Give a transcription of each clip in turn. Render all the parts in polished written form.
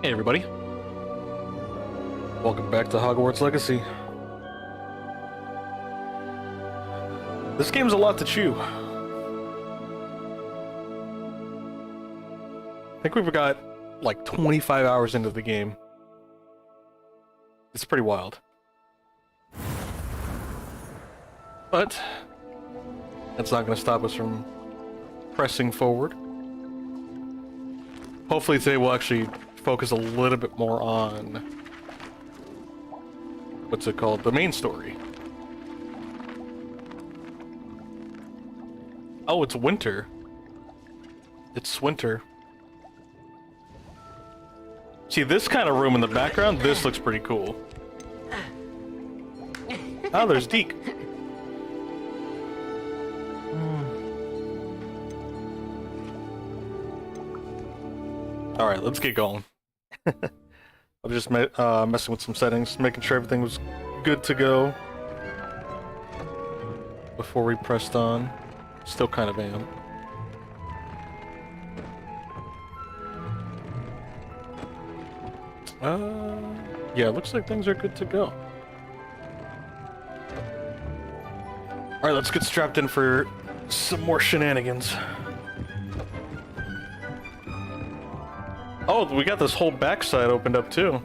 Hey everybody, welcome back to Hogwarts Legacy. This game's a lot to chew. I think we've got like 25 hours into the game. It's pretty wild. But that's not going to stop us from pressing forward. Hopefully today we'll actually focus a little bit more on what's it called? The main story. Oh, it's winter. It's winter. See, this kind of room in the background, this looks pretty cool. Oh, there's Deke. Alright, let's get going. I'm just messing with some settings, making sure everything was good to go before we pressed on. Still kind of am. Yeah, looks like things are good to go. Alright, let's get strapped in for some more shenanigans. Oh, we got this whole backside opened up too.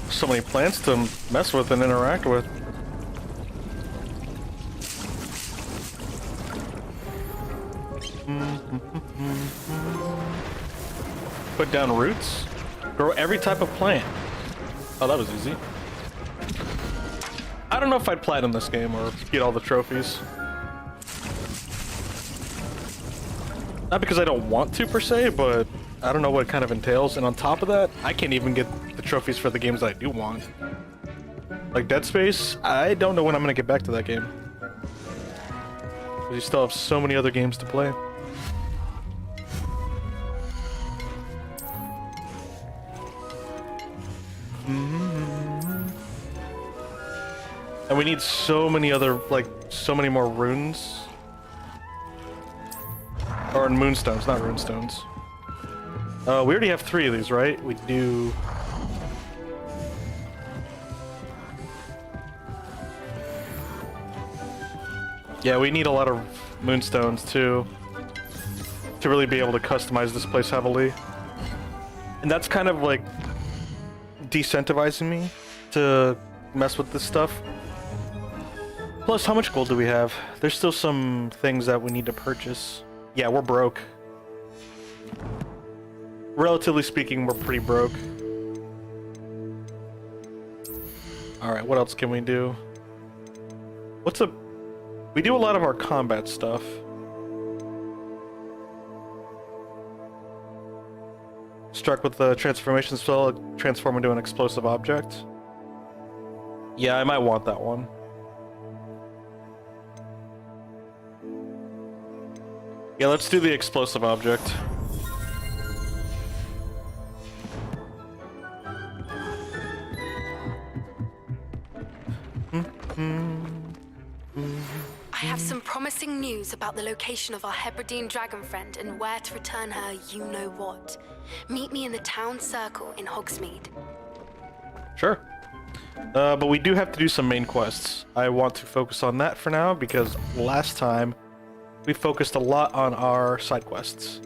So many plants to mess with and interact with. Put down roots. Grow every type of plant. Oh, that was easy. I don't know if I'd platinum this game or get all the trophies. Not because I don't want to per se, but I don't know what it kind of entails. And on top of that, I can't even get the trophies for the games that I do want. Like Dead Space, I don't know when I'm gonna get back to that game. You still have so many other games to play. And we need so many other, like, so many more runes. Or moonstones, not runestones. We already have 3 of these, right? We do... Yeah, we need a lot of moonstones, too. To really be able to customize this place heavily. And that's kind of, like, decentivizing me to mess with this stuff. Plus, how much gold do we have? There's still some things that we need to purchase. Yeah, we're broke. Relatively speaking, we're pretty broke. Alright, what else can we do? We do a lot of our combat stuff. Struck with the transformation spell, transform into an explosive object. Yeah, I might want that one. Yeah, let's do the explosive object. I have some promising news about the location of our Hebridean dragon friend and where to return her you-know-what. Meet me in the town circle in Hogsmeade. Sure. But we do have to do some main quests. I want to focus on that for now because last time we focused a lot on our side quests.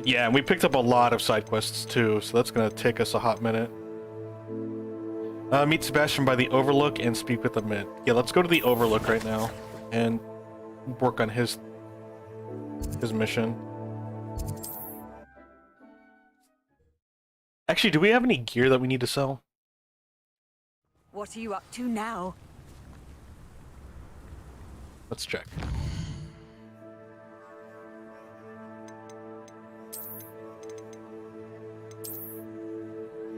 Yeah, and we picked up a lot of side quests too, so that's gonna take us a hot minute. Meet Sebastian by the Overlook and speak with the Mint. Yeah, let's go to the Overlook right now and work on his mission. Actually, do we have any gear that we need to sell? What are you up to now? Let's check.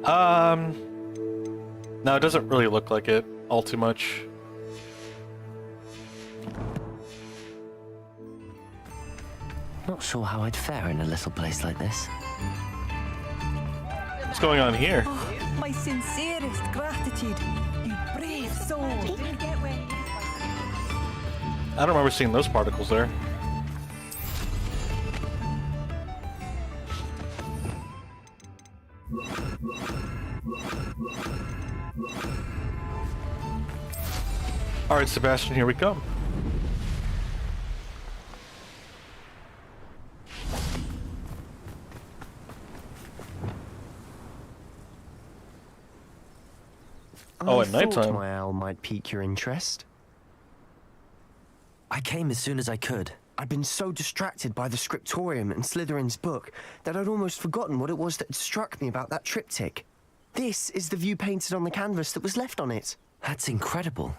No, it doesn't really look like it all too much. Not sure how I'd fare in a little place like this. What's going on here? Oh, my sincerest gratitude. You brave soul. Didn't get where you- I don't remember seeing those particles there. Alright, Sebastian, here we come. Oh, at I nighttime. thought my owl might pique your interest. I came as soon as I could. I'd been so distracted by the scriptorium and Slytherin's book that I'd almost forgotten what it was that had struck me about that triptych. This is the view painted on the canvas that was left on it. That's incredible.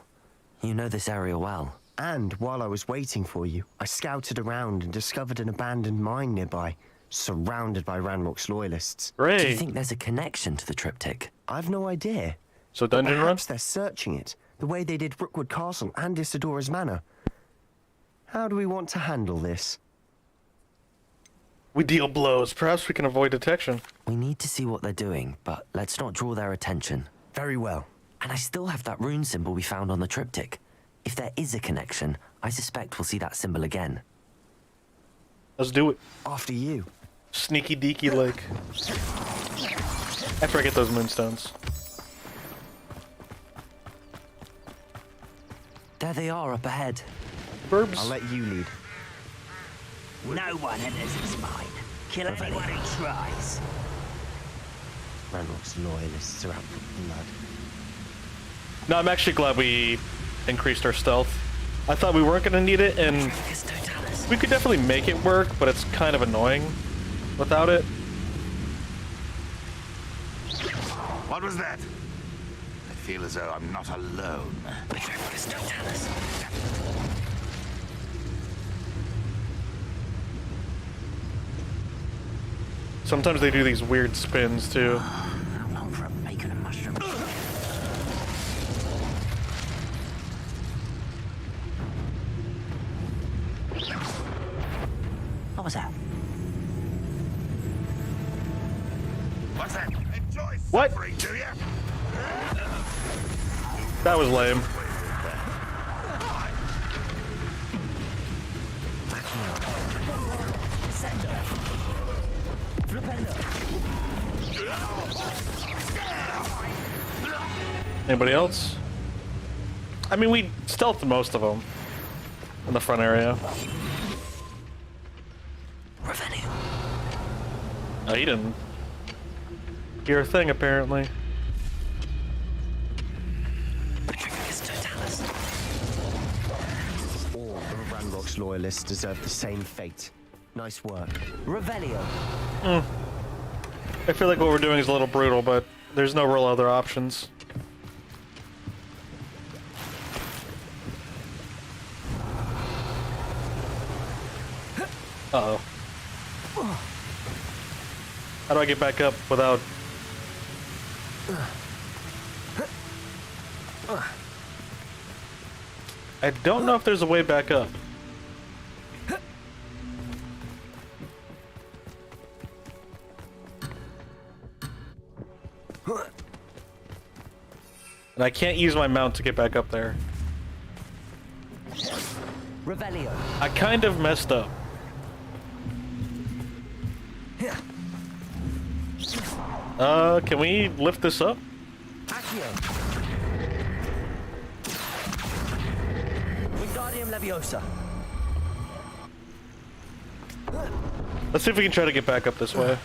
You know this area well. And while I was waiting for you, I scouted around and discovered an abandoned mine nearby, surrounded by Ranrock's loyalists. Do you Great. think there's a connection to the triptych? I've no idea. So dungeon run? Perhaps they're searching it, the way they did Rookwood Castle and Isidora's Manor. How do we want to handle this? We deal blows. Perhaps we can avoid detection. We need to see what they're doing, but let's not draw their attention. Very well. And I still have that rune symbol we found on the triptych. If there is a connection, I suspect we'll see that symbol again. Let's do it. After you. Sneaky deaky like. After I get those moonstones. There they are up ahead. Burbs. I'll let you lead. No one enters its mine. Kill anyone who tries. Ranrock's loyalists are out for blood. No, I'm actually glad we increased our stealth. I thought we weren't gonna need it, and we could definitely make it work, but it's kind of annoying without it. What was that? I feel as though I'm not alone. Sometimes they do these weird spins too. How long for a bacon and mushroom? What was that? What's that? Enjoy What? suffering, do you? That was lame. Anybody else? I mean, we stealthed most of them in the front area. Revenue. Oh, he didn't hear a thing, apparently. All of Ranrock's loyalists deserve the same fate. Nice work. Revelio. I feel like what we're doing is a little brutal, but there's no real other options. Uh-oh. How do I get back up without... I don't know if there's a way back up. And I can't use my mount to get back up there. Revelio. I kind of messed up. Can we lift this up? Accio. Wingardium Leviosa. Let's see if we can try to get back up this way.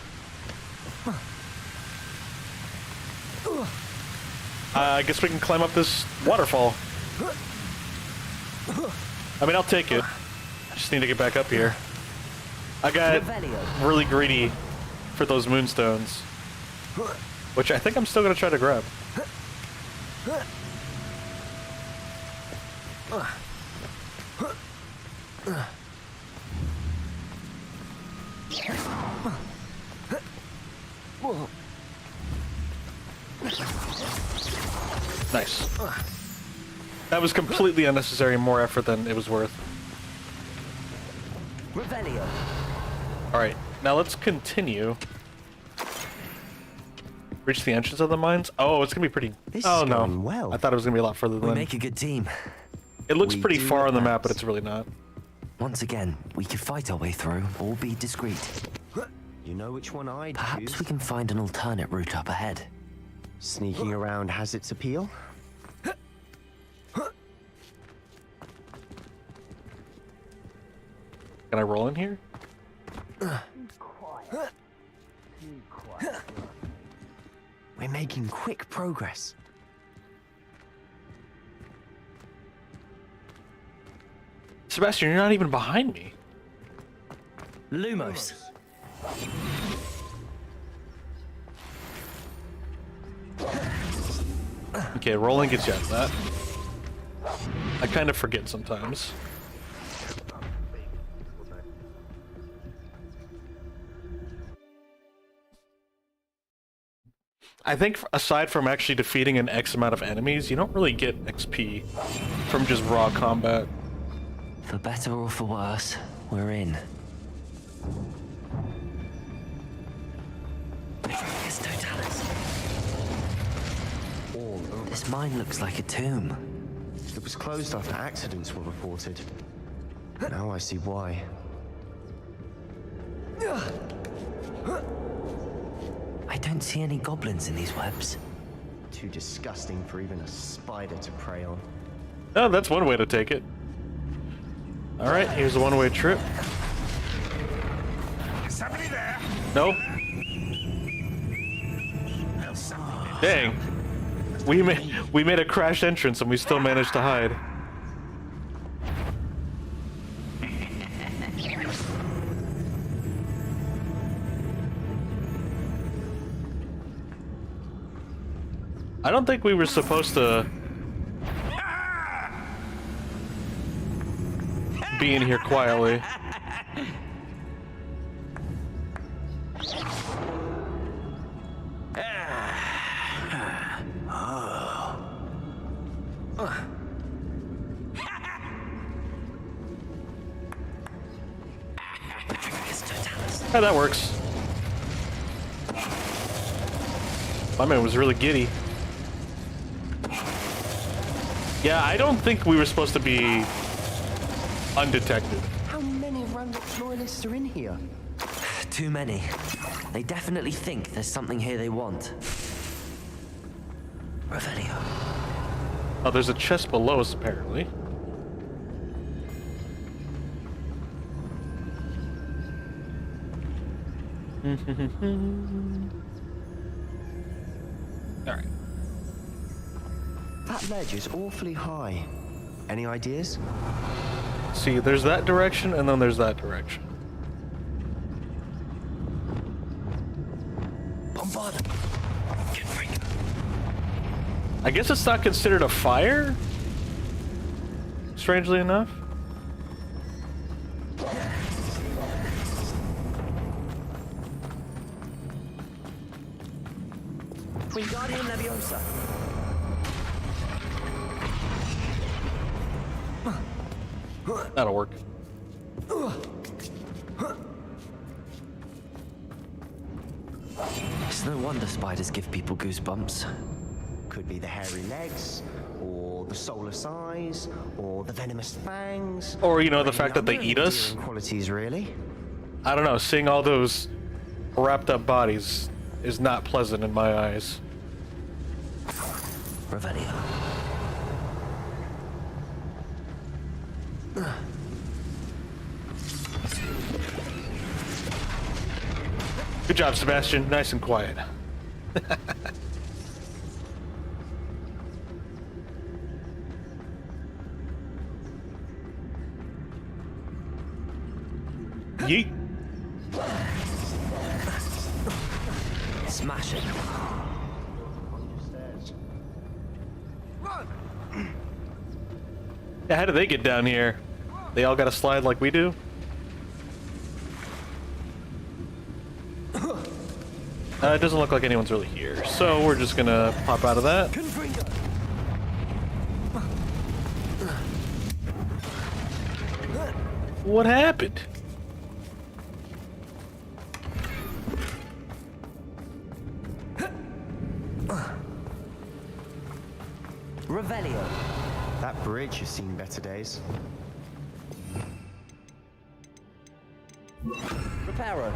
I guess we can climb up this waterfall. I mean, I'll take it. I just need to get back up here. I got really greedy for those moonstones, which I think I'm still gonna try to grab. Nice. That was completely unnecessary, more effort than it was worth. Revelio. Alright, now let's continue. Reach the entrance of the mines? Oh, it's gonna be pretty... This oh is no. going well. I thought it was gonna be a lot further We than... make a good team. It looks We pretty do far on the map, advance. but it's really not. Once again, we could fight our way through, or be discreet. You know which one I'd Perhaps choose? we can find an alternate route up ahead. Sneaking around has its appeal. Can I roll in here? We're making quick progress. Sebastian, you're not even behind me. Lumos. Okay, rolling gets you out of that. I kind of forget sometimes. I think aside from actually defeating an X amount of enemies, you don't really get XP from just raw combat. For better or for worse, we're in. It's Totalis. This mine looks like a tomb. It was closed after accidents were reported. Now I see why. I don't see any goblins in these webs. Too disgusting for even a spider to prey on. Oh, that's one way to take it. Alright, here's a one-way trip. Is somebody there? Nope. There's something. Dang. We made a crash entrance and we still managed to hide. I don't think we were supposed to be in here quietly. Yeah, that works. My man was really giddy. Yeah, I don't think we were supposed to be undetected. How many Randolph's loyalists are in here? Too many. They definitely think there's something here they want. Revelio. Oh, there's a chest below us, apparently. Alright. That ledge is awfully high. Any ideas? See, there's that direction, and then there's that direction. Bombard. Get free. I guess it's not considered a fire? Strangely enough. Wingardium Leviosa. That'll work. It's no wonder spiders give people goosebumps. Could be the hairy legs, or the soulless eyes, or the venomous fangs. Or, you know, the Any fact that they number of eat us. endearing qualities, really. I don't know, seeing all those wrapped up bodies is not pleasant in my eyes. Revelio. Good job, Sebastian. Nice and quiet. Yeet. Smash it. Yeah, how do they get down here? They all got to slide like we do? It doesn't look like anyone's really here, so we're just gonna pop out of that. What happened? Revelio. That bridge has seen better days. Reparo.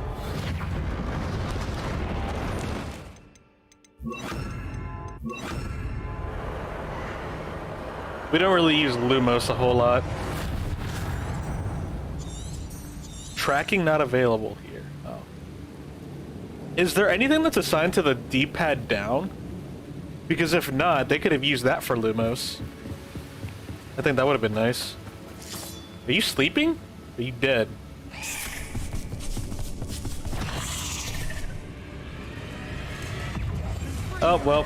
We don't really use Lumos a whole lot. Tracking not available here. Oh. Is there anything that's assigned to the D-pad down? Because if not, they could have used that for Lumos. I think that would have been nice. Are you sleeping? Are you dead? Oh, well.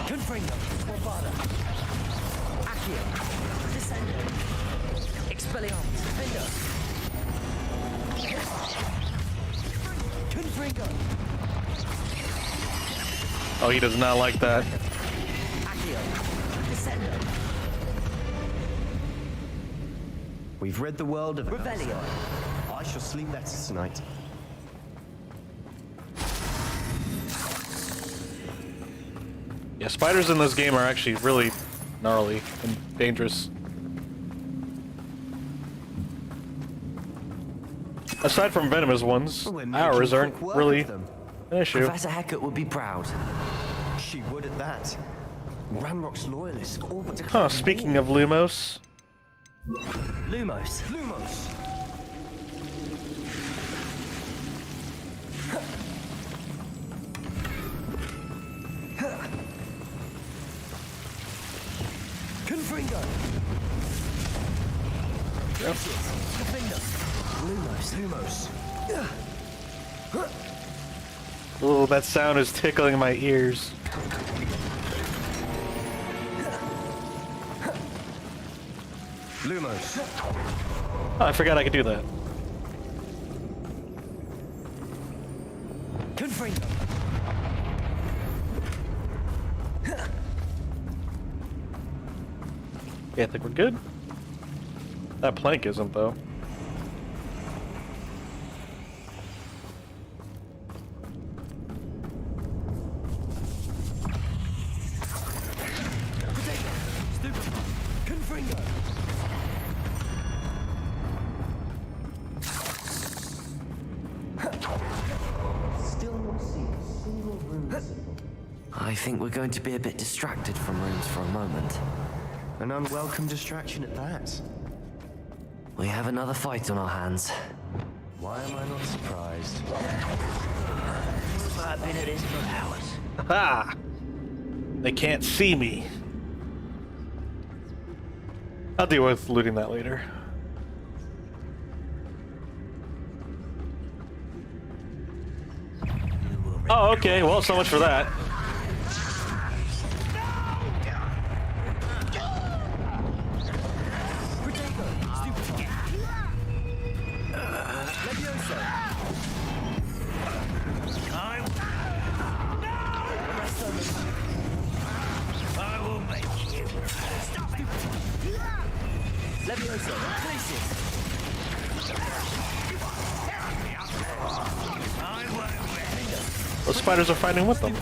Confringo. Bravada. Accio. Descendo. Expelliarmus. Defender. Confringo. Oh, he does not like that. Accio. Descendo. We've rid the world of Revelio. I shall sleep better tonight. Yeah, spiders in this game are actually really gnarly and dangerous. Aside from venomous ones, We're making ours aren't quick work really of them. an issue. Professor Hecat would be proud. She would at that. Ranrock's loyalists all but declared Huh, war. speaking of Lumos, Lumos. Lumos. Confringo. Defender. Lumos. oh, that sound is tickling my ears. Lumos. Oh, I forgot I could do that. Confringo. Yeah, I think we're good. That plank isn't, though. Confringo. I think we're going to be a bit distracted from rooms for a moment. An unwelcome distraction at that. We have another fight on our hands. Why am I not surprised? I've been at this for hours. Ha! They can't see me. I'll deal with looting that later. Oh, okay. Well, so much for that. Those spiders are fighting with them.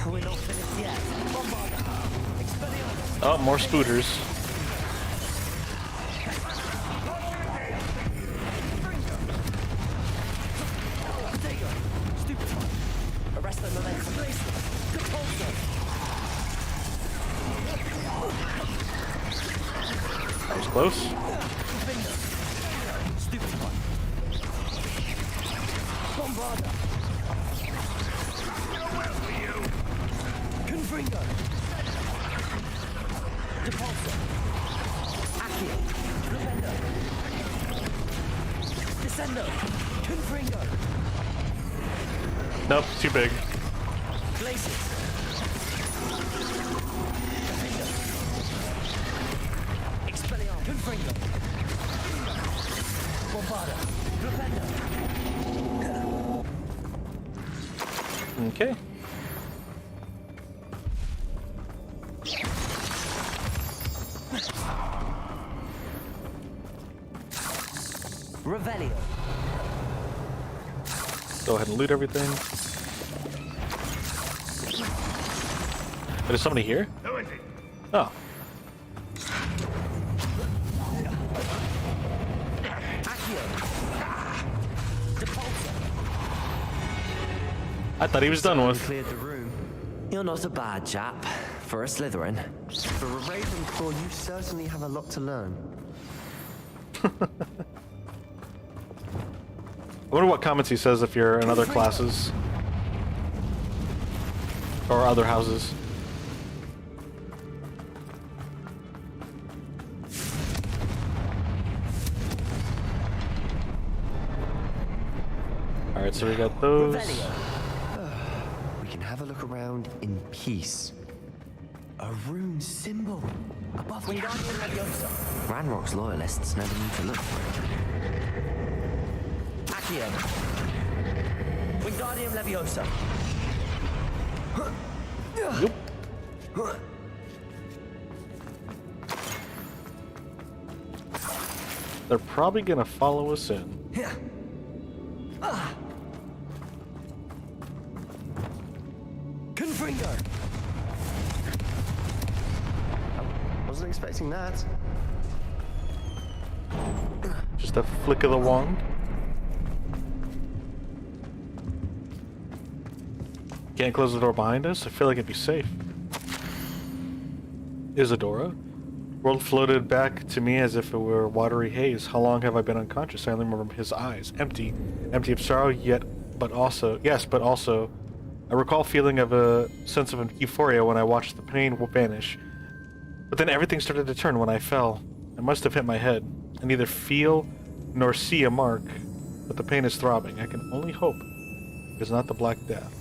We're not finished yet. Oh, more spooters. Arrest the momentum. That was close. Stupid one. Bombarda. Confringo. Depulsor. Accio. Defender. Descendo. Confringo. Nope, too big. Glaciers. Expelliarmus. Confringo. Bombarda. Flipendo. Okay. Revelio. Go ahead and loot everything. But is somebody here? Who is it? Oh. I thought he was done with. Cleared the room. You're not a bad chap for a Slytherin. For a Ravenclaw, you certainly have a lot to learn. I wonder what comments he says if you're in other classes. Or other houses. Alright, so we got those. We can have a look around in peace. A rune symbol above the Ranrock's loyalists never need to look for it. Accio. Wingardium Leviosa. Yep. They're probably gonna follow us in. Confringo. Wasn't expecting that. Just a flick of the wand. Can't close the door behind us? I feel like it'd be safe. Isadora? World floated back to me as if it were watery haze. How long have I been unconscious? I only remember his eyes. Empty. Empty of sorrow, yet, but also... Yes, but also... I recall feeling of a sense of euphoria when I watched the pain vanish. But then everything started to turn when I fell. I must have hit my head. I neither feel nor see a mark, but the pain is throbbing. I can only hope it's not the Black Death.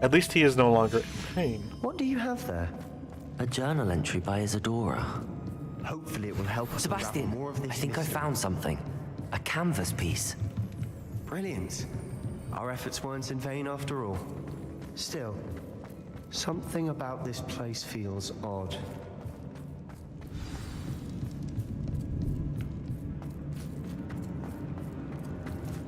At least he is no longer in pain. What do you have there? A journal entry by Isadora. Hopefully it will help us unravel Sebastian, more of this I think I mystery. found something. A canvas piece. Brilliant. Our efforts weren't in vain after all. Still, something about this place feels odd.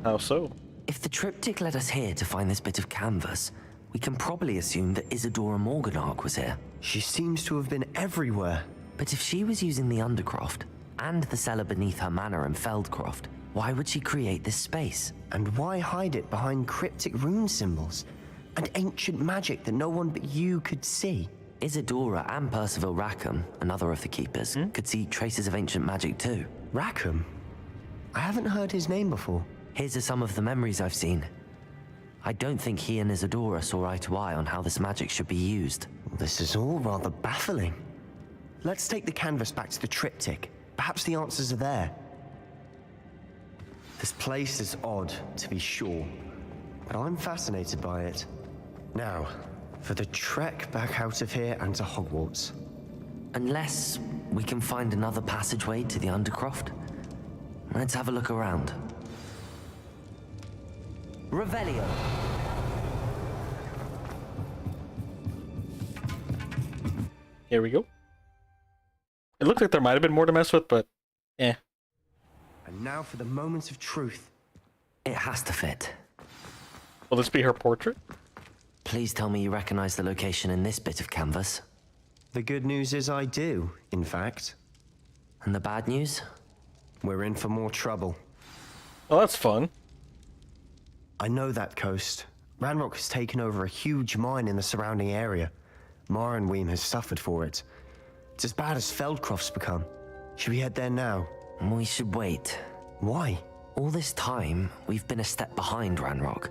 How so? If the triptych led us here to find this bit of canvas, we can probably assume that Isadora Morganach was here. She seems to have been everywhere. But if she was using the Undercroft, and the cellar beneath her manor in Feldcroft, why would she create this space? And why hide it behind cryptic rune symbols? And ancient magic that no one but you could see? Isadora and Percival Rackham, another of the keepers, could see traces of ancient magic too. Rackham? I haven't heard his name before. His are some of the memories I've seen. I don't think he and Isadora saw eye to eye on how this magic should be used. This is all rather baffling. Let's take the canvas back to the triptych. Perhaps the answers are there. This place is odd, to be sure, but I'm fascinated by it. Now, for the trek back out of here and to Hogwarts. Unless we can find another passageway to the Undercroft. Let's have a look around. Revelio. Here we go. It looked like there might have been more to mess with, but eh. And now for the moment of truth. It has to fit. Will this be her portrait? Please tell me you recognize the location in this bit of canvas. The good news is I do, in fact. And the bad news? We're in for more trouble. Oh, that's fun. I know that coast. Ranrock has taken over a huge mine in the surrounding area. Marrenweem has suffered for it. It's as bad as Feldcroft's become. Should we head there now? We should wait. Why? All this time, we've been a step behind Ranrock.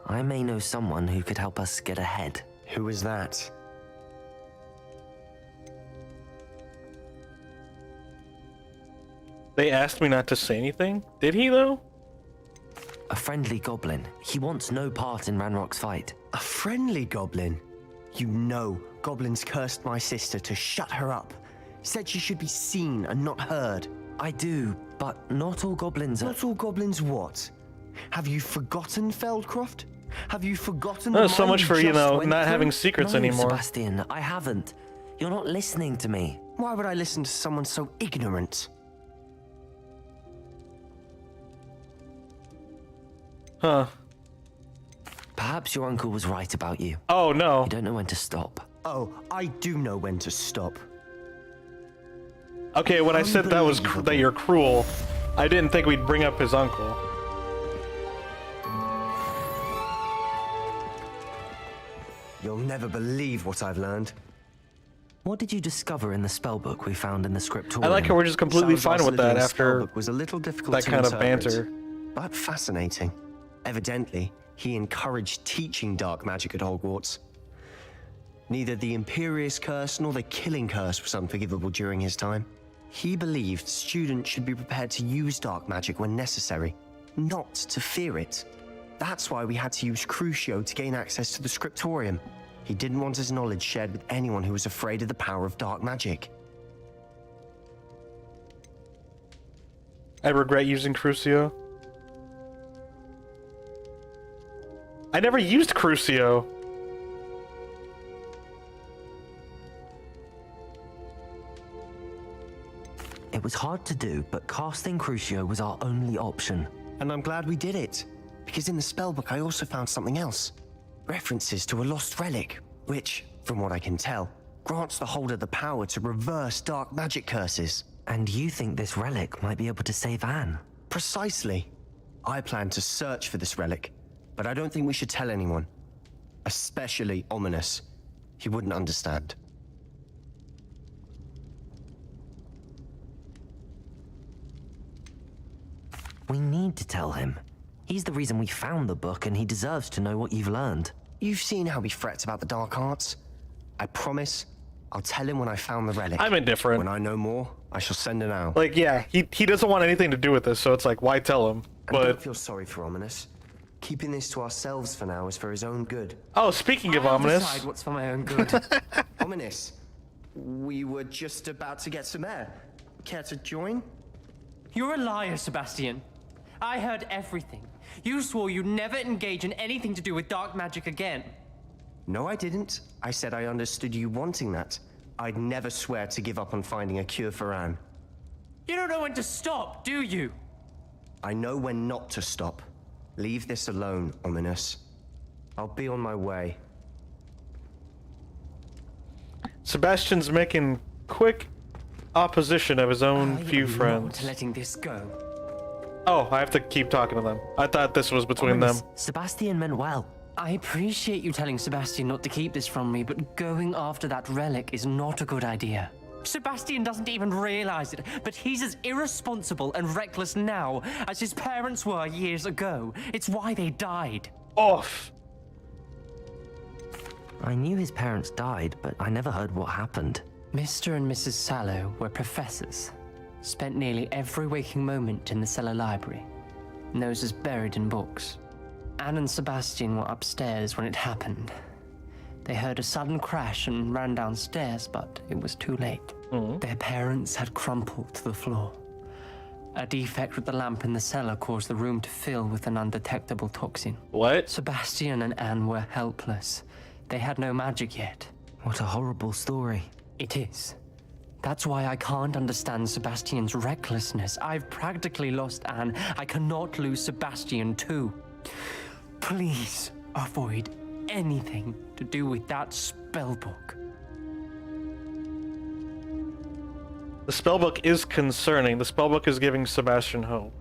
I may know someone who could help us get ahead. Who is that? They asked me not to say anything. Did he, though? A friendly goblin. He wants no part in Ranrock's fight. A friendly goblin? You know, goblins cursed my sister to shut her up. Said she should be seen and not heard. I do, but not all goblins are... Not all goblins what? Have you forgotten Feldcroft? Have you forgotten Oh, the so mine much you for, you just know, went not through? having secrets No, anymore. Sebastian, I haven't. You're not listening to me. Why would I listen to someone so ignorant? Huh. Perhaps your uncle was right about you. Oh, no. You don't know when to stop. Oh, I do know when to stop. Okay, when I said that was Unbelievable. that you're cruel, I didn't think we'd bring up his uncle. You'll never believe what I've learned. What did you discover in the spellbook we found in the scriptorium? I like how we're just completely Salazar fine with that Slytherin's after spellbook was a little difficult that to kind of interpret, banter. but fascinating. Evidently, he encouraged teaching dark magic at Hogwarts. Neither the Imperious Curse nor the Killing Curse was unforgivable during his time. He believed students should be prepared to use dark magic when necessary, not to fear it. That's why we had to use Crucio to gain access to the scriptorium. He didn't want his knowledge shared with anyone who was afraid of the power of dark magic. I regret using Crucio. I never used Crucio. It was hard to do, but casting Crucio was our only option. And I'm glad we did it, because in the spellbook I also found something else. References to a lost relic, which, from what I can tell, grants the holder the power to reverse dark magic curses. And you think this relic might be able to save Anne? Precisely. I plan to search for this relic, but I don't think we should tell anyone. Especially Ominous. He wouldn't understand. We need to tell him. He's the reason we found the book, and he deserves to know what you've learned. You've seen how he frets about the dark arts. I promise, I'll tell him when I found the relic. I'm indifferent. When I know more, I shall send it out. Like, yeah, he doesn't want anything to do with this, so it's like, why tell him? And don't But feel sorry for Ominous. Keeping this to ourselves for now is for his own good. oh, speaking of I'll ominous, decide what's for my own good. Ominous, we were just about to get some air. Care to join? You're a liar, Sebastian. I heard everything. You swore you'd never engage in anything to do with dark magic again. No, I didn't. I said I understood you wanting that. I'd never swear to give up on finding a cure for Anne. You don't know when to stop, do you? I know when not to stop. Leave this alone, Ominous. I'll be on my way. Sebastian's making quick opposition of his own I few am friends. not letting this go. Oh, I have to keep talking to them. I thought this was between them. Sebastian meant well. I appreciate you telling Sebastian not to keep this from me, but going after that relic is not a good idea. Sebastian doesn't even realize it, but he's as irresponsible and reckless now as his parents were years ago. It's why they died. Off. I knew his parents died, but I never heard what happened. Mr. and Mrs. Sallow were professors. Spent nearly every waking moment in the cellar library. Noses buried in books. Anne and Sebastian were upstairs when it happened. They heard a sudden crash and ran downstairs, but it was too late. Their parents had crumpled to the floor. A defect with the lamp in the cellar caused the room to fill with an undetectable toxin. What? Sebastian and Anne were helpless. They had no magic yet. What a horrible story. It is. That's why I can't understand Sebastian's recklessness. I've practically lost Anne. I cannot lose Sebastian too. Please avoid anything to do with that spellbook. The spellbook is concerning. The spellbook is giving Sebastian hope.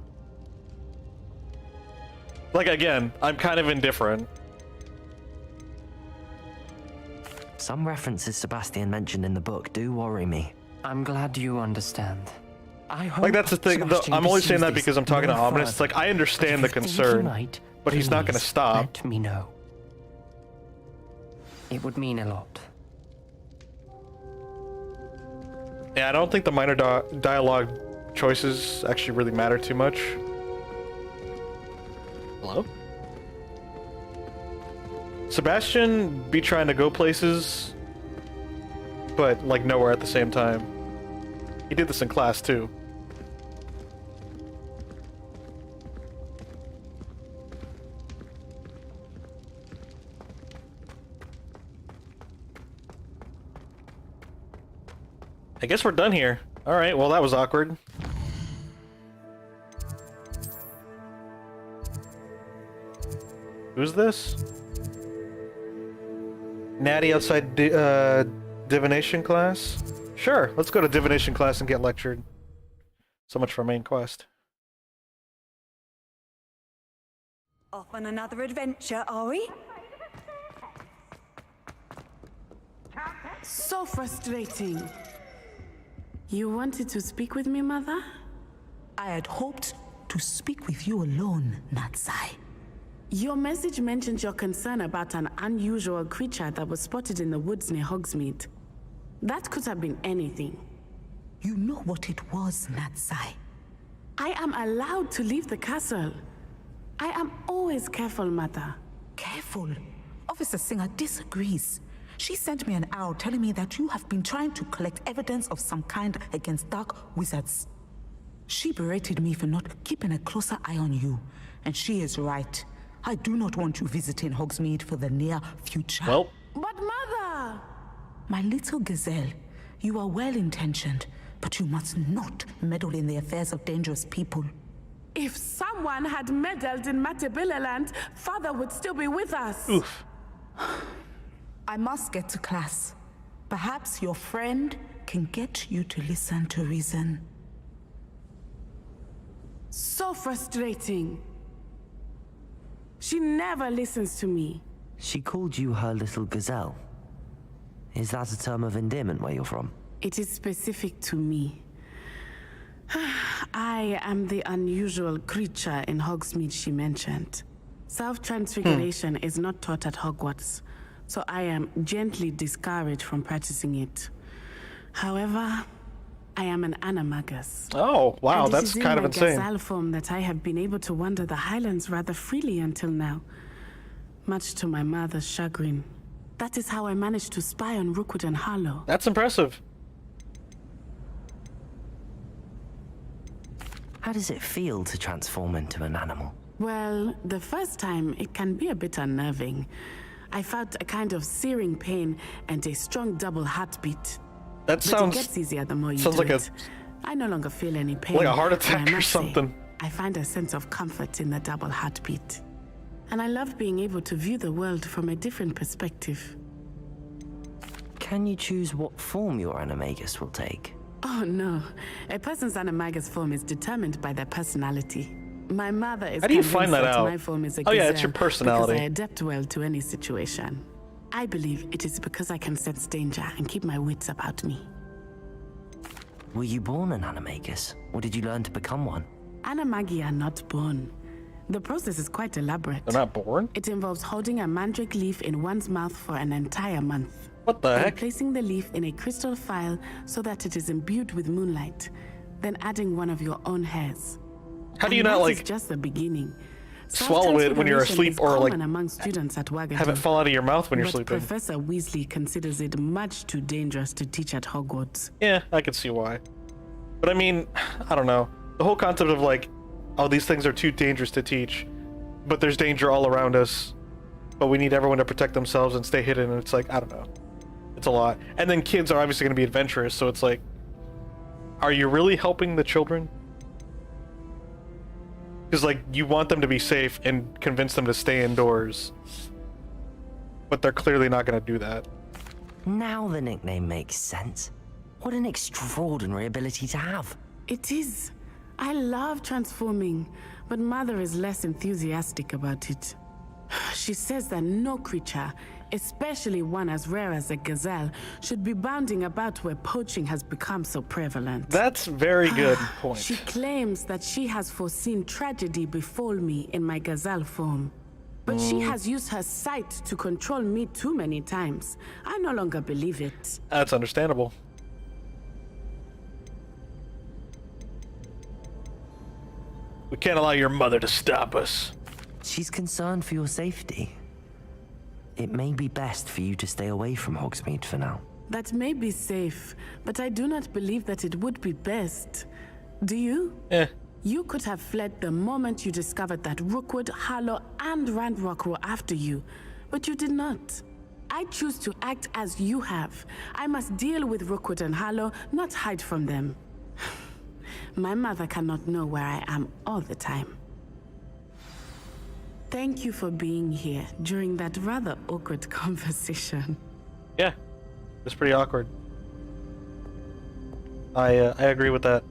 Like, again, I'm kind of indifferent. Some references Sebastian mentioned in the book do worry me. I'm glad you understand. I hope Like, that's the thing. Sebastian I'm only saying pursues that this because I'm talking to no Ominous. It's like, further. I understand But the if you think he concern, might, but he's not going to please stop. Let me know. It would mean a lot. Yeah, I don't think the minor dialogue choices actually really matter too much. Hello? Sebastian be trying to go places, but like nowhere at the same time. He did this in class too. I guess we're done here. Alright, well that was awkward. Who's this? Natty outside divination class? Sure, let's go to divination class and get lectured. So much for main quest. Off on another adventure, are we? So frustrating. You wanted to speak with me, Mother? I had hoped to speak with you alone, Natsai. Your message mentioned your concern about an unusual creature that was spotted in the woods near Hogsmeade. That could have been anything. You know what it was, Natsai. I am allowed to leave the castle. I am always careful, Mother. Careful? Officer Singer disagrees. She sent me an owl telling me that you have been trying to collect evidence of some kind against dark wizards. She berated me for not keeping a closer eye on you, and she is right. I do not want you visiting Hogsmeade for the near future. Well. But Mother! My little gazelle, you are well-intentioned, but you must not meddle in the affairs of dangerous people. If someone had meddled in Matabeleland, Father would still be with us. Oof. I must get to class. Perhaps your friend can get you to listen to reason. So frustrating. She never listens to me. She called you her little gazelle. Is that a term of endearment where you're from? It is specific to me. I am the unusual creature in Hogsmeade she mentioned. Self-transfiguration is not taught at Hogwarts, so I am gently discouraged from practicing it. However, I am an animagus. Oh, wow, and that's kind of insane. It is in my gazelle form that I have been able to wander the Highlands rather freely until now, much to my mother's chagrin. That is how I managed to spy on Rookwood and Harlow. That's impressive. How does it feel to transform into an animal? Well, the first time it can be a bit unnerving. I felt a kind of searing pain and a strong double heartbeat. That sounds. But it gets easier the more you sounds do like it. I no longer feel any pain. like a heart but I attack or must say, something. I find a sense of comfort in the double heartbeat. And I love being able to view the world from a different perspective. Can you choose what form your animagus will take? Oh no, a person's animagus form is determined by their personality. My mother is How do you convinced find that out? my form is a Oh yeah, it's gazelle your personality. because I adapt well to any situation. I believe it is because I can sense danger and keep my wits about me. Were you born an animagus, or did you learn to become one? Animagi are not born. The process is quite elaborate. They're not born? It involves holding a mandrake leaf in one's mouth for an entire month. What the Then heck? placing the leaf in a crystal phial so that it is imbued with moonlight. Then adding one of your own hairs. How do you And not, that like, is just the beginning. swallow it when you're Self-transfiguration asleep, or, is like, common among students at Wagaton, have it fall out of your mouth when you're but sleeping? Professor Weasley considers it much too dangerous to teach at Hogwarts. Yeah, I can see why. But I mean, I don't know. The whole concept of like, oh, these things are too dangerous to teach, but there's danger all around us, but we need everyone to protect themselves and stay hidden, and it's like, I don't know. It's a lot. And then kids are obviously going to be adventurous, so it's like, are you really helping the children? Because, like, you want them to be safe and convince them to stay indoors, but they're clearly not going to do that. Now the nickname makes sense. What an extraordinary ability to have. It is. I love transforming, but Mother is less enthusiastic about it. She says that no creature, especially one as rare as a gazelle, should be bounding about where poaching has become so prevalent. That's a very good point. She claims that she has foreseen tragedy befall me in my gazelle form. But she has used her sight to control me too many times. I no longer believe it. That's understandable. We can't allow your mother to stop us. She's concerned for your safety. It may be best for you to stay away from Hogsmeade for now. That may be safe, but I do not believe that it would be best. Do you? Eh. You could have fled the moment you discovered that Rookwood, Harlow, and Ranrock were after you, but you did not. I choose to act as you have. I must deal with Rookwood and Harlow, not hide from them. My mother cannot know where I am all the time. Thank you for being here during that rather awkward conversation. Yeah, it's pretty awkward. I agree with that.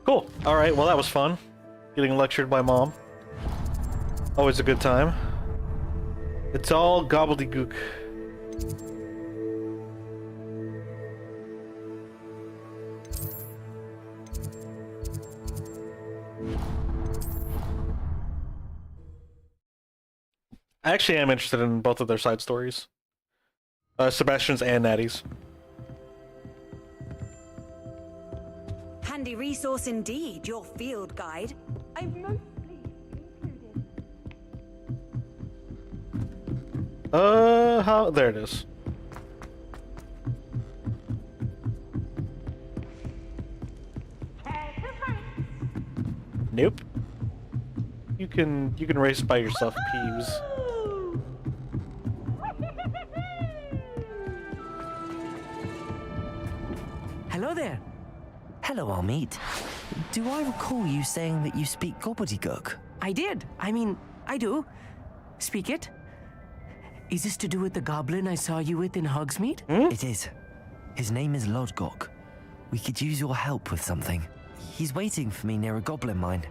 Cool. All right. Well, that was fun. Getting lectured by Mom. Always a good time. It's all gobbledygook. I actually am interested in both of their side stories. Sebastian's and Natty's. Handy resource indeed, your field guide. I've mostly included. How? There it is. Nope. You can race by yourself, Peeves. Hello there. Hello, Almeet. Do I recall you saying that you speak gobbledygook? I did. I mean, I do. Speak it. Is this to do with the goblin I saw you with in Hogsmeade? It is. His name is Lodgok. We could use your help with something. He's waiting for me near a goblin mine.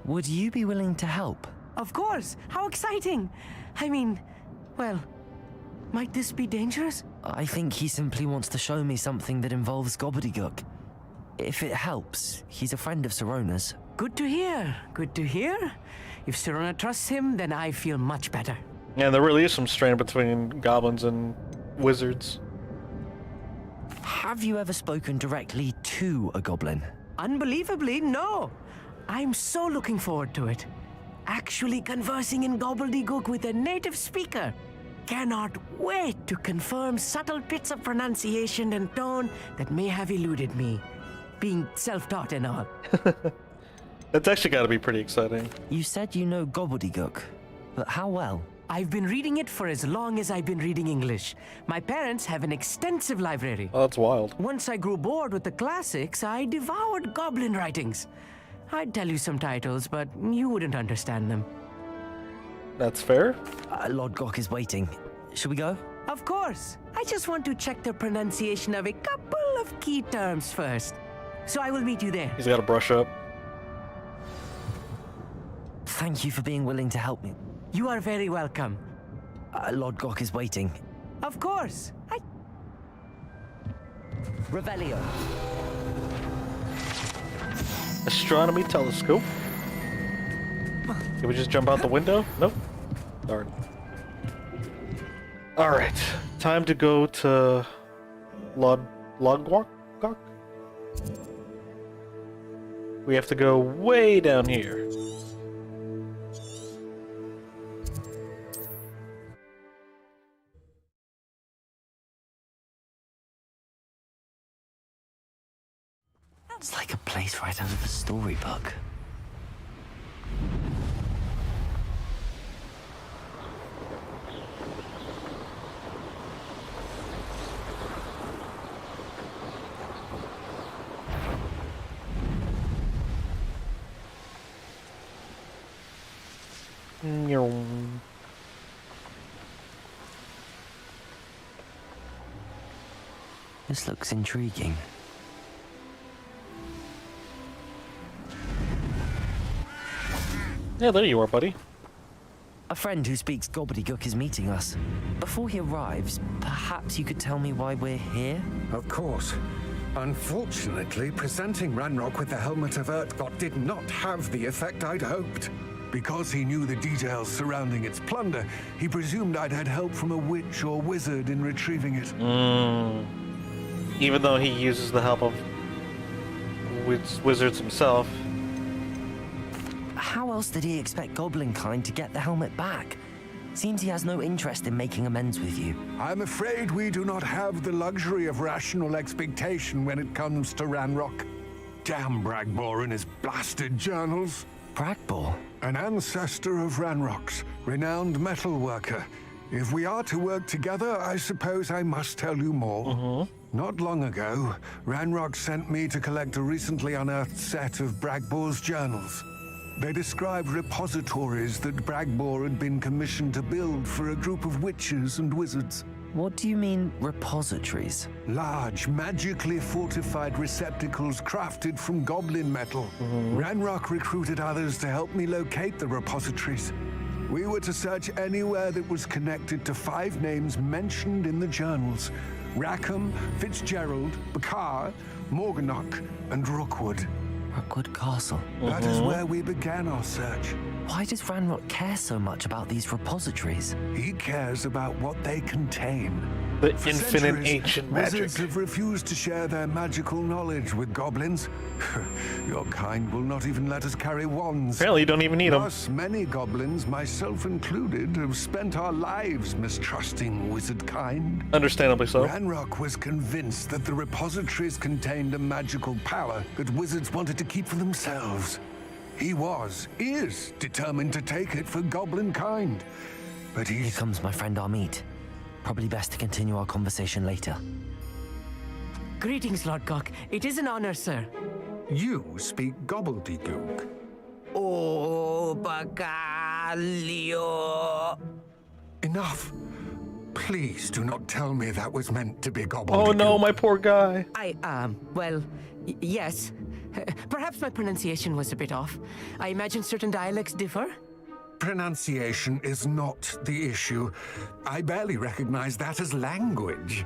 Would you be willing to help? Of course. How exciting. I mean, well, might this be dangerous? I think he simply wants to show me something that involves gobbledygook. If it helps, he's a friend of Sirona's. Good to hear. Good to hear. If Sirona trusts him, then I feel much better. Yeah, there really is some strain between goblins and wizards. Have you ever spoken directly to a goblin? Unbelievably, no. I'm so looking forward to it. Actually conversing in gobbledygook with a native speaker. Cannot wait to confirm subtle bits of pronunciation and tone that may have eluded me. Being self-taught and all. That's actually got to be pretty exciting. You said you know gobbledygook, but how well? I've been reading it for as long as I've been reading English. My parents have an extensive library. Oh, that's wild. Once I grew bored with the classics, I devoured goblin writings. I'd tell you some titles, but you wouldn't understand them. That's fair. Lodgok is waiting. Should we go? Of course. I just want to check the pronunciation of a couple of key terms first. So I will meet you there. He's got to brush up. Thank you for being willing to help me. You are very welcome. Lodgok is waiting. Of course. Revelio. Astronomy telescope. Can we just jump out the window? Nope. Darn. Alright. Time to go to Lodgok? We have to go way down here. It's like a place right out of a storybook. This looks intriguing. Yeah, there you are, buddy. A friend who speaks gobbledygook is meeting us. Before he arrives, perhaps you could tell me why we're here? Of course. Unfortunately, presenting Ranrock with the Helmet of Urtkot did not have the effect I'd hoped. Because he knew the details surrounding its plunder, he presumed I'd had help from a witch or wizard in retrieving it. Even though he uses the help of wizards himself. how else did he expect Goblin kind to get the helmet back? Seems he has no interest in making amends with you. I'm afraid we do not have the luxury of rational expectation when it comes to Ranrock. Damn Bragbor and his blasted journals. Bragbor? An ancestor of Ranrock's, renowned metal worker. If we are to work together, I suppose I must tell you more. Not long ago, Ranrock sent me to collect a recently unearthed set of Bragbor's journals. They described repositories that Bragbor had been commissioned to build for a group of witches and wizards. What do you mean, repositories? Large, magically fortified receptacles crafted from goblin metal. Ranrock recruited others to help me locate the repositories. We were to search anywhere that was connected to 5 names mentioned in the journals: Rackham, Fitzgerald, Bakar, Morganach, and Rookwood. Rookwood Castle. That is where we began our search. Why does Ranrock care so much about these repositories? He cares about what they contain. The For infinite centuries, ancient magic. Wizards have refused to share their magical knowledge with goblins. Your kind will not even let us carry wands. Apparently you don't even need them. Thus, many goblins, myself included, have spent our lives mistrusting wizard kind. Understandably so. Ranrock was convinced that the repositories contained a magical power that wizards wanted to keep for themselves. He is determined to take it for goblin kind. But Here comes my friend Amit. Probably best to continue our conversation later. Greetings, Lord Gok. It is an honor, sir. You speak gobbledygook. Oh, Bagalio. Enough. Please do not tell me that was meant to be gobbledygook. Oh no, my poor guy. Well, yes. Perhaps my pronunciation was a bit off. I imagine certain dialects differ. Pronunciation is not the issue. I barely recognize that as language.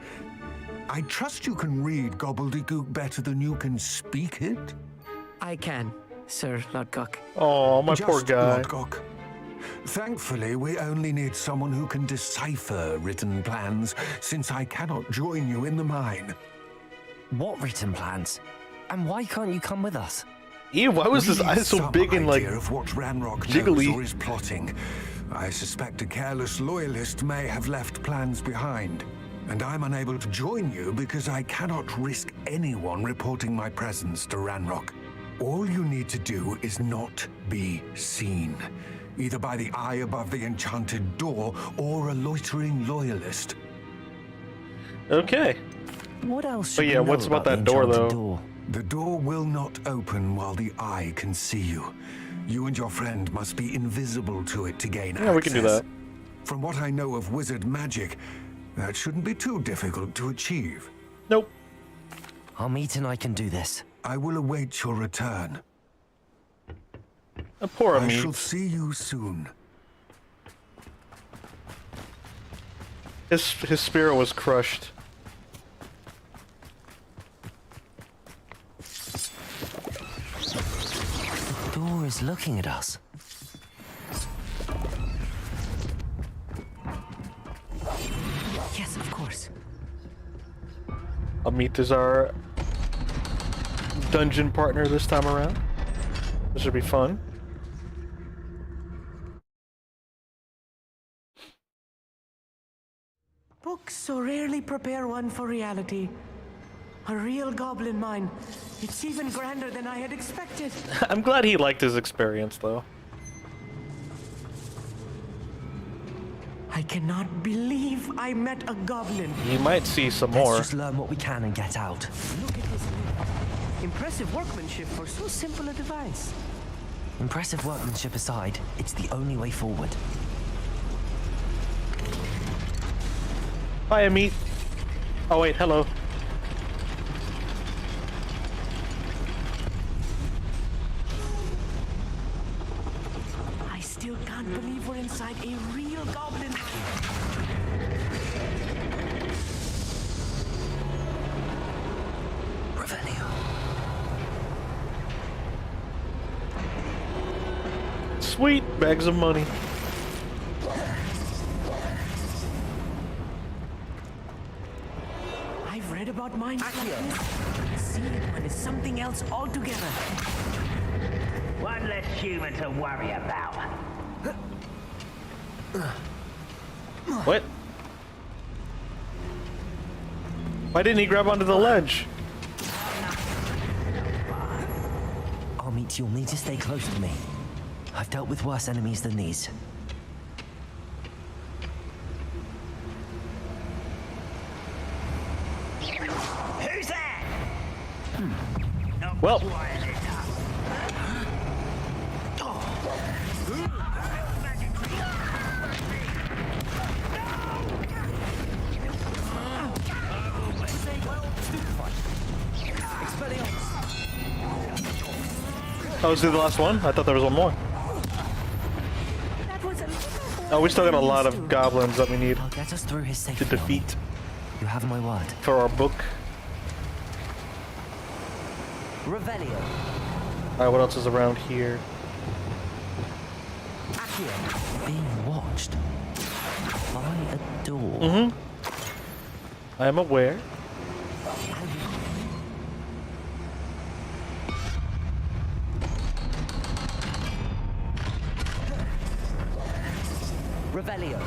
I trust you can read gobbledygook better than you can speak it. I can, Sir Lord Gok. Oh, my poor guy. Lord Gok. Thankfully, we only need someone who can decipher written plans, since I cannot join you in the mine. What written plans? And why can't you come with us? Ew, why was his eyes so big and like of what Ranrock jiggly? knows or is plotting. I suspect a careless loyalist may have left plans behind. And I'm unable to join you because I cannot risk anyone reporting my presence to Ranrock. All you need to do is not be seen, either by the eye above the enchanted door or a loitering loyalist. Okay. What else But should yeah, we know what's about the that door, enchanted though? door? The door will not open while the eye can see you. You and your friend must be invisible to it to gain access. Yeah, we can do that. From what I know of wizard magic, that shouldn't be too difficult to achieve. Nope. Amit and I can do this. I will await your return. Poor I shall Amit. see you soon. His spirit was crushed. The door is looking at us. Yes, of course. Amit is our dungeon partner this time around. This should be fun. Books so rarely prepare one for reality. A real goblin mine. It's even grander than I had expected. I'm glad he liked his experience, though. I cannot believe I met a goblin. You might see some more. Let's just learn what we can and get out. Look at his look. Impressive workmanship for so simple a device. Impressive workmanship aside, it's the only way forward. Hi, Amit. Oh wait, hello. I still can't believe we're inside a real goblin. Revelio. Sweet bags of money. I've read about mines. Seeing one is something else altogether. One less human to worry about. What? Why didn't he grab onto the ledge? Amit, you'll need to stay close to me. I've dealt with worse enemies than these. Who's that? Well, oh, is it the last one? I thought there was one more. Oh, we still got a lot of goblins that we need I'll get us through his safe to defeat You have my word. for our book. Revelio. Alright, what else is around here? Accio. Being watched by a door. Mm-hmm. I am aware. Revelio.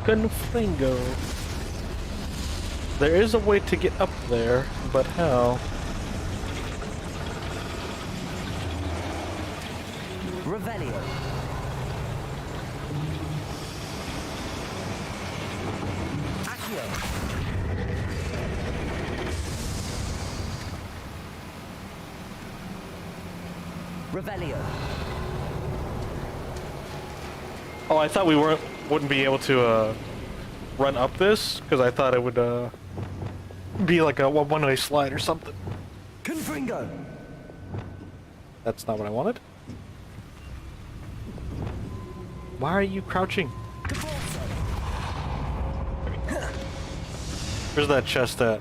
Confringo. There is a way to get up there, but how? Revelio. Accio. Revelio. Oh, I thought we wouldn't be able to run up this because I thought it would be like a one-way slide or something. Confringo. That's not what I wanted. Why are you crouching? Where's that chest at?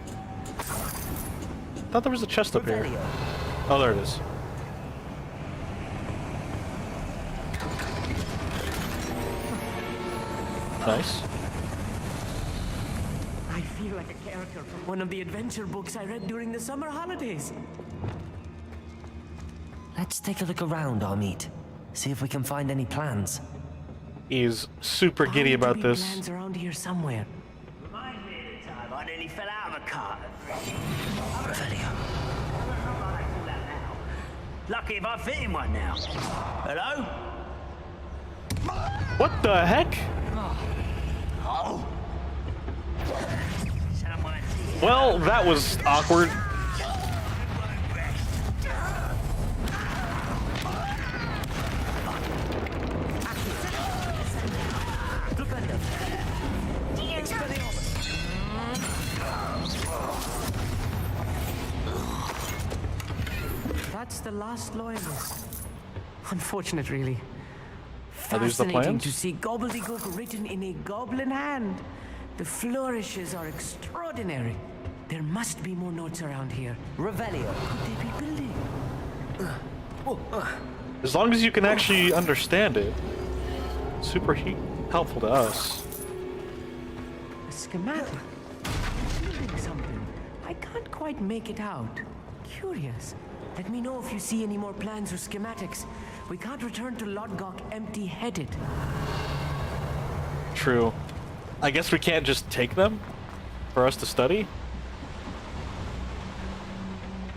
I thought there was a chest up here. Oh, there it is. Nice. I feel like a character from one of the adventure books I read during the summer holidays. Let's take a look around, Amit. See if we can find any plans. He's super giddy about this. Plans around here somewhere. Remind me of the time I nearly fell out of a cart. Revelio. Lucky if I fit in one now. Hello? What the heck? Oh. Well, that was awkward. That's the last loyalist. Unfortunate, really. Are these the Fascinating plans? to see gobbledygook written in a goblin hand. The flourishes are extraordinary. There must be more notes around here. Revelio. Could they be building? As long as you can actually understand it. Super helpful to us. A schematic. Building something. I can't quite make it out. Curious. Let me know if you see any more plans or schematics. We can't return to Lodgok empty-headed. True. I guess we can't just take them for us to study?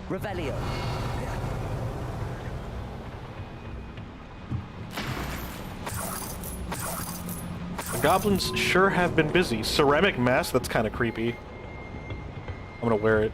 Revelio. The goblins sure have been busy. Ceramic mask? That's kind of creepy. I'm gonna wear it.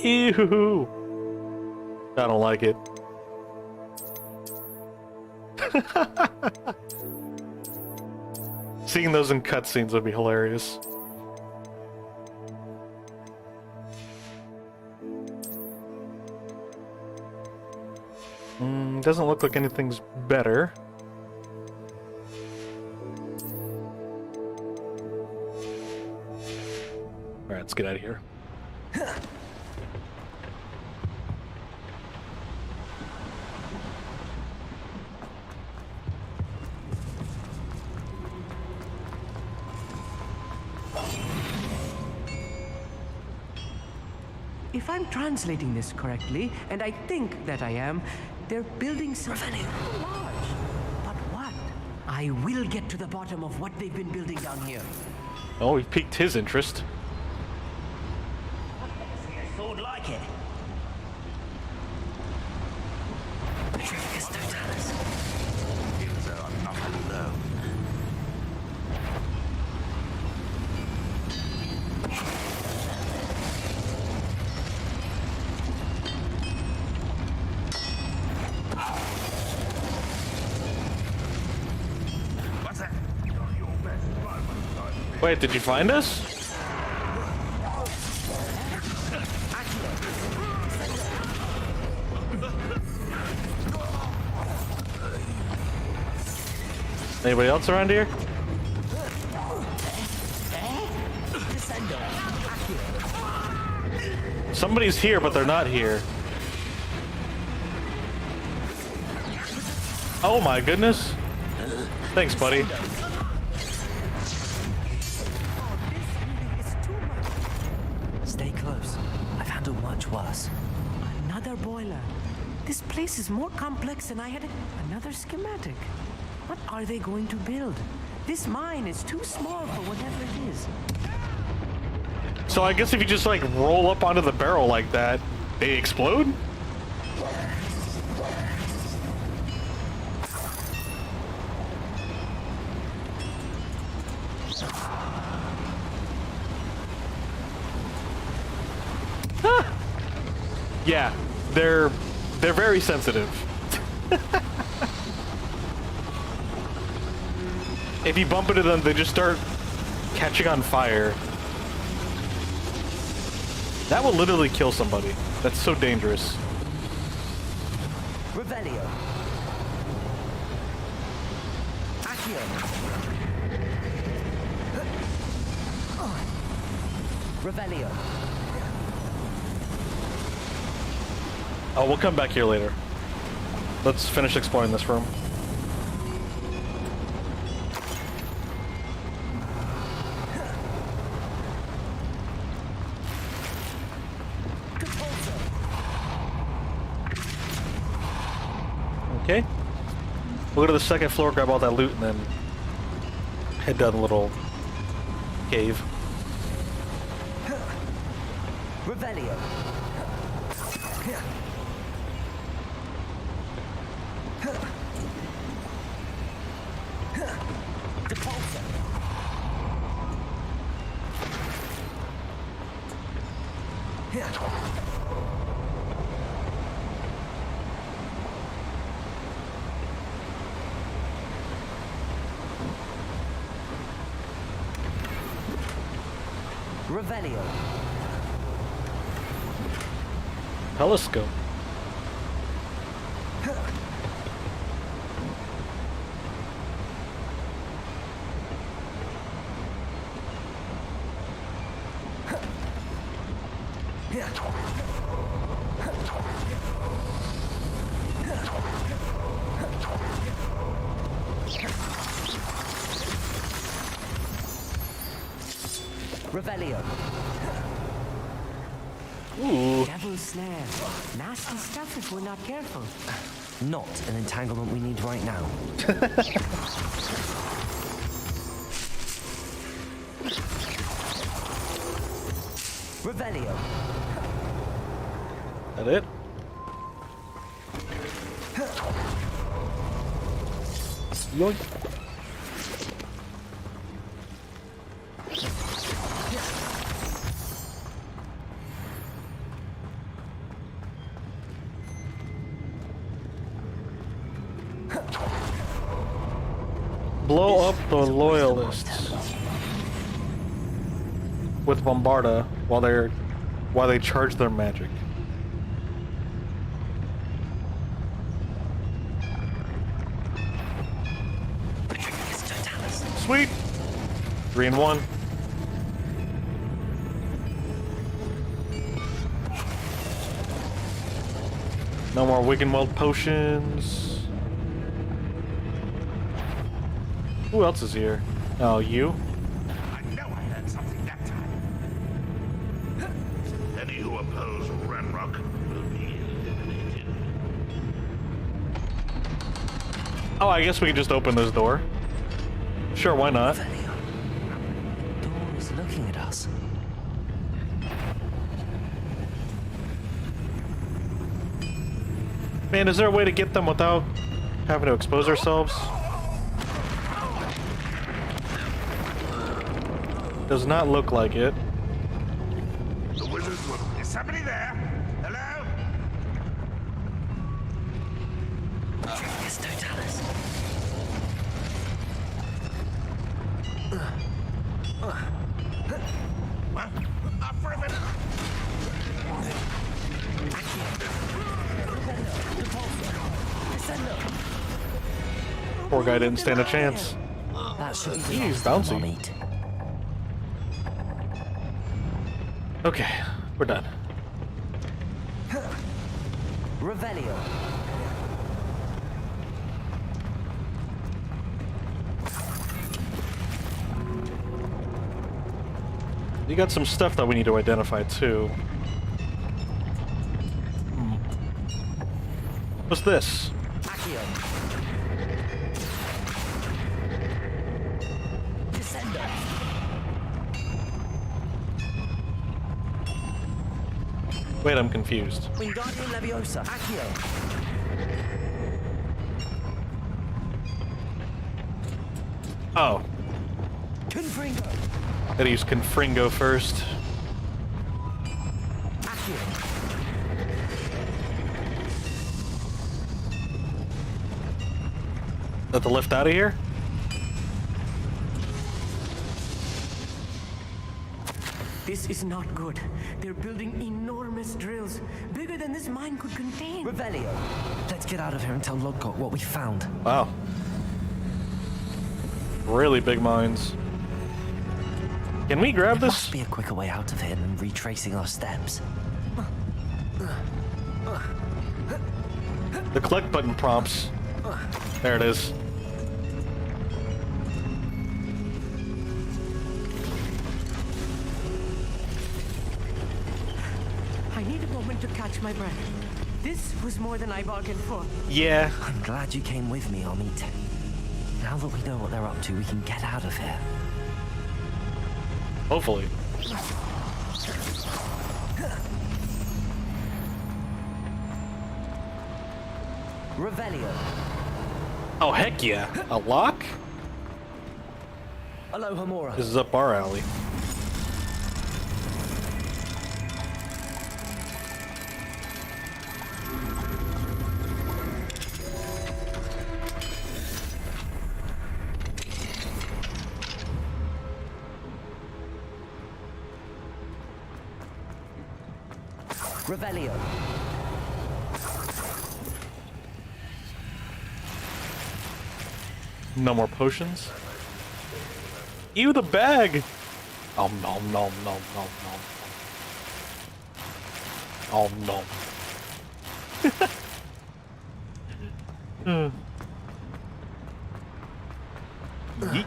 Ew. I don't like it. Seeing those in cutscenes would be hilarious. Doesn't look like anything's better. Alright, let's get out of here. If I'm translating this correctly, and I think that I am, they're building something large. But what? I will get to the bottom of what they've been building down here. Oh, we've piqued his interest. I thought like it. I feel as though I'm not alone. What's that? Wait, did you find us? Anybody else around here? Somebody's here, but they're not here. Oh my goodness. Thanks, buddy. Stay close. I've handled much worse. Another boiler. This place is more complex than I had. Another schematic. What are they going to build? This mine is too small for whatever it is. So I guess if you just like roll up onto the barrel like that, they explode? Huh. Yeah, they're very sensitive. If you bump into them, they just start catching on fire. That will literally kill somebody. That's so dangerous. Revelio. Accio. Revelio. Oh, we'll come back here later. Let's finish exploring this room. Okay. We'll go to the second floor, grab all that loot, and then head down the little cave. Revelio. Revelio. Telescope. Revelio. Ooh. Devil's snare. Nasty stuff if we're not careful. Not an entanglement we need right now. Revelio. That it? Yoink. Blow up the loyalists with Bombarda while they charge their magic. Sweet. 3 and 1. No more Wiggenweld potions. Who else is here? Oh, you? I know I heard something that time. Any who oppose Ranrock will be eliminated. Oh, I guess we can just open this door. Sure, why not? Door is looking at us. Man, is there a way to get them without having to expose ourselves? Does not look like it. The wizards will... Is somebody there? Hello? Yes, Totalis. Well, up for a minute. Poor guy didn't stand a chance. That should be He's the last bouncy. meet. Okay, we're done. Revelio. You got some stuff that we need to identify too. What's this? Accio. Descendo. Wait, I'm confused. Wingardium Leviosa. Accio. Oh, Confringo. gotta use Confringo first. Accio. Let the lift out of here? This is not good. They're building enormous drills, bigger than this mine could contain. Revelio. Let's get out of here and tell Lodgok what we found. Wow. Really big mines. Can we grab There this? must be a quicker way out of here than retracing our steps. The collect button prompts. There it is. I need a moment to catch my breath. This was more than I bargained for. Yeah. I'm glad you came with me, Amit. Now that we know what they're up to, we can get out of here. Hopefully. Revelio. Oh, heck yeah. A lock? Aloha Mora. This is up our alley. Revelio. No more potions. Ew, the bag! Oh, nom nom nom nom nom. Oh, nom. Yeet.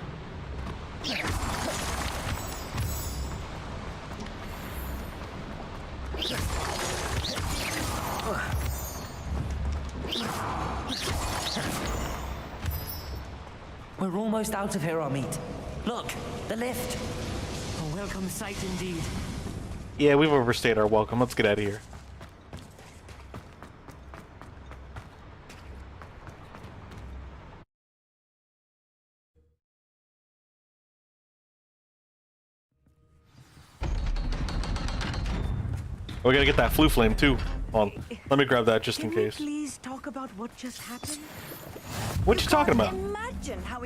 We're almost out of here, Amit. Look, the lift. A welcome sight indeed. Yeah, we've overstayed our welcome. Let's get out of here. We gotta get that flu flame too. Hold on. Let me grab that just in case. Please talk about what just happened. What you talking about? Imagine how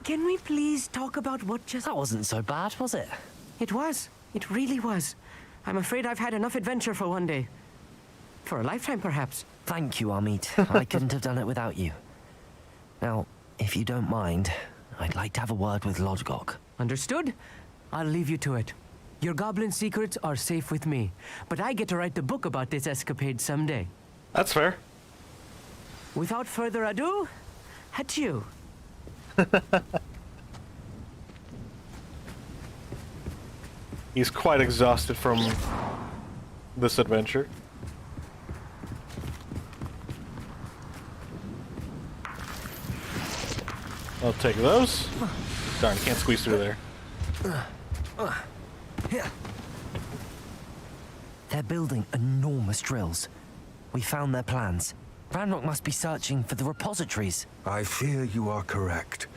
Can we please talk about what just... That wasn't so bad, was it? It was. It really was. I'm afraid I've had enough adventure for one day. For a lifetime, perhaps. Thank you, Amit. I couldn't have done it without you. Now, if you don't mind, I'd like to have a word with Lodgok. Understood? I'll leave you to it. Your goblin secrets are safe with me, but I get to write the book about this escapade someday. That's fair. Without further ado, adieu. He's quite exhausted from this adventure. I'll take those. Darn, can't squeeze through there. They're building enormous drills. We found their plans. Ranrock must be searching for the repositories. I fear you are correct.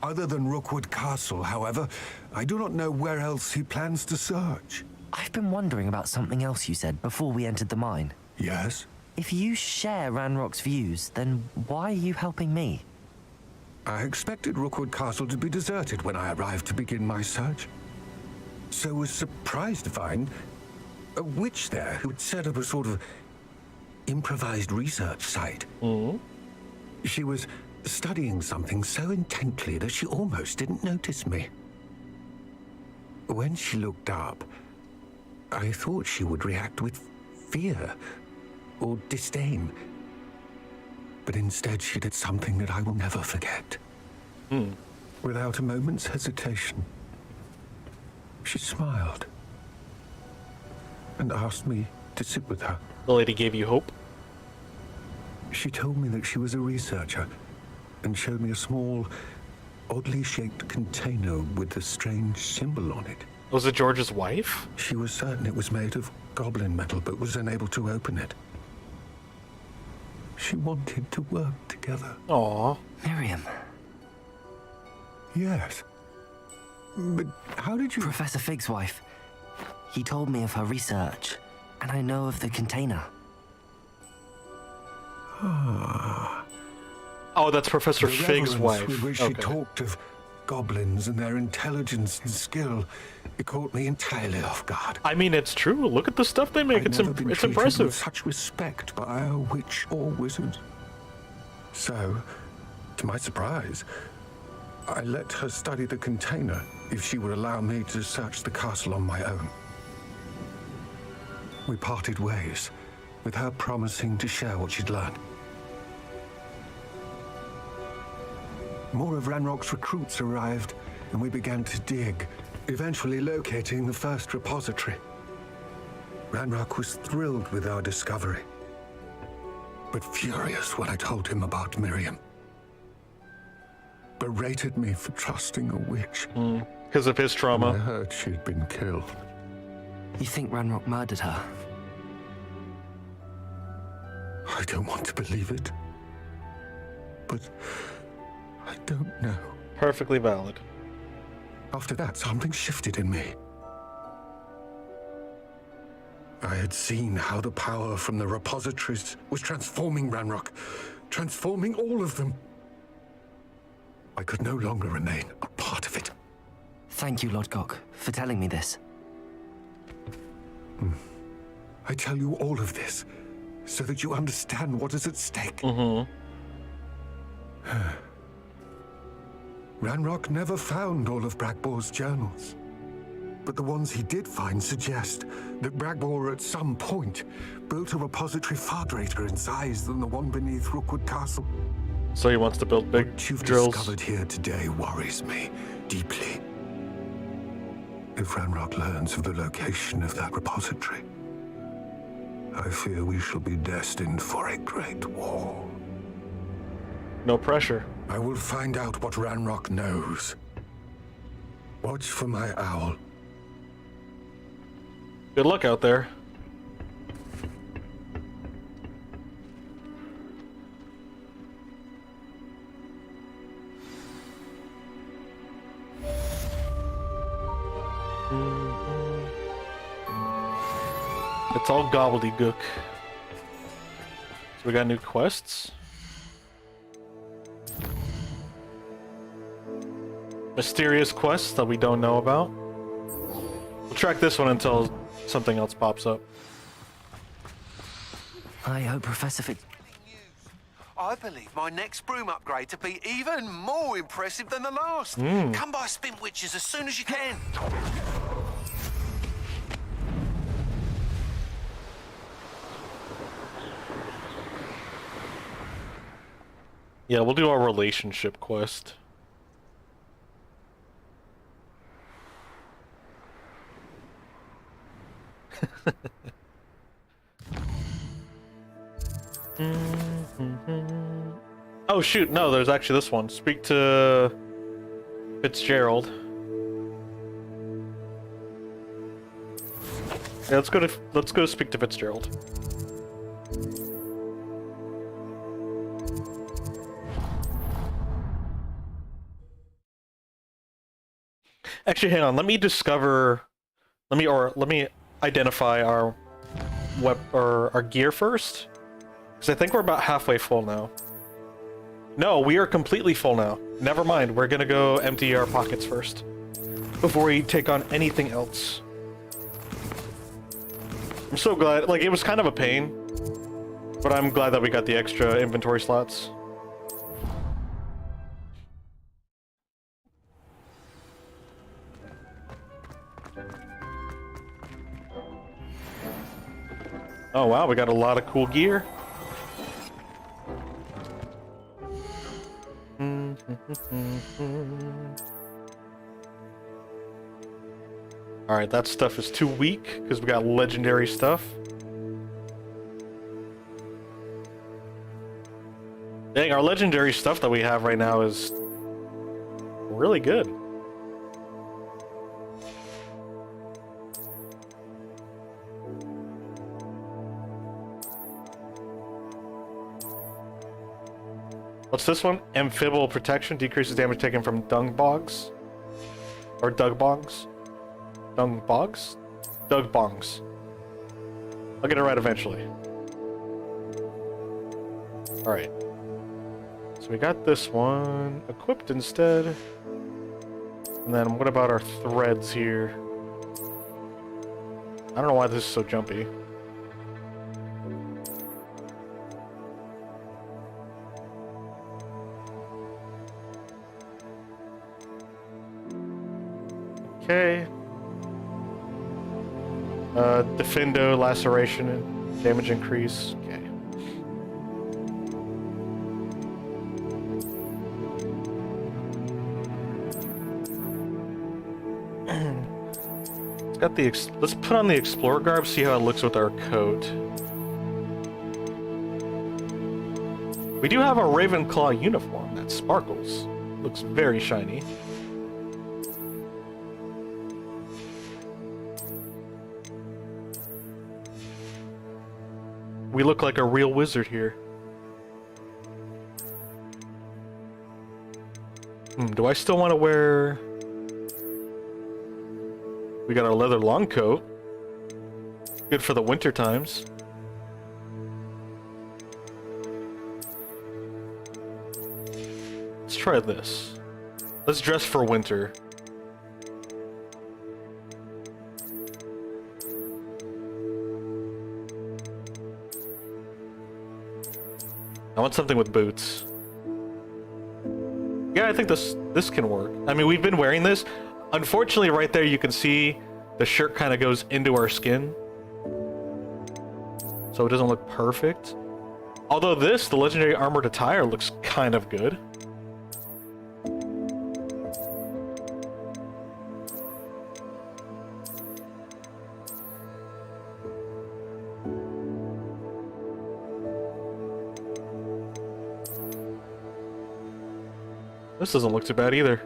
Other than Rookwood Castle, however, I do not know where else he plans to search. I've been wondering about something else you said before we entered the mine. Yes? If you share Ranrock's views, then why are you helping me? I expected Rookwood Castle to be deserted when I arrived to begin my search. So was surprised to find a witch there who had set up a sort of improvised research site. She was studying something so intently that she almost didn't notice me. When she looked up, I thought she would react with fear or disdain. But instead she did something that I will never forget. Without a moment's hesitation, she smiled and asked me to sit with her. The lady gave you hope? She told me that she was a researcher and showed me a small, oddly shaped container with a strange symbol on it. Was it George's wife? She was certain it was made of goblin metal, but was unable to open it. She wanted to work together. Aww. Miriam. Yes. But how did you... Professor Fig's wife. He told me of her research, and I know of the container. Oh, that's Professor The Fig's reverence wife. with which she talked of goblins and their intelligence and skill, it caught me entirely off guard. I mean, it's true. Look at the stuff they make. It's impressive. With such respect by a witch or wizard. So, to my surprise, I let her study the container if she would allow me to search the castle on my own. We parted ways, with her promising to share what she'd learned. More of Ranrock's recruits arrived, and we began to dig, eventually locating the first repository. Ranrock was thrilled with our discovery, but furious when I told him about Miriam. Berated me for trusting a witch. Because of his trauma. I heard she'd been killed. You think Ranrock murdered her? I don't want to believe it, but I don't know. Perfectly valid. After that, something shifted in me. I had seen how the power from the repositories was transforming Ranrock, transforming all of them. I could no longer remain a part of it. Thank you, Lodgok, for telling me this. I tell you all of this so that you understand what is at stake. Ranrock never found all of Bragbor's journals, but the ones he did find suggest that Bragbor at some point built a repository far greater in size than the one beneath Rookwood Castle. So he wants to build big What you've drills. discovered here today worries me deeply. If Ranrock learns of the location of that repository, I fear we shall be destined for a great war. No pressure. I will find out what Ranrock knows. Watch for my owl. Good luck out there. It's all gobbledygook. So we got new quests. Mysterious quests that we don't know about. We'll track this one until something else pops up. I hope Professor Fig... I believe my next broom upgrade to be even more impressive than the last. Come by Spin Witches as soon as you can. Yeah, we'll do our relationship quest. Oh shoot, no, there's actually this one. Speak to Fitzgerald. Yeah, let's go speak to Fitzgerald. Actually, hang on. Let me identify our our gear first, because I think we're about halfway full now. No, we are completely full now. Never mind. We're gonna go empty our pockets first before we take on anything else. I'm so glad. Like, it was kind of a pain, but I'm glad that we got the extra inventory slots. Oh wow, we got a lot of cool gear. Alright, that stuff is too weak, because we got legendary stuff. Dang, our legendary stuff that we have right now is really good. What's this one? Amphibial protection decreases damage taken from dung bogs. Or dug bogs. Dung bogs? Dug bongs. I'll get it right eventually. Alright. So we got this one equipped instead. And then what about our threads here? I don't know why this is so jumpy. Okay. Defendo, laceration, and damage increase. Okay. It's got the let's put on the explorer garb, see how it looks with our coat. We do have a Ravenclaw uniform that sparkles. Looks very shiny. We look like a real wizard here. Do I still want to wear... We got our leather long coat. Good for the winter times. Let's try this. Let's dress for winter. I want something with boots. Yeah, I think this can work. I mean, we've been wearing this. Unfortunately, right there you can see the shirt kind of goes into our skin. So it doesn't look perfect. Although this, the legendary armored attire, looks kind of good. This doesn't look too bad either.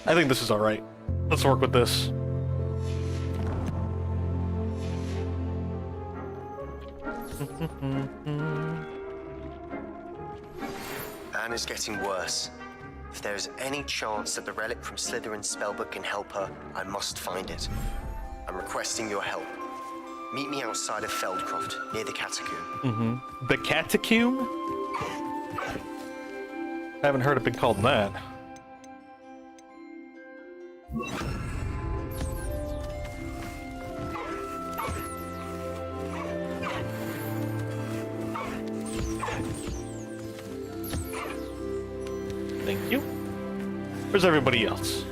I think this is alright. Let's work with this. Anne is getting worse. If there is any chance that the relic from Slytherin's spellbook can help her, I must find it. I'm requesting your help. Meet me outside of Feldcroft, near the catacomb. The catacomb? I haven't heard it been called that. Thank you. Where's everybody else?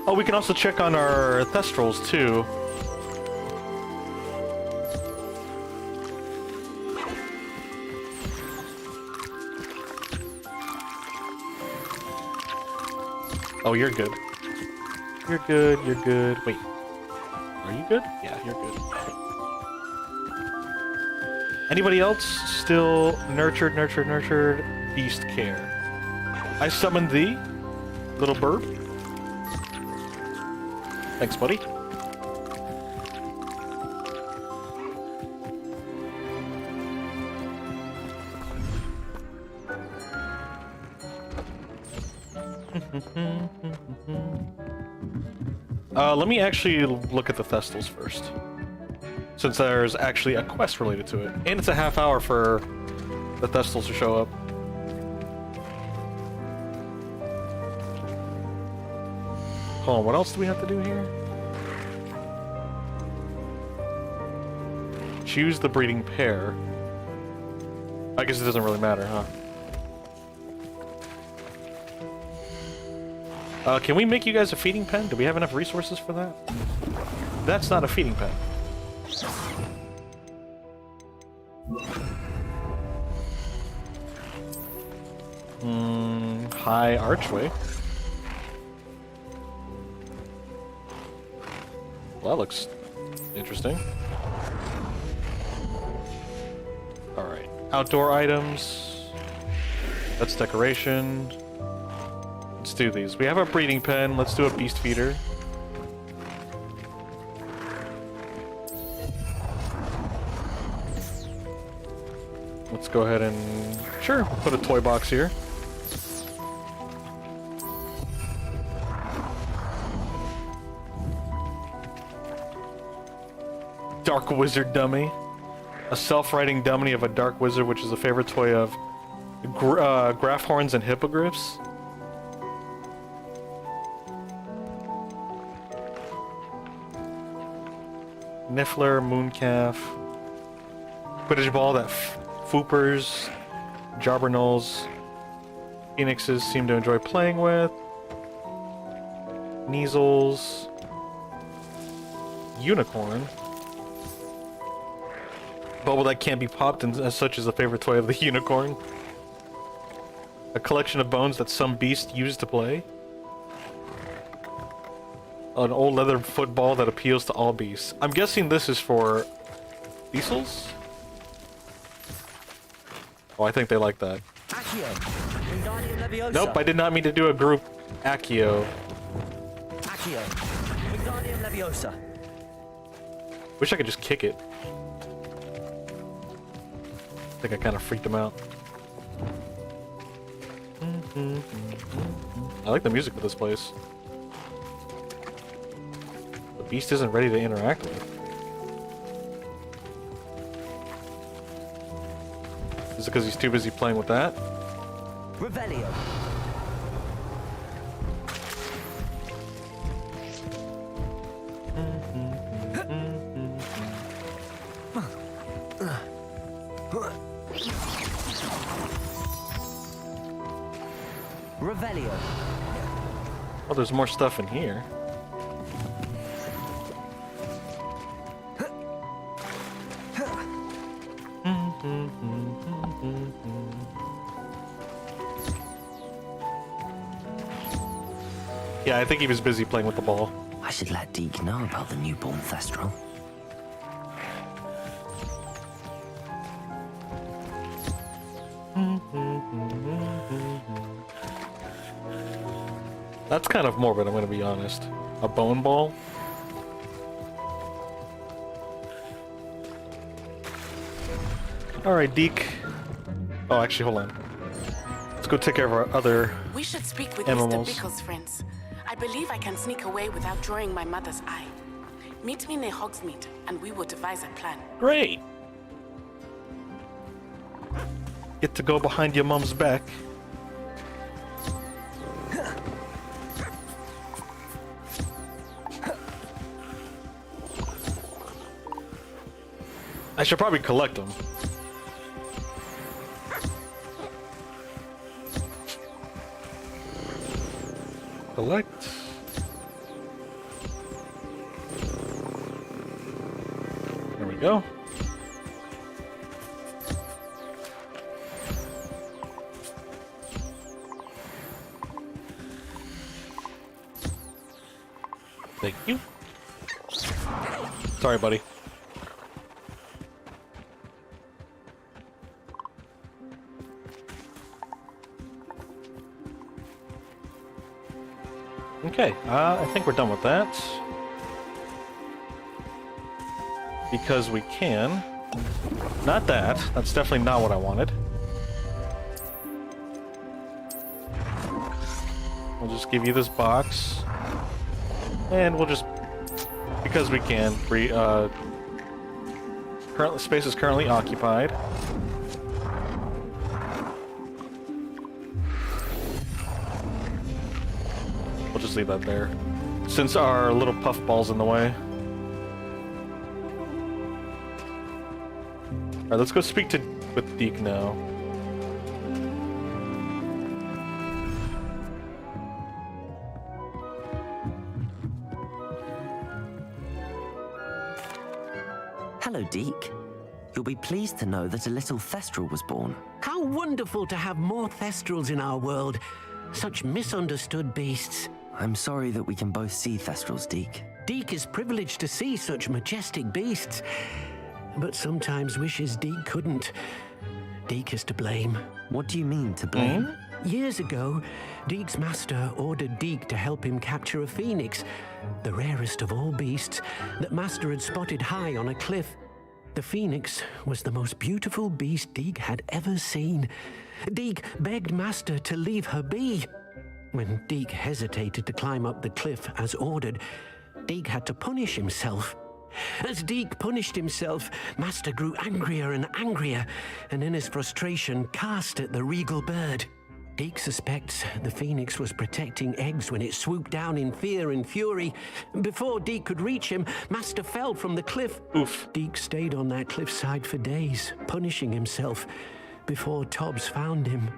Oh, we can also check on our Thestrals too. Oh, you're good. You're good, you're good. Wait. Are you good? Yeah, you're good. Anybody else still nurtured, beast care? I summoned thee, little bird. Thanks, buddy. Let me actually look at the Thestals first, since there's actually a quest related to it, and it's a half hour for the Thestals to show up. Hold on, what else do we have to do here? Choose the breeding pair. I guess it doesn't really matter, huh? Can we make you guys a feeding pen? Do we have enough resources for that? That's not a feeding pen. High archway. Well, that looks interesting. Alright. Outdoor items. That's decoration. Let's do these. We have a breeding pen. Let's do a beast feeder. Let's go ahead and... Sure, put a toy box here. Dark Wizard dummy. A self-writing dummy of a dark wizard, which is a favorite toy of graph horns and hippogriffs. Niffler, Mooncalf, Quidditch ball that Foopers, Jarbernals, Phoenixes seem to enjoy playing with, Measles, Unicorn, bubble that can't be popped and as such is a favorite toy of the Unicorn, a collection of bones that some beast used to play, an old leather football that appeals to all beasts. I'm guessing this is for Diesels? Oh, I think they like that. Nope, I did not mean to do a group Accio. Wish I could just kick it. I think I kind of freaked him out. I like the music of this place. The beast isn't ready to interact with. Is it because he's too busy playing with that? Revelio. Revelio. Oh, there's more stuff in here. Yeah, I think he was busy playing with the ball. I should let Deke know about the newborn Thestral. That's kind of morbid, I'm gonna be honest. A bone ball? Alright, Deke. Oh, actually, hold on. Let's go take care of our other We should speak with animals. Mr. Bickle's friends. I believe I can sneak away without drawing my mother's eye. Meet me near Hogsmeade, and we will devise a plan. Great! Get to go behind your mom's back. I should probably collect them. Collect. There we go. Thank you. Sorry, buddy. Okay, I think we're done with that. Because we can. Not that. That's definitely not what I wanted. We'll just give you this box. And we'll just... Because we can. Currently, space is currently occupied. We'll just leave that there. Since our little puffball's in the way. Alright, let's go speak with Deke now. Hello, Deke. You'll be pleased to know that a little Thestral was born. How wonderful to have more Thestrals in our world. Such misunderstood beasts. I'm sorry that we can both see Thestrals, Deke. Deke is privileged to see such majestic beasts, but sometimes wishes Deke couldn't. Deke is to blame. What do you mean, to blame? Years ago, Deke's master ordered Deke to help him capture a phoenix, the rarest of all beasts, that master had spotted high on a cliff. The phoenix was the most beautiful beast Deke had ever seen. Deke begged master to leave her be. When Deke hesitated to climb up the cliff as ordered, Deke had to punish himself. As Deke punished himself, master grew angrier and angrier, and in his frustration cast at the regal bird. Deke suspects the phoenix was protecting eggs when it swooped down in fear and fury. Before Deke could reach him, master fell from the cliff. Oof. Deke stayed on that cliffside for days, punishing himself, before Tobbs found him.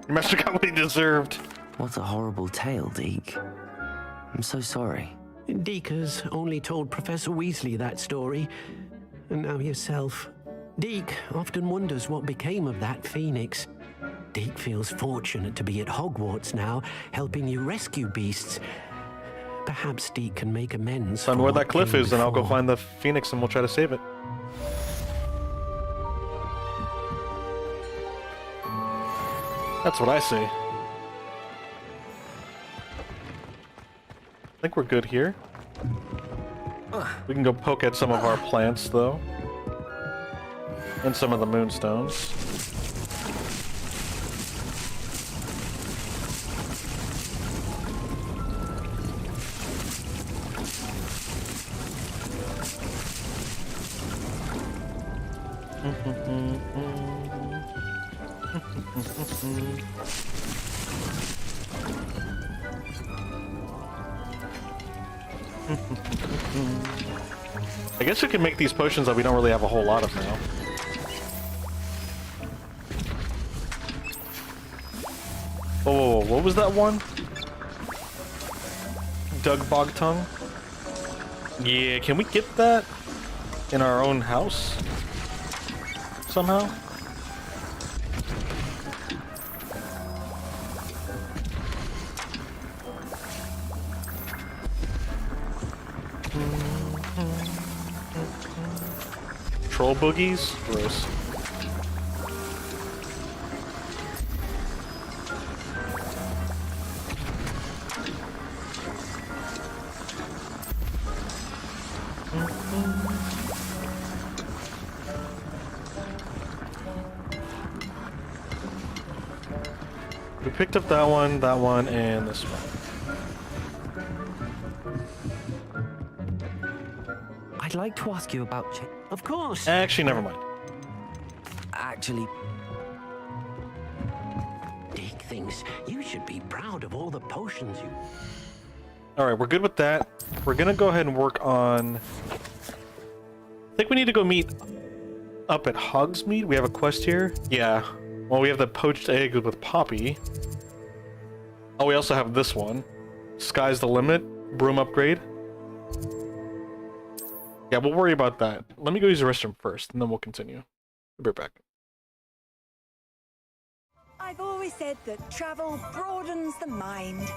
Master got what he deserved. What a horrible tale, Deke. I'm so sorry. Deke has only told Professor Weasley that story, and now yourself. Deke often wonders what became of that phoenix. Deke feels fortunate to be at Hogwarts now, helping you rescue beasts. Perhaps Deke can make amends. Tell me where that cliff is, and I'll go find the phoenix and we'll try to save it. That's what I say. I think we're good here. We can go poke at some of our plants, though. And some of the moonstones. I guess we can make these potions that we don't really have a whole lot of now. Oh, what was that one? Doug Bog Tongue? Yeah, can we get that in our own house? Somehow? Troll boogies? Gross. We picked up that one, and this one. I'd like to ask you about... Of course. Actually, never mind. Actually... Deke thinks you should be proud of all the potions you... Alright, we're good with that. We're gonna go ahead and work on I think we need to go meet up at Hogsmeade. We have a quest here. Yeah. Well, we have the poached egg with Poppy. Oh, we also have this one. Sky's the limit. Broom upgrade. Yeah, we'll worry about that. Let me go use the restroom first, and then we'll continue. Be right back. I've always said that travel broadens the mind.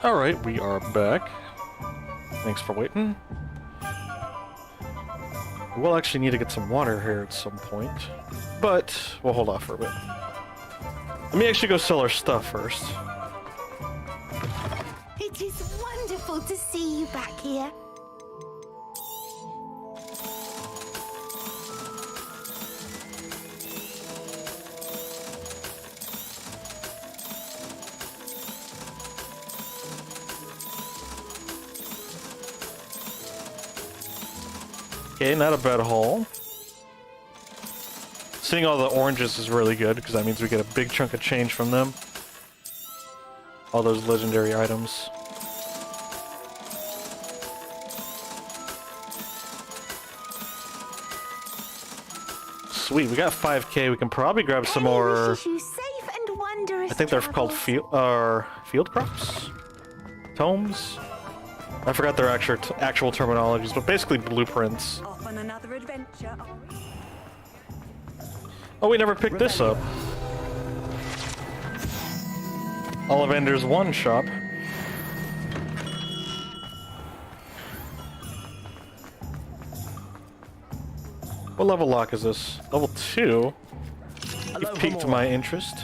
Alright, we are back. Thanks for waiting. We'll actually need to get some water here at some point, but we'll hold off for a bit. Let me actually go sell our stuff first. see you back here. Okay, not a bad haul. Seeing all the oranges is really good, because that means we get a big chunk of change from them. All those legendary items. Sweet, we got 5k. We can probably grab some more. Wishes you safe and wondrous I think they're called field crops? Tomes? I forgot their actual terminologies, but basically blueprints. Off on another adventure, are we? Oh, we never picked this up. Ollivander's 1 shop. What level lock is this? Level 2? You've piqued my interest.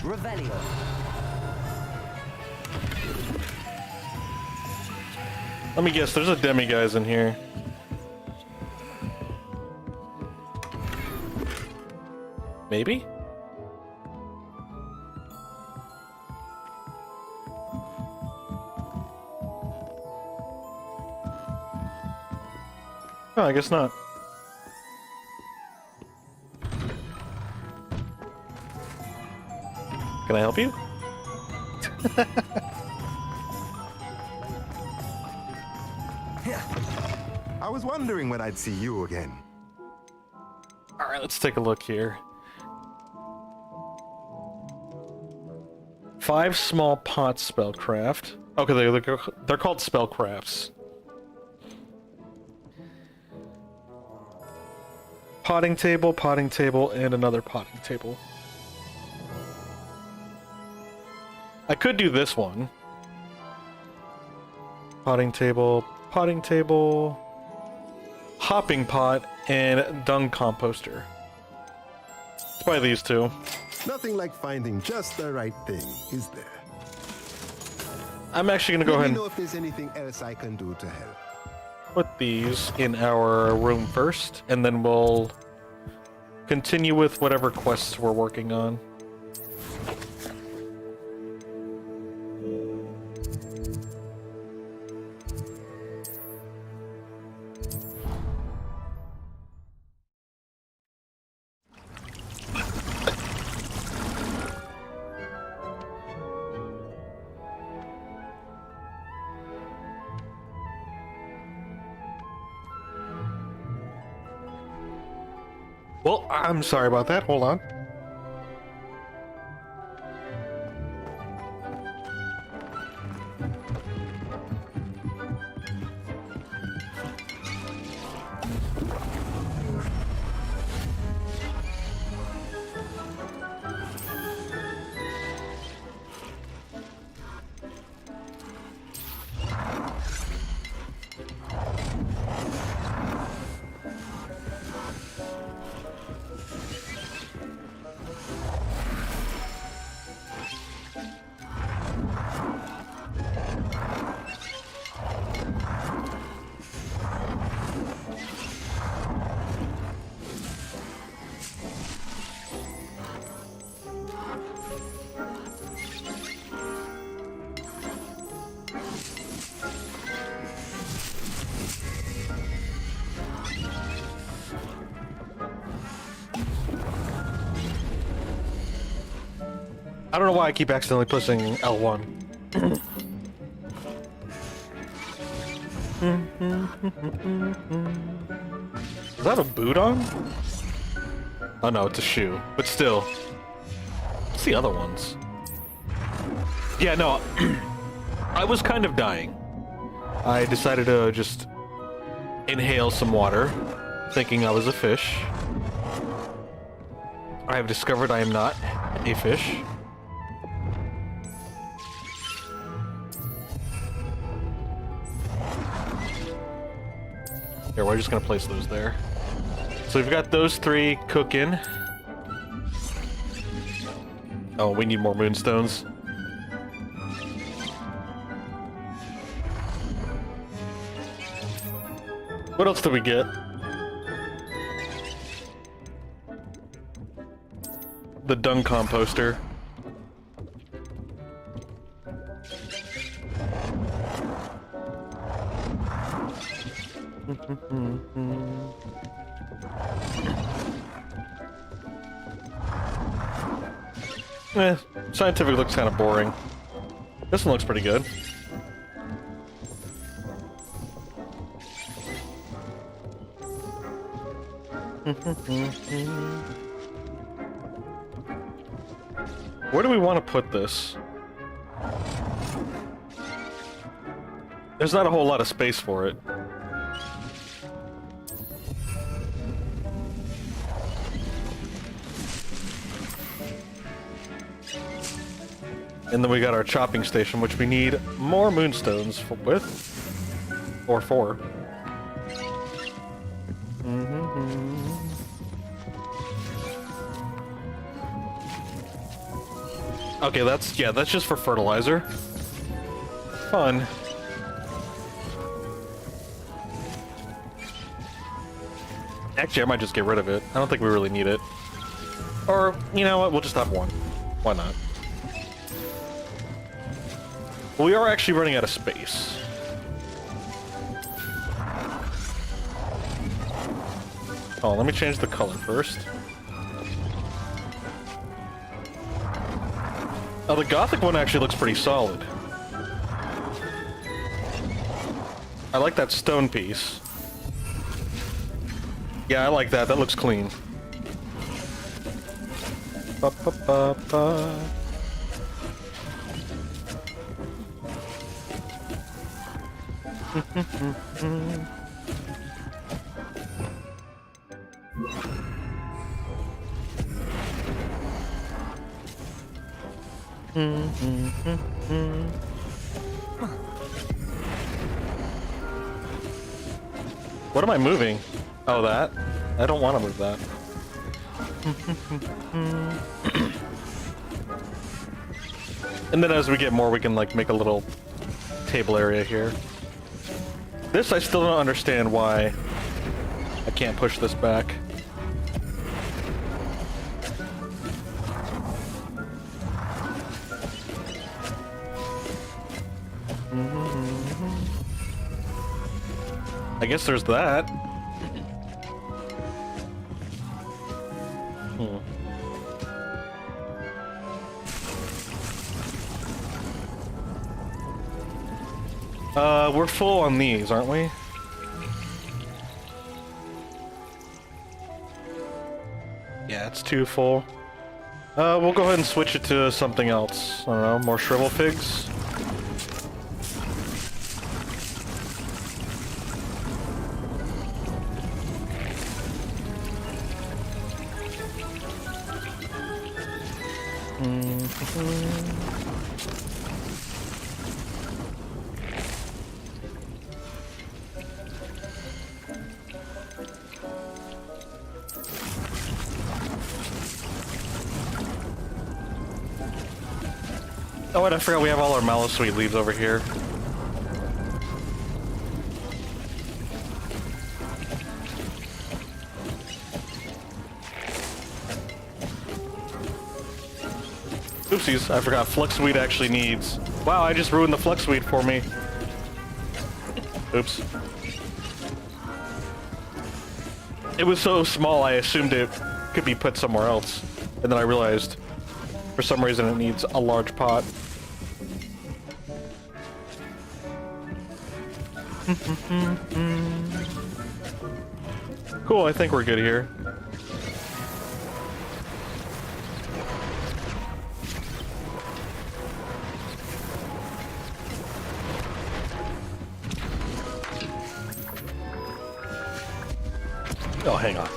Revelio. Let me guess, there's a demiguise in here. Maybe? Oh, I guess not. Can I help you? I was wondering when I'd see you again. Alright, let's take a look here. 5 small pot spellcraft. Okay, they're called spellcrafts. Potting table, and another potting table. I could do this one. Potting table, hopping pot, and dung composter. Let's buy these 2. Nothing like finding just the right thing, is there? I'm actually gonna go Let ahead me and know if there's anything else I can do to help. put these in our room first, and then we'll continue with whatever quests we're working on. Well, I'm sorry about that. Hold on. I don't know why I keep accidentally pushing L1. Is that a boot on? Oh no, it's a shoe. But still. What's the other ones? Yeah, no. I was kind of dying. I decided to just inhale some water, thinking I was a fish. I have discovered I am not a fish. Here, we're just gonna place those there. So we've got those 3 cooking. Oh, we need more moonstones. What else did we get? The dung composter. Scientific looks kind of boring. This one looks pretty good. Where do we want to put this? There's not a whole lot of space for it. And then we got our chopping station, which we need more moonstones with. Or for. Okay, that's just for fertilizer. Fun. Actually, I might just get rid of it. I don't think we really need it. Or, you know what, we'll just have one. Why not? We are actually running out of space. Oh, let me change the color first. Oh, the Gothic one actually looks pretty solid. I like that stone piece. Yeah, I like that. That looks clean. Ba, ba, ba, ba. What am I moving? Oh, that? I don't want to move that. And then as we get more, we can like make a little table area here. This, I still don't understand why I can't push this back. I guess there's that. We're full on these, aren't we? Yeah, it's too full. We'll go ahead and switch it to something else. I don't know, more shrivel figs? Oh, and I forgot we have all our mallow sweet leaves over here. Oopsies, I forgot fluxweed actually needs... Wow, I just ruined the fluxweed for me. Oops. It was so small, I assumed it could be put somewhere else. And then I realized, for some reason, it needs a large pot. Cool, I think we're good here. Oh, hang on.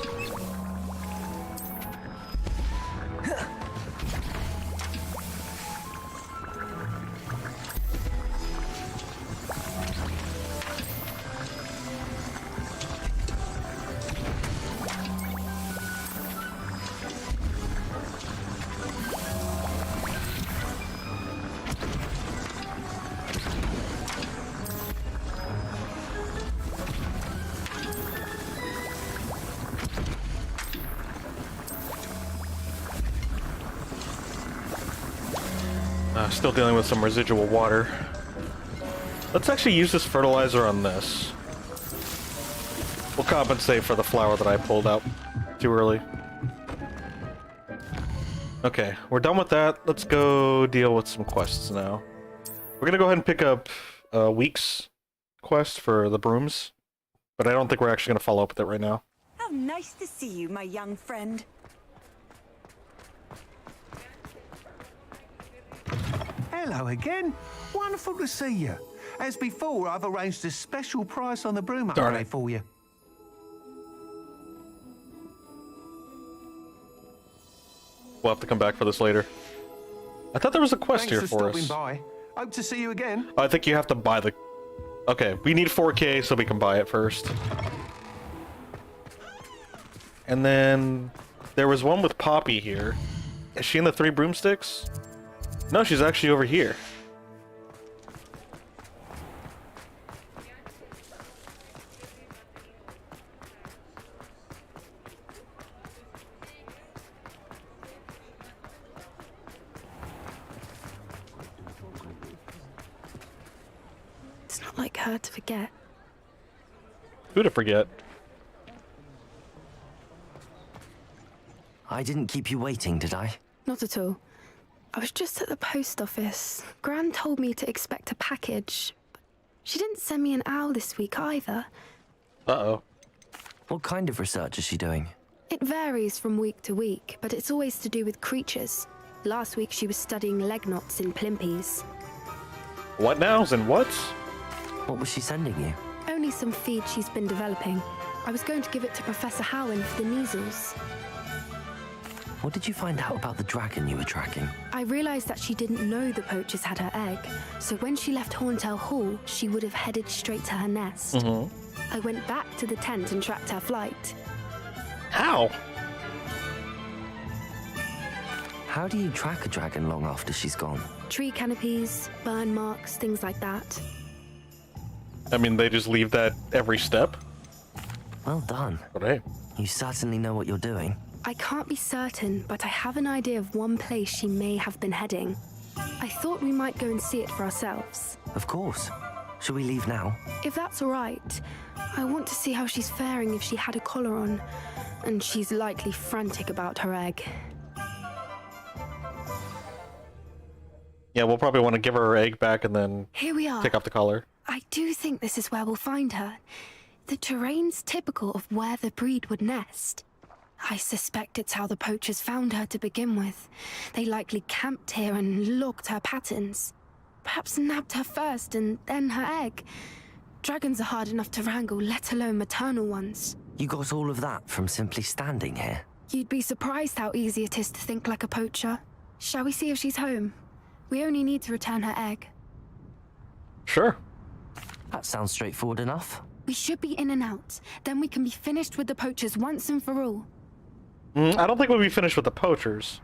Still dealing with some residual water. Let's actually use this fertilizer on this. We'll compensate for the flower that I pulled out too early. Okay, we're done with that. Let's go deal with some quests now. We're gonna go ahead and pick up Week's quest for the brooms, but I don't think we're actually gonna follow up with it right now. How nice to see you, my young friend. Hello again. Wonderful to see you. As before, I've arranged a special price on the broom upgrade for you. We'll have to come back for this later. I thought there was a quest Thanks here for for stopping us. by. Hope to see you again. I think you have to buy the... Okay, we need 4K so we can buy it first. And then there was one with Poppy here. Is she in the 3 broomsticks? No, she's actually over here. It's not like her to forget. Who to forget? I didn't keep you waiting, did I? Not at all. I was just at the post office. Gran told me to expect a package. She didn't send me an owl this week either. Uh-oh. What kind of research is she doing? It varies from week to week, but it's always to do with creatures. Last week she was studying leg knots in plimpies. What nows and what? What was she sending you? Only some feed she's been developing. I was going to give it to Professor Howen for the measles. What did you find out about the dragon you were tracking? I realized that she didn't know the poachers had her egg, so when she left Horntail Hall, she would have headed straight to her nest. I went back to the tent and tracked her flight. How? How do you track a dragon long after she's gone? Tree canopies, burn marks, things like that. I mean, they just leave that every step? Well done. But hey. You certainly know what you're doing. I can't be certain, but I have an idea of one place she may have been heading. I thought we might go and see it for ourselves. Of course. Shall we leave now? If that's all right, I want to see how she's faring if she had a collar on, and she's likely frantic about her egg. Yeah, we'll probably want to give her egg back and then Here we are. take off the collar. I do think this is where we'll find her. The terrain's typical of where the breed would nest. I suspect it's how the poachers found her to begin with. They likely camped here and logged her patterns. Perhaps nabbed her first and then her egg. Dragons are hard enough to wrangle, let alone maternal ones. You got all of that from simply standing here? You'd be surprised how easy it is to think like a poacher. Shall we see if she's home? We only need to return her egg. Sure. That sounds straightforward enough. We should be in and out. Then we can be finished with the poachers once and for all. I don't think we'll be finished with the poachers.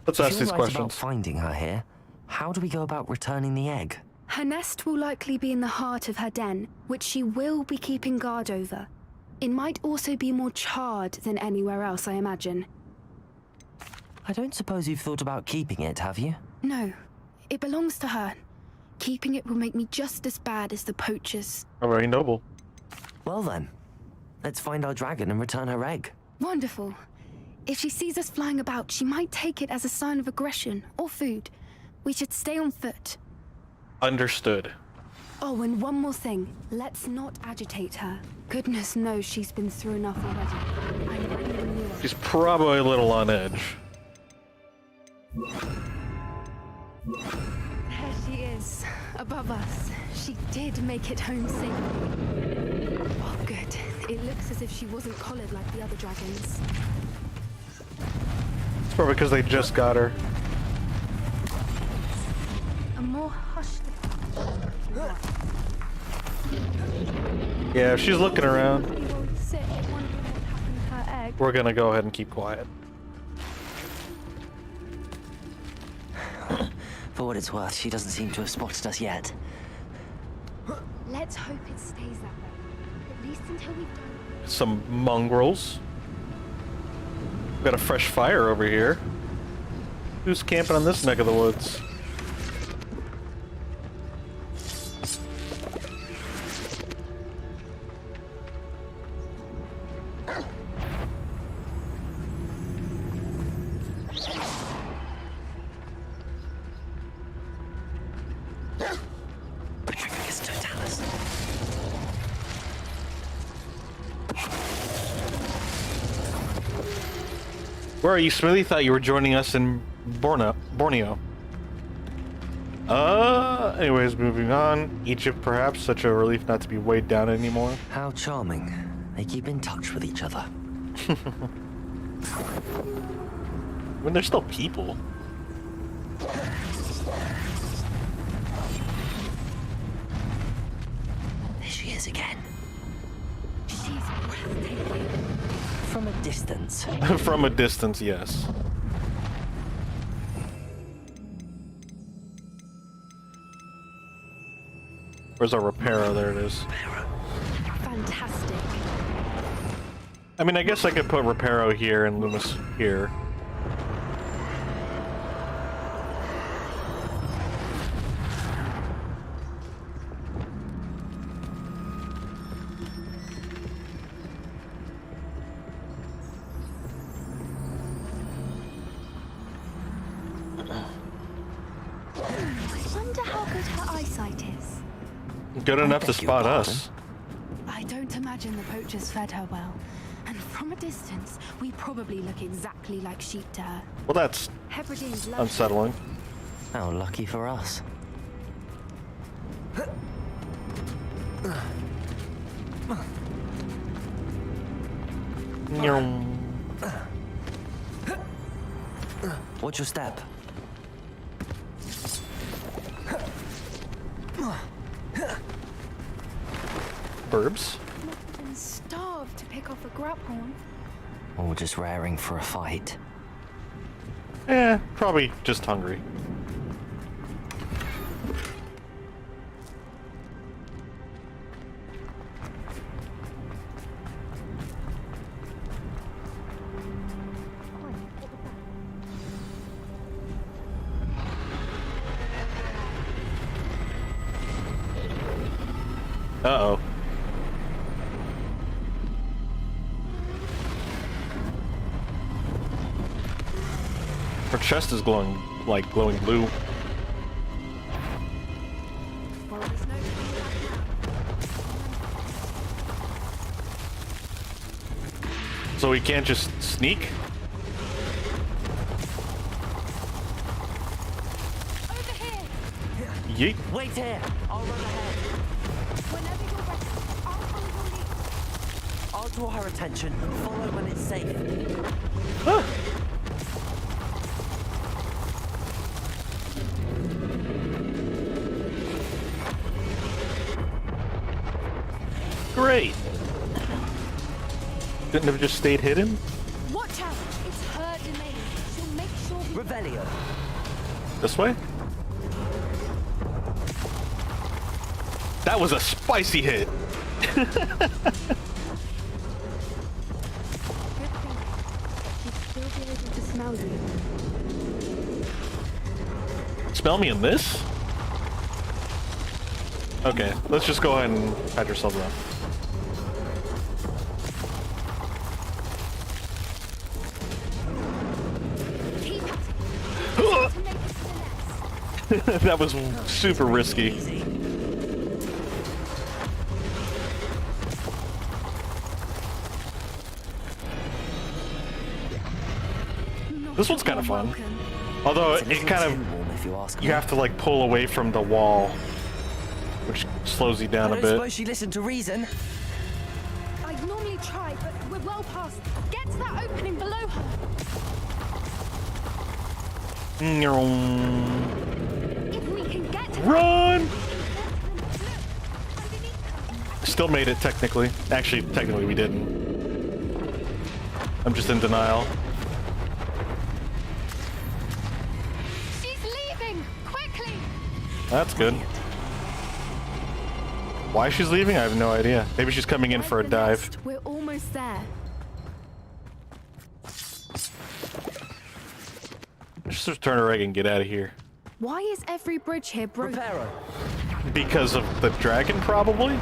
Let's ask these questions. About finding her here, how do we go about returning the egg? Her nest will likely be in the heart of her den, which she will be keeping guard over. It might also be more charred than anywhere else, I imagine. I don't suppose you've thought about keeping it, have you? No, it belongs to her. Keeping it will make me just as bad as the poachers. Oh, very noble. Well then, let's find our dragon and return her egg. Wonderful. If she sees us flying about, she might take it as a sign of aggression or food. We should stay on foot. Understood. Oh, and one more thing. Let's not agitate her. Goodness knows she's been through enough already. I really knew it. She's probably a little on edge. There she is, above us. She did make it home safely. Oh, good. It looks as if she wasn't collared like the other dragons. It's probably because they just got her. A more hushed. Yeah, if she's looking around, She won't sit, wondering what happened to her egg. we're gonna go ahead and keep quiet. For what it's worth, she doesn't seem to have spotted us yet. Let's hope it stays that way. At least until we've done. Some mongrels. Got a fresh fire over here. Who's camping on this neck of the woods? Where are you, Smithy? Thought you were joining us in Borneo. Anyways, moving on. Egypt, perhaps. Such a relief not to be weighed down anymore. How charming. They keep in touch with each other. When they're still people. There she is again. She's breathtaking. From a distance. From a distance, yes. Where's our reparo? There it is. Fantastic. I mean, I guess I could put reparo here and Loomis here. I wonder how good her eyesight is. Good enough to spot us. I don't imagine the poachers fed her well. And from a distance, we probably look exactly like sheep to her. Well, that's Hebrideans love unsettling. How lucky for us. Watch your step. Burbs? and starved to pick off a grubhorn. Or just raring for a fight. Probably just hungry. Uh-oh. Her chest is glowing, like, glowing blue. So we can't just sneak? Over here! Yeet. Wait here! I'll run ahead. Whenever you're ready, I'll follow your lead. I'll draw her attention. Follow when it's safe. Great. Couldn't have just stayed hidden? Watch out! It's her domain. She'll make sure we... Revelio. This way? That was a spicy hit. Good thing. She'd still be able to smell you. Smell me in this? Okay, let's just go ahead and patch ourselves up. Keep at it. That was super risky. This one's kind of fun. Although it kind of, you have to like pull away from the wall, which slows you down a I don't bit. suppose she listened to reason. I'd normally try, but we're well past. Get to that opening below her. If we can get to Run! Still made it technically. Actually, technically we didn't. I'm just in denial. She's leaving! Quickly! That's good. Why she's leaving, I have no idea. Maybe she's coming in for a dive. We're almost there. Just return her egg and get out of here. Why is every bridge here broken? Because of the dragon, probably?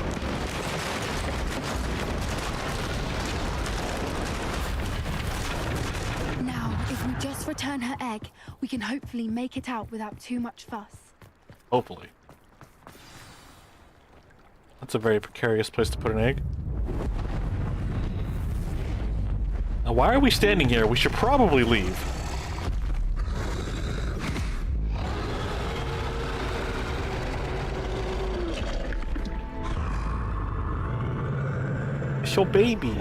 Now, if we just return her egg, we can hopefully make it out without too much fuss. Hopefully. That's a very precarious place to put an egg. Now, why are we standing here? We should probably leave. It's your baby.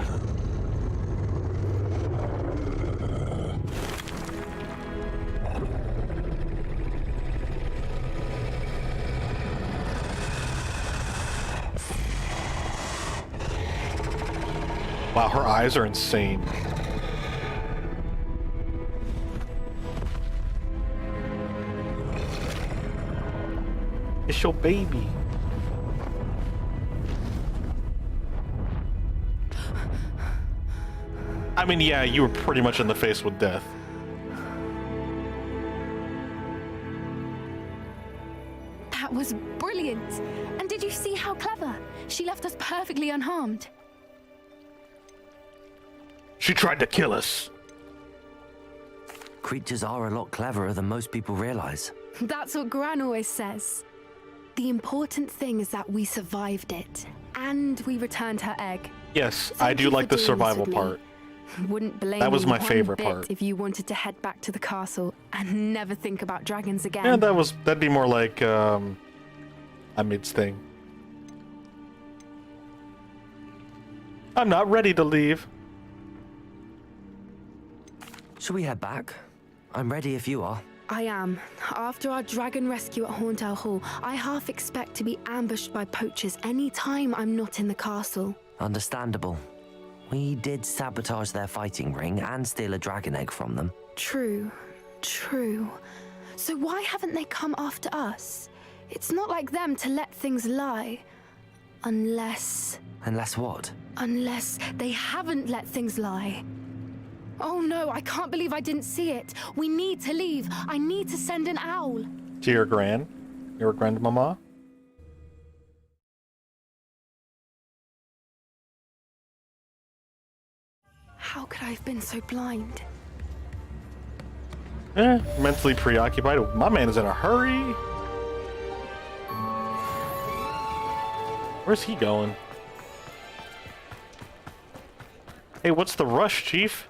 Wow, her eyes are insane. It's your baby. I mean, yeah, you were pretty much in the face with death. That was brilliant. And did you see how clever? She left us perfectly unharmed. She tried to kill us. Creatures are a lot cleverer than most people realize. That's what Gran always says. The important thing is that we survived it, and we returned her egg. Yes, Thank I do you like for the doing survival this with me. part. Wouldn't blame That was you my one favorite bit part. if you wanted to head back to the castle and never think about dragons again. Yeah, that'd be more like Amid's thing. I'm not ready to leave. Shall we head back? I'm ready if you are. I am. After our dragon rescue at Hauntel Hall, I half expect to be ambushed by poachers any time I'm not in the castle. Understandable. We did sabotage their fighting ring and steal a dragon egg from them. True. So why haven't they come after us? It's not like them to let things lie. Unless what? Unless they haven't let things lie. Oh no, I can't believe I didn't see it. We need to leave. I need to send an owl. To your grandmama? How could I have been so blind? Mentally preoccupied. My man is in a hurry. Where's he going? Hey, what's the rush, Chief?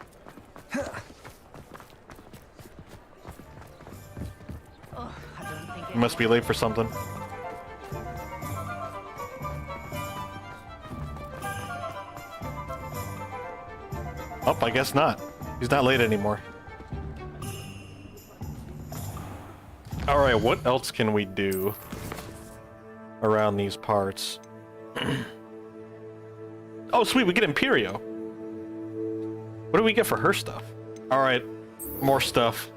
You must be late for something. Oh, I guess not. He's not late anymore. Alright, what else can we do around these parts? Oh, sweet, we get Imperio. What do we get for her stuff? Alright, more stuff.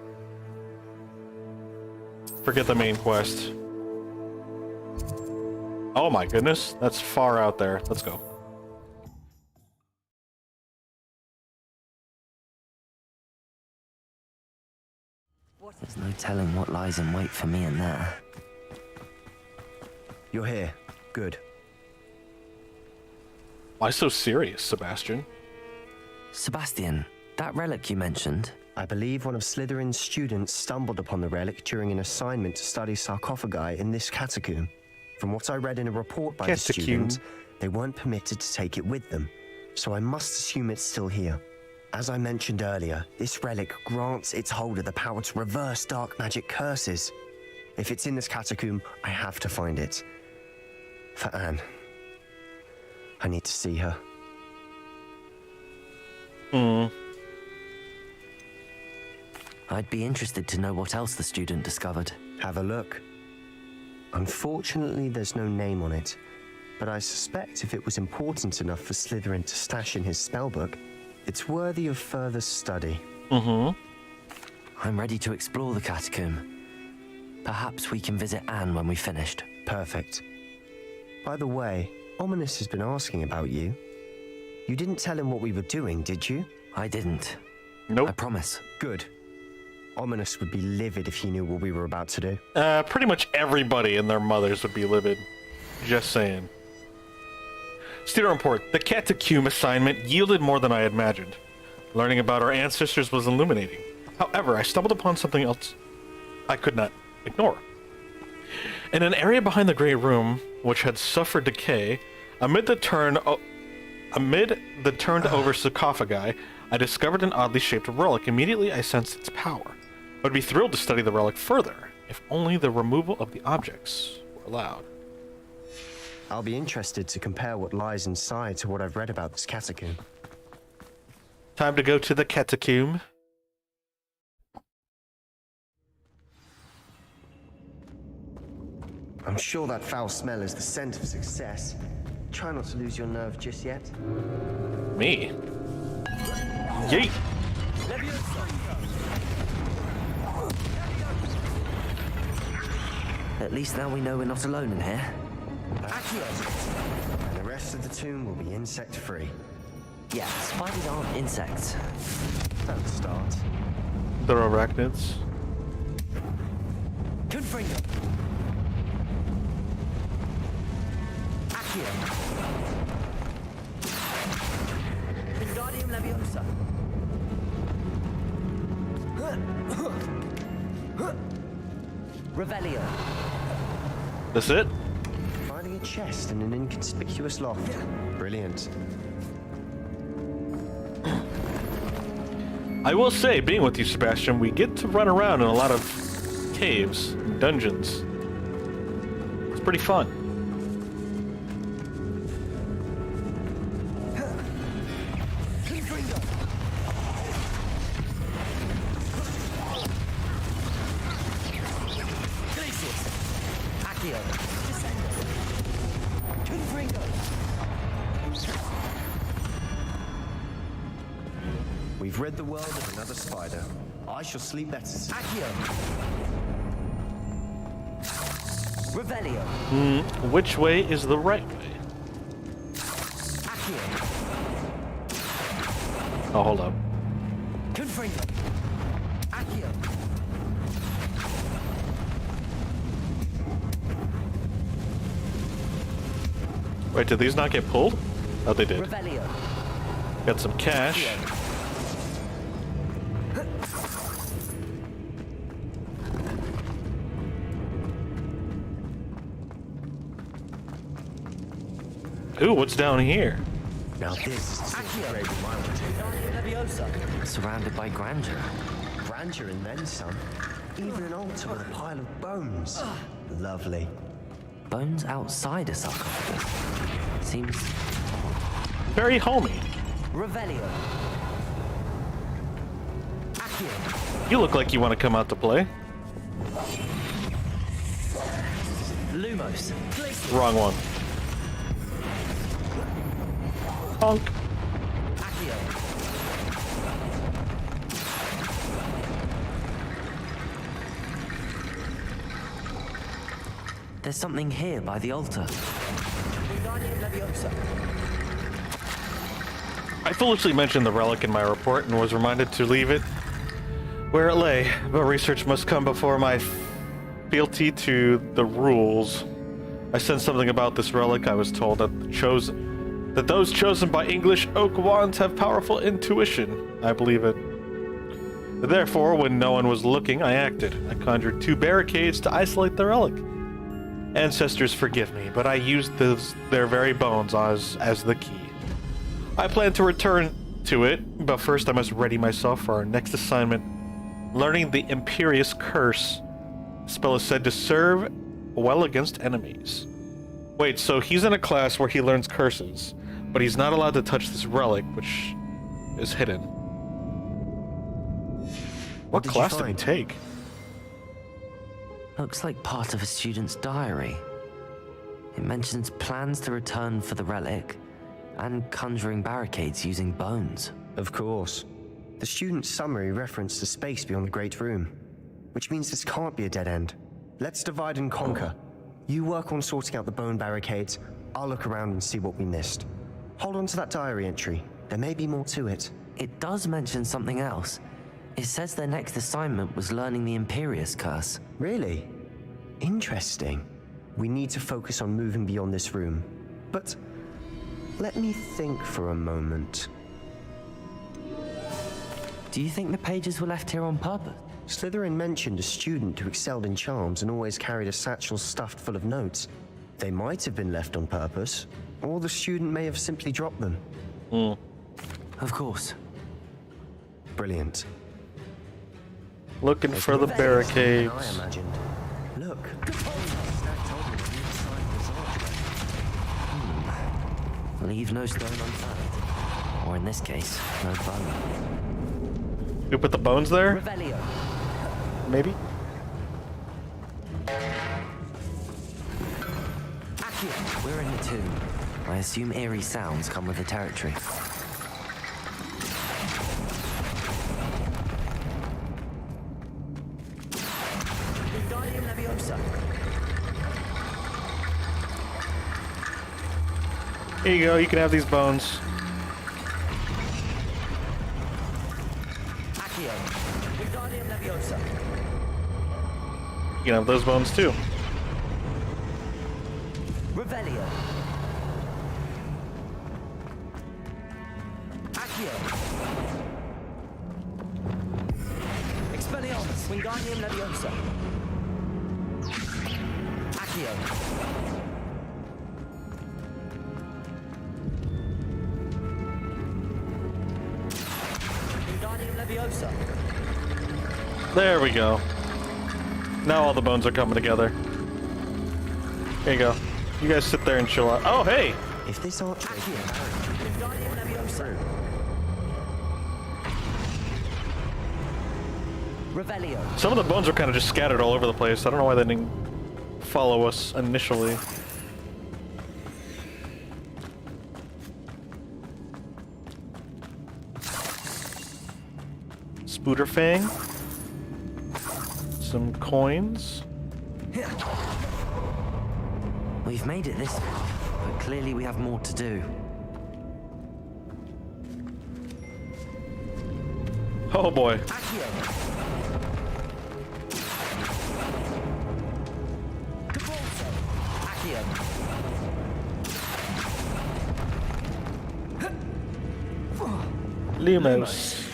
Forget the main quest. Oh my goodness, that's far out there. Let's go. There's no telling what lies in wait for me in there. You're here. Good. Why so serious, Sebastian? Sebastian, that relic you mentioned. I believe one of Slytherin's students stumbled upon the relic during an assignment to study sarcophagi in this catacomb. From what I read in a report by the student, they weren't permitted to take it with them, so I must assume it's still here. As I mentioned earlier, this relic grants its holder the power to reverse dark magic curses. If it's in this catacomb, I have to find it. For Anne. I need to see her. I'd be interested to know what else the student discovered. Have a look. Unfortunately, there's no name on it, but I suspect if it was important enough for Slytherin to stash in his spellbook, it's worthy of further study. I'm ready to explore the catacomb. Perhaps we can visit Anne when we've finished. Perfect. By the way, Ominous has been asking about you. You didn't tell him what we were doing, did you? I didn't. Nope. I promise. Good. Ominous would be livid if he knew what we were about to do. Pretty much everybody and their mothers would be livid. Just saying. Student report. The catechism assignment yielded more than I had imagined. Learning about our ancestors was illuminating. However, I stumbled upon something else I could not ignore. In an area behind the great room, which had suffered decay, amid the turned over sarcophagi, I discovered an oddly shaped relic. Immediately, I sensed its power. I would be thrilled to study the relic further, if only the removal of the objects were allowed. I'll be interested to compare what lies inside to what I've read about this catacomb. Time to go to the catacomb. I'm sure that foul smell is the scent of success. Try not to lose your nerve just yet. Me? Yeet! At least now we know we're not alone in here. And the rest of the tomb will be insect-free. Yeah, spiders aren't insects. Don't start. They're arachnids. Confringo. Accio. Wingardium Leviosa. Revelio. That's it? Finding a chest in an inconspicuous loft. Brilliant. I will say, being with you, Sebastian, we get to run around in a lot of caves and dungeons. It's pretty fun. We've rid the world of another spider. I shall sleep better. Accio. Revelio. Which way is the right way? Accio. Oh, hold up. Confringo. Accio. Wait, did these not get pulled? Oh, they did. Revelio. Got some cash. Accio. Ooh, what's down here? Now this is Surrounded by grandeur. Grandeur and then some. Even an altar with a pile of bones. Lovely. Bones outside a sarcophagus. Seems very homey. Revelio. Accio. You look like you want to come out to play. Lumos. Wrong one. Honk. Accio. There's something here by the altar. I foolishly mentioned the relic in my report and was reminded to leave it where it lay, but research must come before my fealty to the rules. I said something about this relic. I was told that those chosen by English oak wands have powerful intuition. I believe it. Therefore, when no one was looking, I acted. I conjured 2 barricades to isolate the relic. Ancestors, forgive me, but I used their very bones as the key. I plan to return to it, but first I must ready myself for our next assignment. Learning the Imperious Curse. The spell is said to serve well against enemies. Wait, so he's in a class where he learns curses, but he's not allowed to touch this relic, which is hidden. What class did he take? Looks like part of a student's diary. It mentions plans to return for the relic and conjuring barricades using bones. Of course. The student's summary referenced a space beyond the Great Room, which means this can't be a dead end. Let's divide and conquer. You work on sorting out the bone barricades. I'll look around and see what we missed. Hold on to that diary entry. There may be more to it. It does mention something else. It says their next assignment was learning the Imperius Curse. Really? Interesting. We need to focus on moving beyond this room. But let me think for a moment. Do you think the pages were left here on purpose? Slytherin mentioned a student who excelled in charms and always carried a satchel stuffed full of notes. They might have been left on purpose, or the student may have simply dropped them. Of course. Brilliant. Looking for the barricades. I imagined. Look. Leave no stone unturned. Or in this case, no bone. You put the bones there? Revelio. Maybe? We're in the tomb. I assume eerie sounds come with the territory. Here you go, you can have these bones. You can have those bones too. Revelio. Accio. Expelliarmus. Wingardium Leviosa. Accio. Wingardium Leviosa. There we go. Now all the bones are coming together. Here you go. You guys sit there and chill out. Oh, hey! If this archway Revelio. Some of the bones are kind of just scattered all over the place. I don't know why they didn't follow us initially. Spooderfang. Some coins. We've made it this far, but clearly we have more to do. Oh boy. Limos.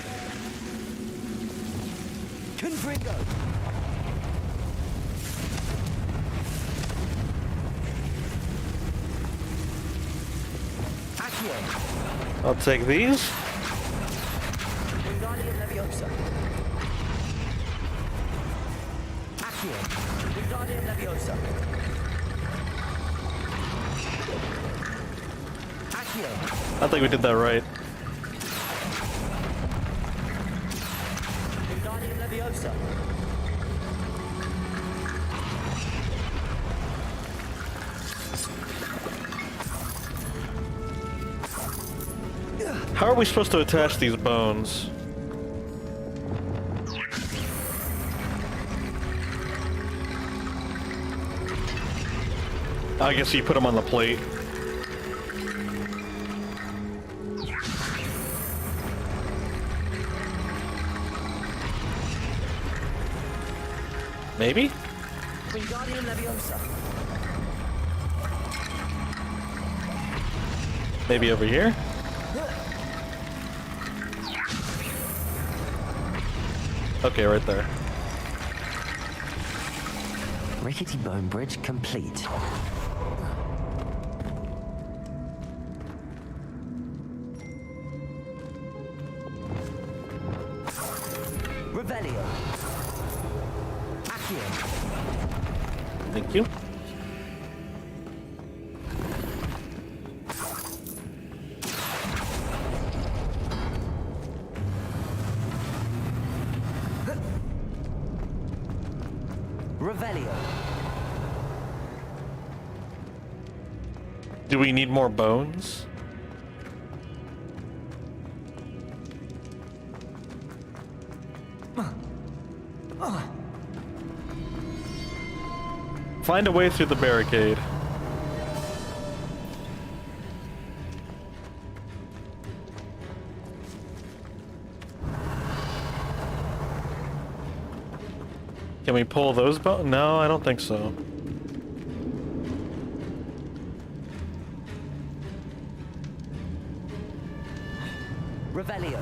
Confringo. I'll take these. Wingardium Leviosa. Accio. Wingardium Leviosa. Accio. I think we did that right. Wingardium Leviosa. How are we supposed to attach these bones? I guess you put them on the plate. Maybe? Wingardium Leviosa. Maybe over here? Okay, right there. Rickety bone bridge complete. Revelio. Accio. Thank you. Revelio. Do we need more bones? Find a way through the barricade. Can we pull those buttons? No, I don't think so. Revelio.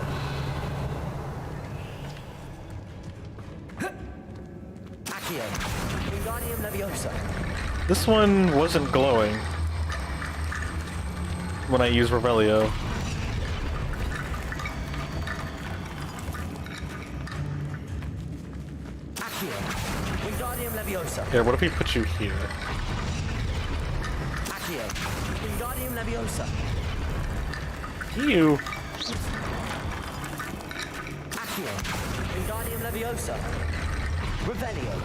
Accio. Wingardium Leviosa. This one wasn't glowing when I used Revelio. Accio. Wingardium Leviosa. Yeah, what if we put you here? Accio. Wingardium Leviosa. You. Accio. Wingardium Leviosa. Revelio.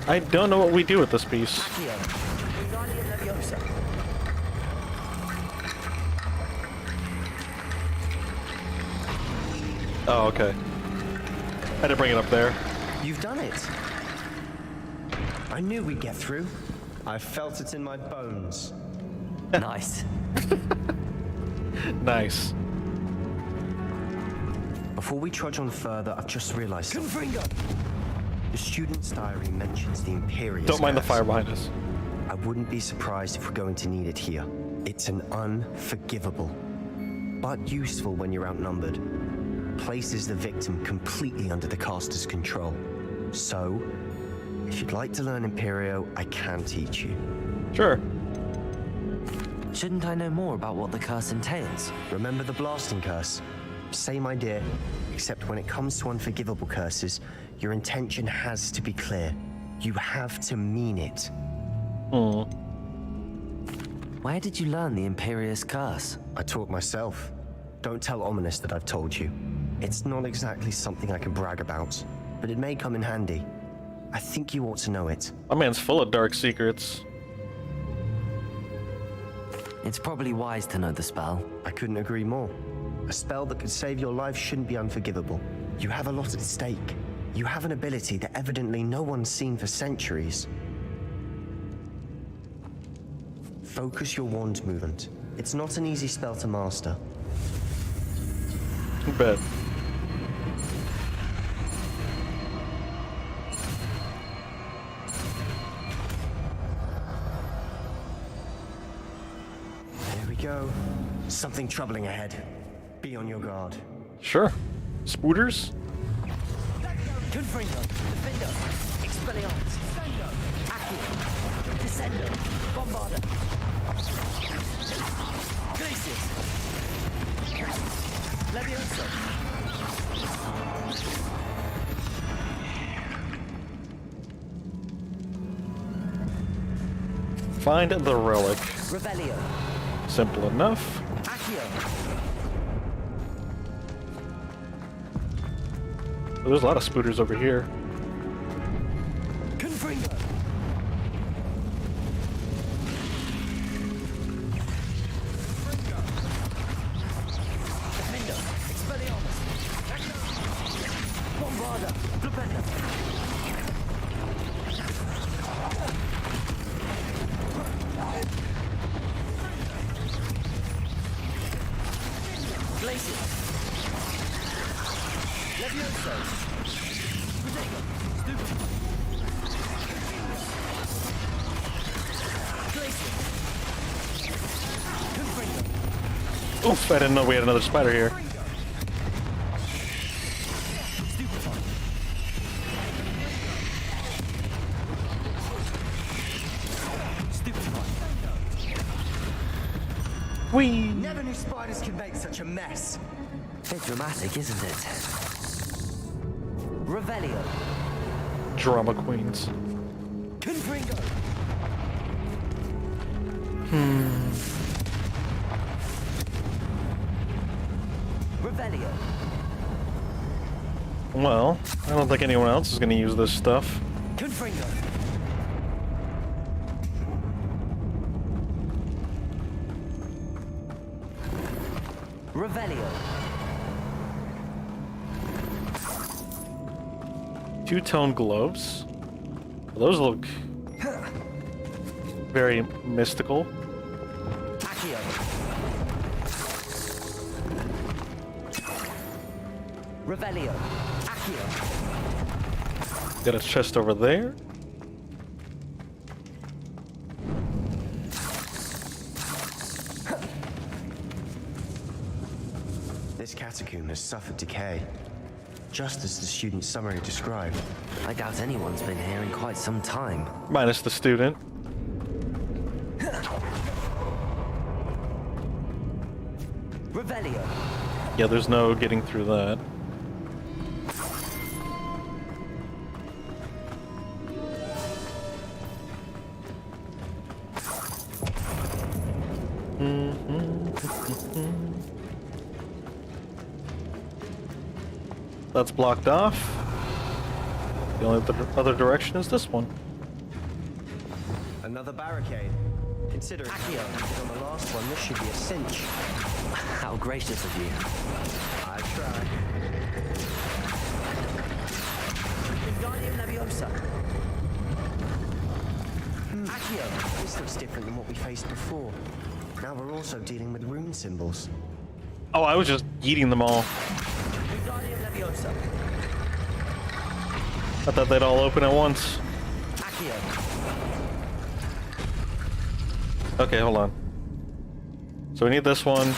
I don't know what we do with this piece. Accio. Wingardium Leviosa. Oh, okay. I had to bring it up there. You've done it. I knew we'd get through. I felt it in my bones. Nice. Nice. Before we trudge on further, I've just realized something. Confringo. The student's diary mentions the Imperius. Don't mind the curse. fire behind us. I wouldn't be surprised if we're going to need it here. It's an unforgivable, but useful when you're outnumbered. Places the victim completely under the caster's control. So, if you'd like to learn Imperio, I can teach you. Sure. Shouldn't I know more about what the curse entails? Remember the blasting curse? Same idea, except when it comes to unforgivable curses, your intention has to be clear. You have to mean it. Hmm. Where did you learn the Imperius curse? I taught myself. Don't tell Ominous that I've told you. It's not exactly something I can brag about, but it may come in handy. I think you ought to know it. My man's full of dark secrets. It's probably wise to know the spell. I couldn't agree more. A spell that could save your life shouldn't be unforgivable. You have a lot at stake. You have an ability that evidently no one's seen for centuries. Focus your wand movement. It's not an easy spell to master. Too bad. There we go. Something troubling ahead. Be on your guard. Sure. Spooters? Confringo. Defendo. Expelliarmus. Accio. Descendo. Bombarda. Glacius. Leviosa. Find the relic. Revelio. Simple enough. Accio. Oh, there's a lot of spooters over here. Confringo. Defendo. Expelliarmus. Bombarda. Flipenda. Glacius. Levioso. Protego. Stupid. Glacius. Confringo. Oof, I didn't know we had another spider here. Stupefy. Stupefy. Whee! Never knew spiders could make such a mess. Bit dramatic, isn't it? Revelio. Drama queens. Confringo. Revelio. Well, I don't think anyone else is going to use this stuff. Confringo. Revelio. Two-tone gloves. Those look very mystical. Accio. Revelio. Accio. Got a chest over there. This catacomb has suffered decay, just as the student's summary described. I doubt anyone's been here in quite some time. Minus the student. Revelio. Yeah, there's no getting through that. That's blocked off. The only other direction is this one. Another barricade. Considering on the last one, this should be a cinch. How gracious of you. I try. This looks different than what we faced before. Now we're also dealing with rune symbols. Oh, I was just eating them all. I thought they'd all open at once. Okay, hold on. So we need this one.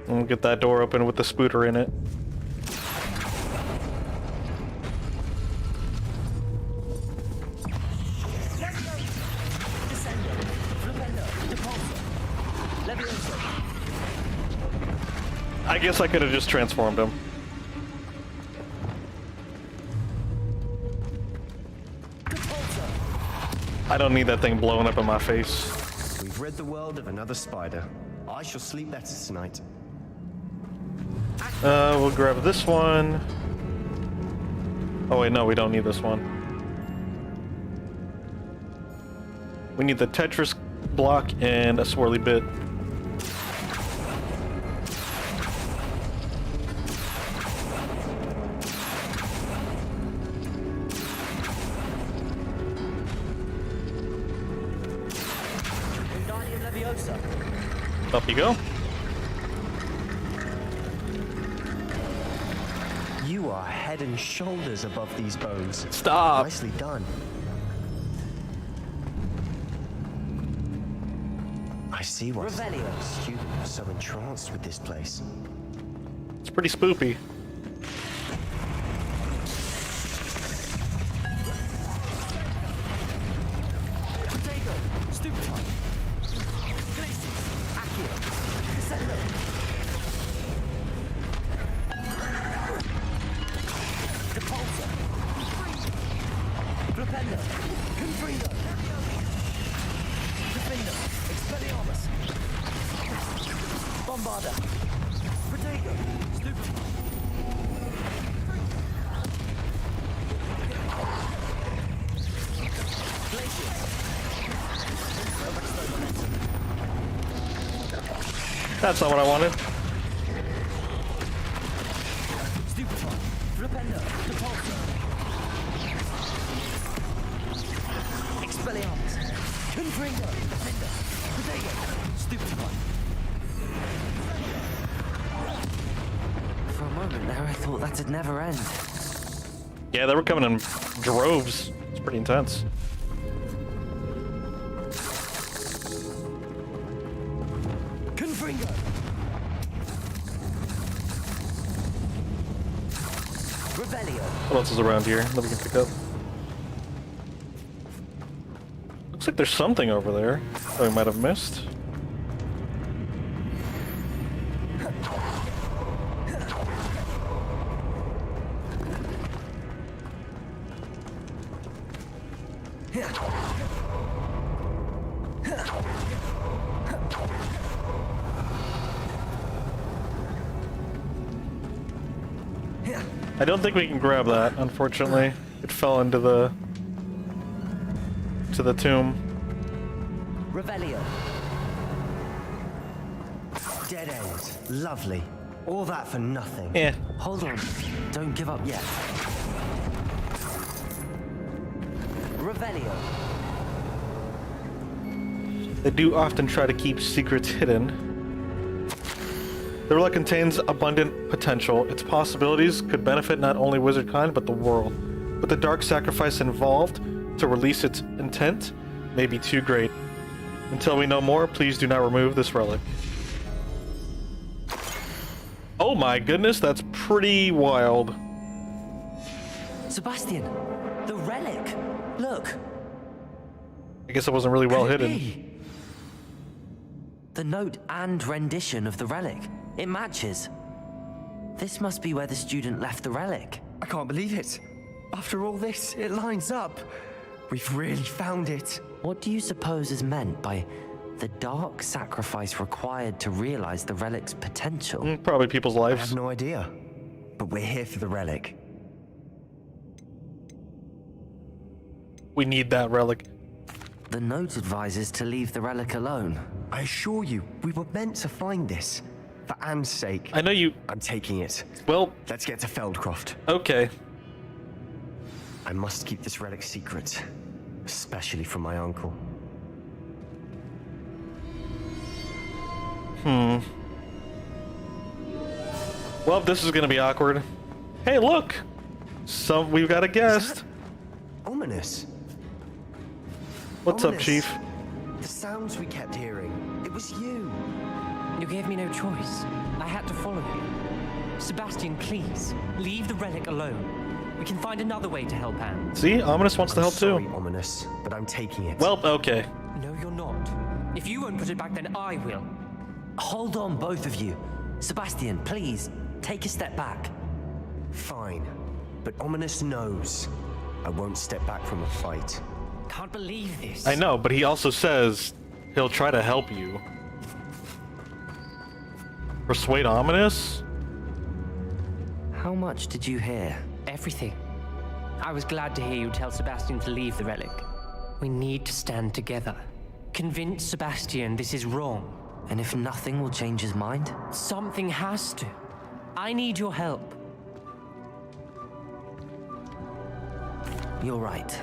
And we'll get that door open with the spooter in it. I guess I could have just transformed him. I don't need that thing blowing up in my face. We've rid the world of another spider. I shall sleep better tonight. We'll grab this one. Oh wait, no, we don't need this one. We need the Tetris block and a swirly bit. Up you go. You are head and shoulders above these bones. Stop. Nicely done. I see why the student was so entranced with this place. It's pretty spoopy. That's not what I wanted. For a moment there, I thought that'd never end. Yeah, they were coming in droves. It's pretty intense. What else is around here that we can pick up? Looks like there's something over there that we might have missed. I don't think we can grab that, unfortunately. It fell into the tomb. Revelio. Dead end. Lovely. All that for nothing. Yeah. Hold on. Don't give up yet. Revelio. They do often try to keep secrets hidden. The relic contains abundant potential. Its possibilities could benefit not only wizard kind, but the world. But the dark sacrifice involved to release its intent may be too great. Until we know more, please do not remove this relic. Oh my goodness, that's pretty wild. Sebastian, the relic. Look. I guess it wasn't really well hidden. The note and rendition of the relic. It matches. This must be where the student left the relic. I can't believe it. After all this, it lines up. We've really found it. What do you suppose is meant by the dark sacrifice required to realize the relic's potential? Probably people's lives. I have no idea. But we're here for the relic. We need that relic. The note advises to leave the relic alone. I assure you, we were meant to find this. For Anne's sake. I know you... I'm taking it. Well... Let's get to Feldcroft. Okay. I must keep this relic secret. Especially from my uncle. Well, this is gonna be awkward. Hey, look! We've got a guest. Ominous. What's up, Chief? The sounds we kept hearing. It was you. You gave me no choice. I had to follow you. Sebastian, please, leave the relic alone. We can find another way to help Anne. See, Ominous wants to help sorry, too. Ominous, but I'm taking it. Well, okay. No, you're not. If you won't put it back, then I will. Hold on, both of you. Sebastian, please, take a step back. Fine, but Ominous knows I won't step back from a fight. Can't believe this. I know, but he also says he'll try to help you. Persuade Ominous? How much did you hear? Everything. I was glad to hear you tell Sebastian to leave the relic. We need to stand together. Convince Sebastian this is wrong. And if nothing will change his mind? Something has to. I need your help. You're right.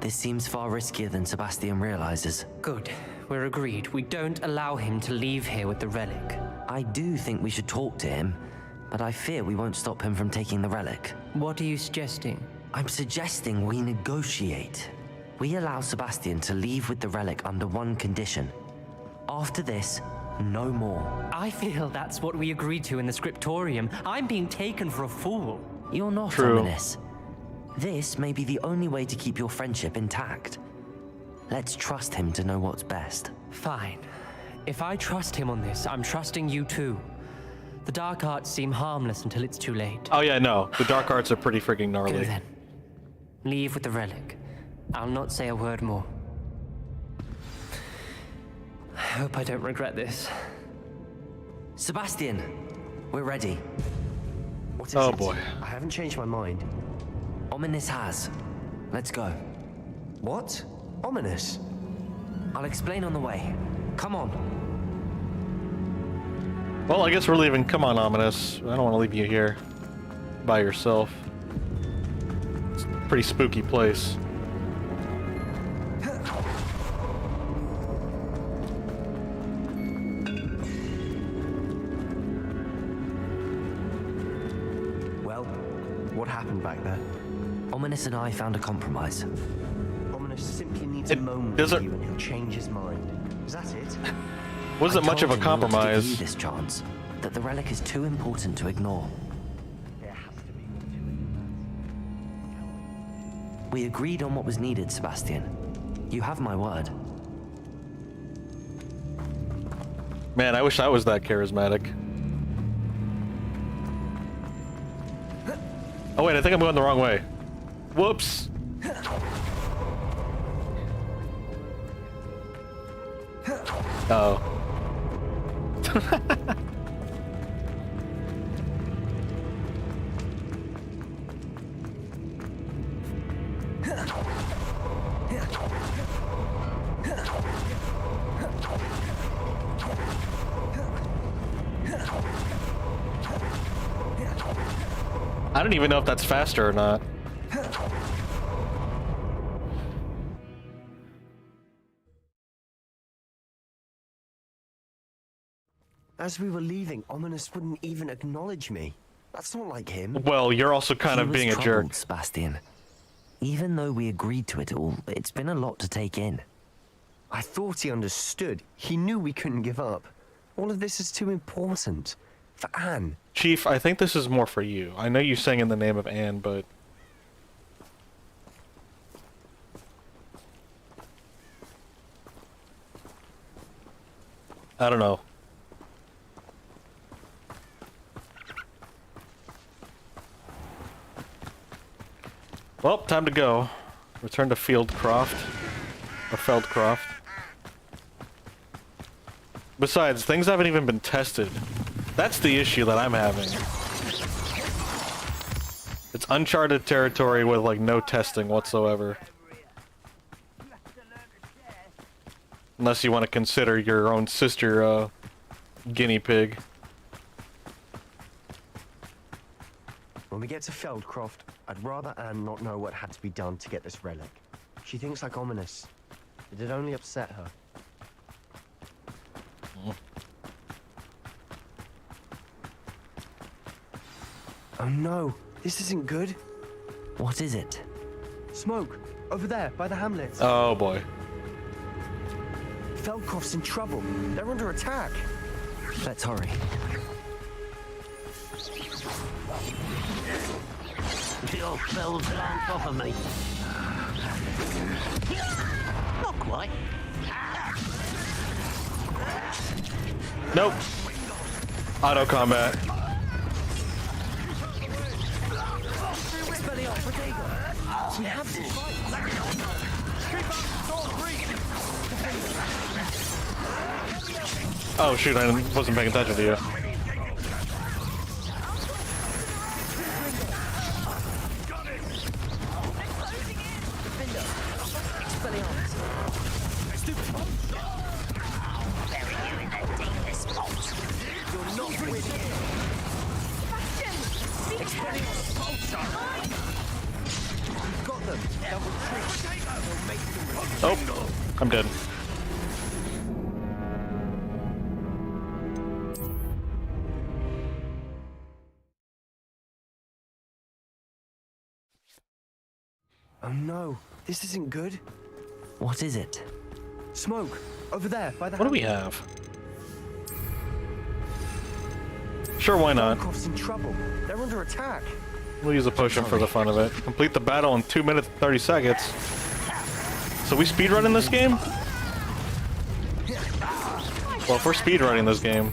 This seems far riskier than Sebastian realizes. Good. We're agreed. We don't allow him to leave here with the relic. I do think we should talk to him, but I fear we won't stop him from taking the relic. What are you suggesting? I'm suggesting we negotiate. We allow Sebastian to leave with the relic under one condition. After this, no more. I feel that's what we agreed to in the scriptorium. I'm being taken for a fool. You're not, True. Ominous. This may be the only way to keep your friendship intact. Let's trust him to know what's best. Fine. If I trust him on this, I'm trusting you too. The dark arts seem harmless until it's too late. Oh yeah, no. The dark arts are pretty freaking gnarly. Go then. Leave with the relic. I'll not say a word more. I hope I don't regret this. Sebastian, we're ready. What is Oh it? boy. I haven't changed my mind. Ominous has. Let's go. What? Ominous? I'll explain on the way. Come on. Well, I guess we're leaving. Come on, Ominous. I don't want to leave you here by yourself. It's a pretty spooky place. Well, what happened back there? Ominous and I found a compromise. Ominous simply needs a moment with you and he'll change his mind. Is that it? Wasn't much of a I told him not to give compromise. you this chance, that the relic is too important to ignore. We agreed on what was needed, Sebastian. You have my word. Man, I wish I was that charismatic. Oh wait, I think I'm going the wrong way. Whoops. Oh. I don't even know if that's faster or not. As we were leaving, Ominous wouldn't even acknowledge me. That's not like him. Well, you're also kind of being a jerk. Sebastian. Even though we agreed to it all, it's been a lot to take in. I thought he understood. He knew we couldn't give up. All of this is too important. For Anne. Chief, I think this is more for you. I know you sang in the name of Anne, but... I don't know. Well, time to go. Return to Fieldcroft. Or Feldcroft. Besides, things haven't even been tested. That's the issue that I'm having. It's uncharted territory with, like, no testing whatsoever. Unless you want to consider your own sister, guinea pig. When we get to Feldcroft, I'd rather Anne not know what had to be done to get this relic. She thinks like Ominous. It'd only upset her. Oh no, this isn't good. What is it? Smoke, over there, by the hamlet. Oh boy. Feldcroft's in trouble. They're under attack. Let's hurry. Your spells bounced off of me. Not quite. Nope. Auto combat. We have to fight. Oh shoot, I wasn't paying attention to you. Oh, I'm dead. Oh no, this isn't good. What is it? Smoke, over there, by the What do we have? Sure, why not? Feldcroft's in trouble. They're under attack. We'll use a potion for the fun of it. Complete the battle in 2 minutes and 30 seconds. So we speedrunning this game? Well, if we're speedrunning this game.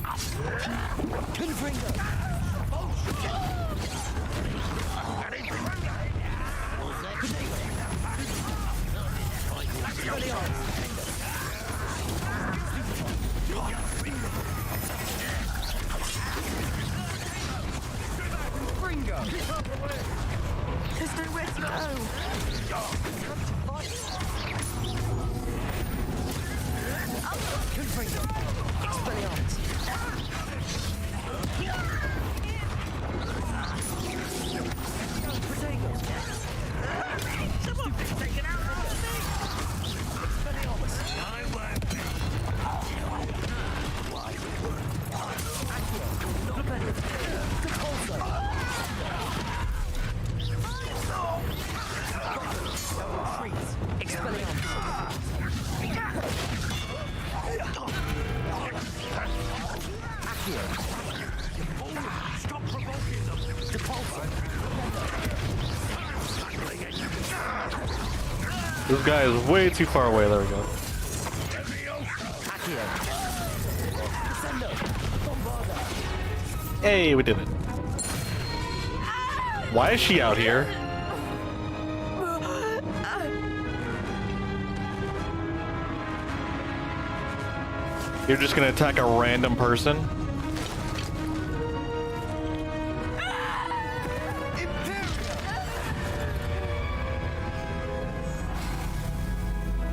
There's nowhere to go. This guy is way too far away. There we go. Hey, we did it. Why is she out here? You're just gonna attack a random person?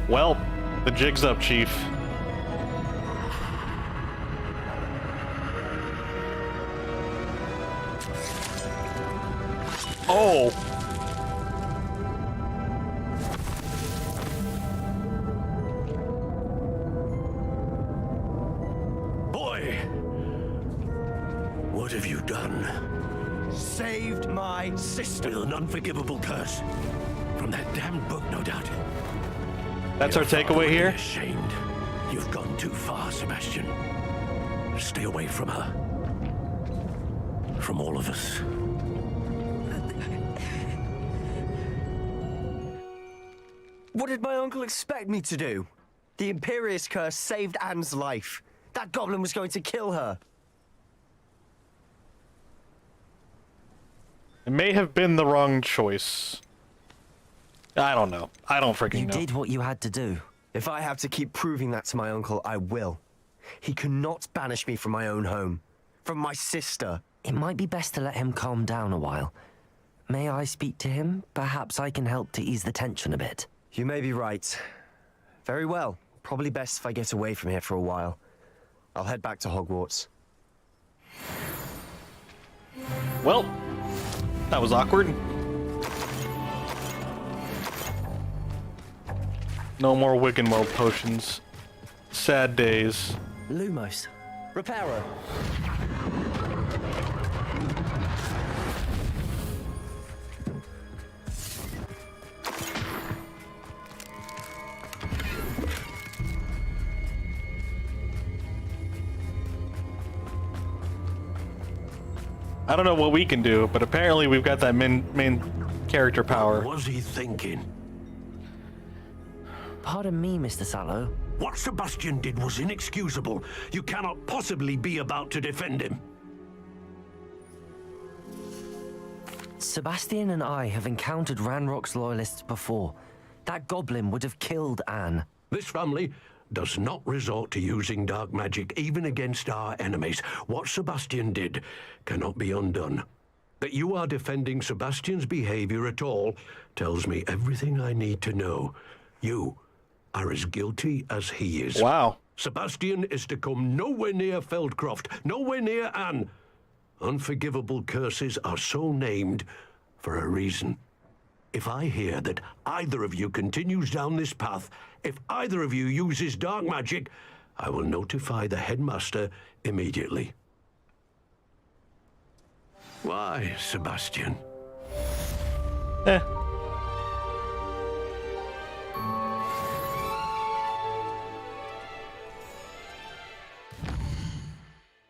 Well, the jig's up, Chief. Oh! Boy, have you done? Saved my sister. With an unforgivable curse. From that damned book, no doubt. That's our takeaway here? Ashamed. You've gone too far, Sebastian. Stay away from her. From all of us. What did my uncle expect me to do? The Imperious curse saved Anne's life. That goblin was going to kill her. It may have been the wrong choice. I don't know. I don't freaking know. You did what you had to do. If I have to keep proving that to my uncle, I will. He cannot banish me from my own home. From my sister. It might be best to let him calm down a while. May I speak to him? Perhaps I can help to ease the tension a bit. You may be right. Very well. Probably best if I get away from here for a while. I'll head back to Hogwarts. Well, that was awkward. No more Wiggenweld potions. Sad days. Lumos. Reparo. I don't know what we can do, but apparently we've got that main character power. What was he thinking? Pardon me, Mr. Sallow. What Sebastian did was inexcusable. You cannot possibly be about to defend him. Sebastian and I have encountered Ranrock's loyalists before. That goblin would have killed Anne. This family does not resort to using dark magic even against our enemies. What Sebastian did cannot be undone. That you are defending Sebastian's behavior at all tells me everything I need to know. You are as guilty as he is. Wow. Sebastian is to come nowhere near Feldcroft, nowhere near Anne. Unforgivable curses are so named for a reason. If I hear that either of you continues down this path, if either of you uses dark magic, I will notify the headmaster immediately. Why, Sebastian?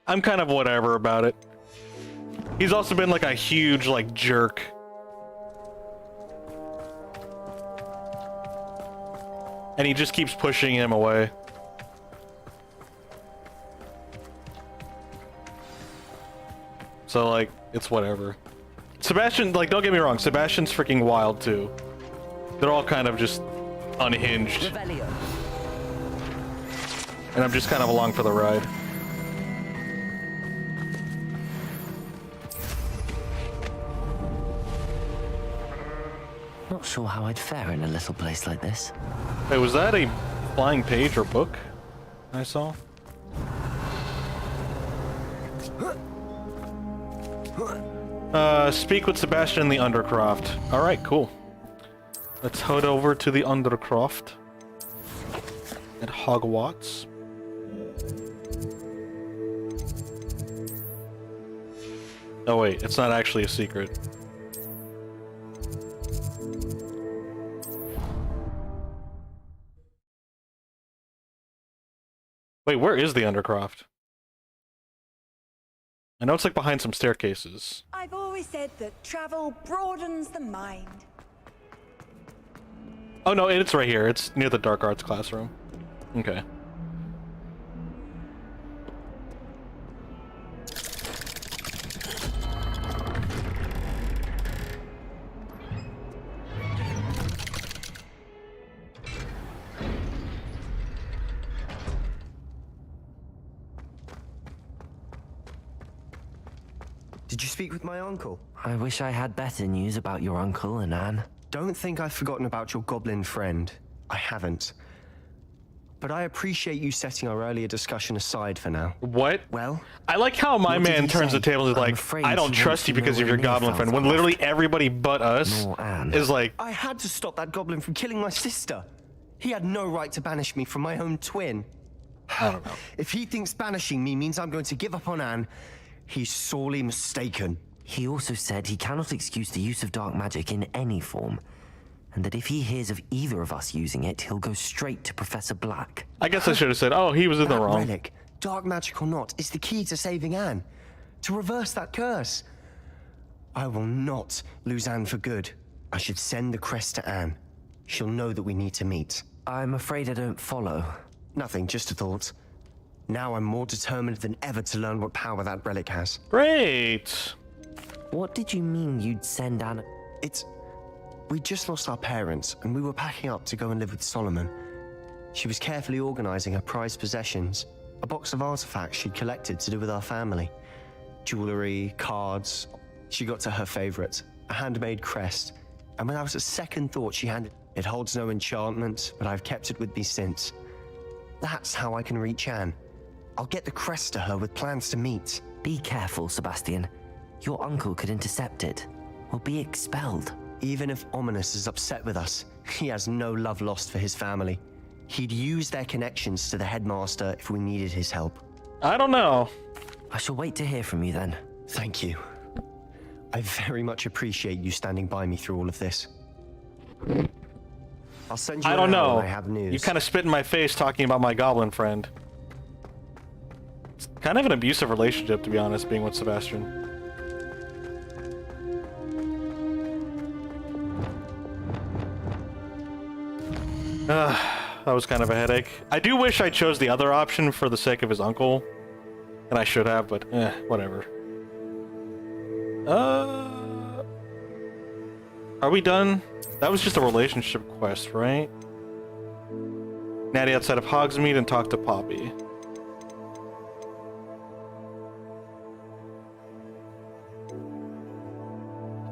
I'm kind of whatever about it. He's also been like a huge jerk. And he just keeps pushing him away. So it's whatever. Sebastian, don't get me wrong, Sebastian's freaking wild too. They're all kind of just unhinged. Revelio. And I'm just kind of along for the ride. Not sure how I'd fare in a little place like this. Wait, was that a flying page or book I saw? Speak with Sebastian in the Undercroft. Alright, cool. Let's head over to the Undercroft at Hogwarts. Oh wait, it's not actually a secret. Wait, where is the Undercroft? I know it's behind some staircases. I've always said that travel broadens the mind. Oh no, it's right here. It's near the dark arts classroom. Okay. Did you speak with my uncle? I wish I had better news about your uncle and Anne. Don't think I've forgotten about your goblin friend. I haven't. But I appreciate you setting our earlier discussion aside for now. What? Well, I like how my man turns the tables and is I don't trust you because of your goblin friend, when literally everybody but us is like... I had to stop that goblin from killing my sister. He had no right to banish me from my own twin. I don't know. If he thinks banishing me means I'm going to give up on Anne, He's sorely mistaken. He also said he cannot excuse the use of dark magic in any form, and that if he hears of either of us using it, he'll go straight to Professor Black. I guess I should have said, oh, he was in the wrong. Relic, dark magic or not, is the key to saving Anne. To reverse that curse. I will not lose Anne for good. I should send the crest to Anne. She'll know that we need to meet. I'm afraid I don't follow. Nothing, just a thought. Now I'm more determined than ever to learn what power that relic has. Great! What did you mean you'd send Anne? We just lost our parents, and we were packing up to go and live with Solomon. She was carefully organizing her prized possessions, a box of artifacts she'd collected to do with our family. Jewelry, cards. She got to her favorite, a handmade crest, and without a second thought she handed it. Holds no enchantment, but I've kept it with me since. That's how I can reach Anne. I'll get the crest to her with plans to meet. Be careful, Sebastian. Your uncle could intercept it, or be expelled. Even if Ominous is upset with us, he has no love lost for his family. He'd use their connections to the headmaster if we needed his help. I don't know. I shall wait to hear from you then. Thank you. I very much appreciate you standing by me through all of this. I'll send you I don't know. when I have news. You kind of spit in my face talking about my goblin friend. It's kind of an abusive relationship, to be honest, being with Sebastian. That was kind of a headache. I do wish I chose the other option for the sake of his uncle. And I should have, but whatever. Are we done? That was just a relationship quest, right? Natty outside of Hogsmeade and talk to Poppy.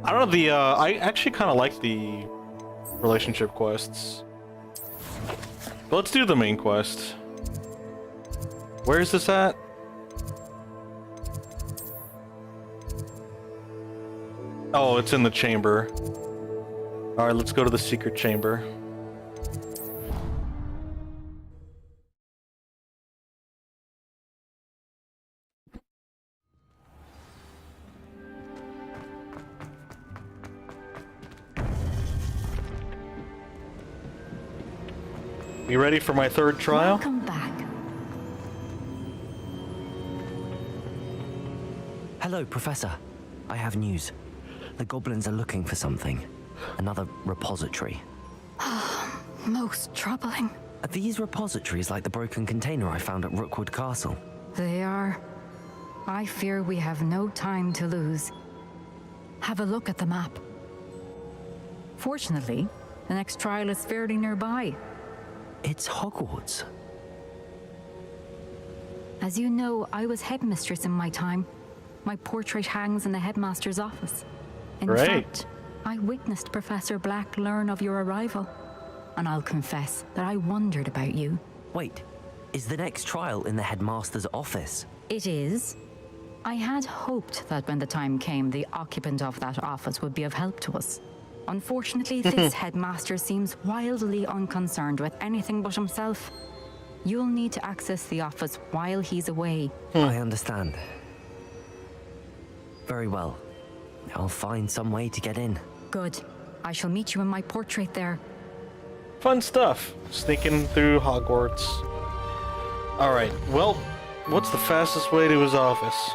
I don't know, I actually kind of like the relationship quests. But let's do the main quest. Where is this at? Oh, it's in the chamber. Alright, let's go to the secret chamber. You ready for my third trial? Welcome back. Hello, Professor. I have news. The goblins are looking for something. Another repository. Most troubling. Are these repositories like the broken container I found at Rookwood Castle? They are. I fear we have no time to lose. Have a look at the map. Fortunately, the next trial is fairly nearby. It's Hogwarts. As you know, I was headmistress in my time. My portrait hangs in the headmaster's office. In fact, I witnessed Professor Black learn of your arrival. And I'll confess that I wondered about you. Wait, is the next trial in the headmaster's office? It is. I had hoped that when the time came, the occupant of that office would be of help to us. Unfortunately, this headmaster seems wildly unconcerned with anything but himself. You'll need to access the office while he's away. I understand. Very well. I'll find some way to get in. Good. I shall meet you in my portrait there. Fun stuff. Sneaking through Hogwarts. Alright, well, what's the fastest way to his office?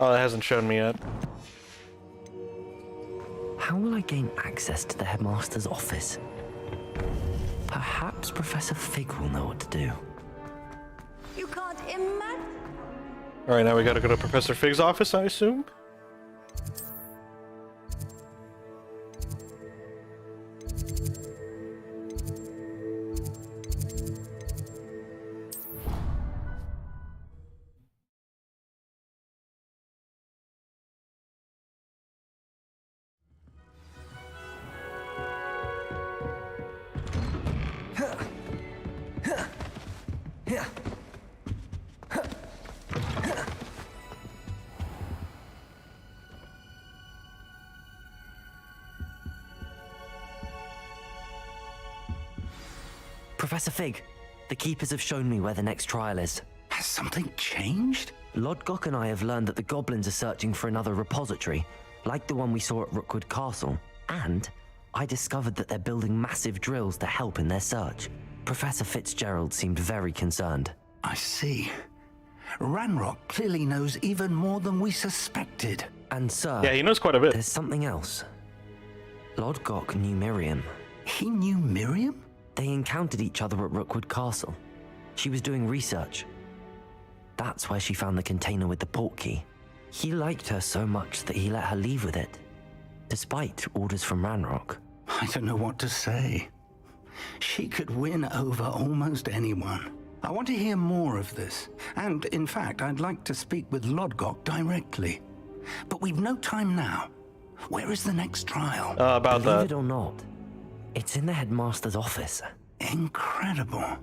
Oh, it hasn't shown me yet. How will I gain access to the headmaster's office? Perhaps Professor Fig will know what to do. You can't imagine. Alright, now we gotta go to Professor Fig's office, I assume? Professor Fig, the keepers have shown me where the next trial is. Has something changed? Lodgok and I have learned that the goblins are searching for another repository, like the one we saw at Rookwood Castle. And I discovered that they're building massive drills to help in their search. Professor Fitzgerald seemed very concerned. I see. Ranrock clearly knows even more than we suspected. And sir... Yeah, he knows quite a bit. There's something else. Lodgok knew Miriam. He knew Miriam? They encountered each other at Rookwood Castle. She was doing research. That's where she found the container with the portkey. He liked her so much that he let her leave with it, despite orders from Ranrock. I don't know what to say. She could win over almost anyone. I want to hear more of this. And, in fact, I'd like to speak with Lodgok directly. But we've no time now. Where is the next trial? About Believe that. it or not, it's in the headmaster's office. Incredible.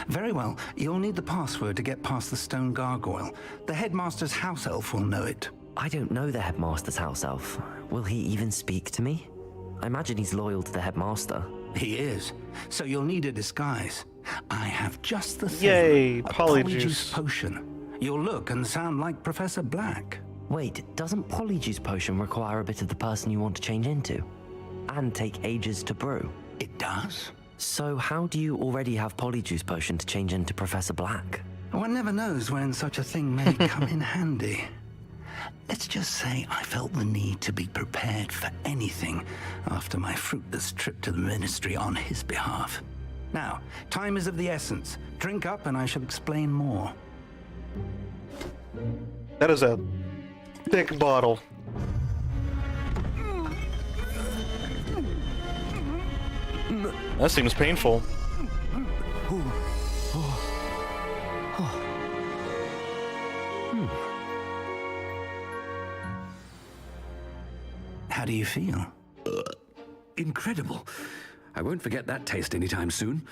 Very well. You'll need the password to get past the stone gargoyle. The headmaster's house elf will know it. I don't know the headmaster's house elf. Will he even speak to me? I imagine he's loyal to the headmaster. He is. So you'll need a disguise. I have just the thing. Yay, A Polyjuice potion. You'll look and sound like Professor Black. Wait, doesn't Polyjuice potion require a bit of the person you want to change into? And take ages to brew? It does. So how do you already have Polyjuice potion to change into Professor Black? One never knows when such a thing may come in handy. Let's just say I felt the need to be prepared for anything after my fruitless trip to the ministry on his behalf. Now, time is of the essence. Drink up and I shall explain more. That is a thick bottle. That seems painful. How do you feel? Incredible. I won't forget that taste anytime soon.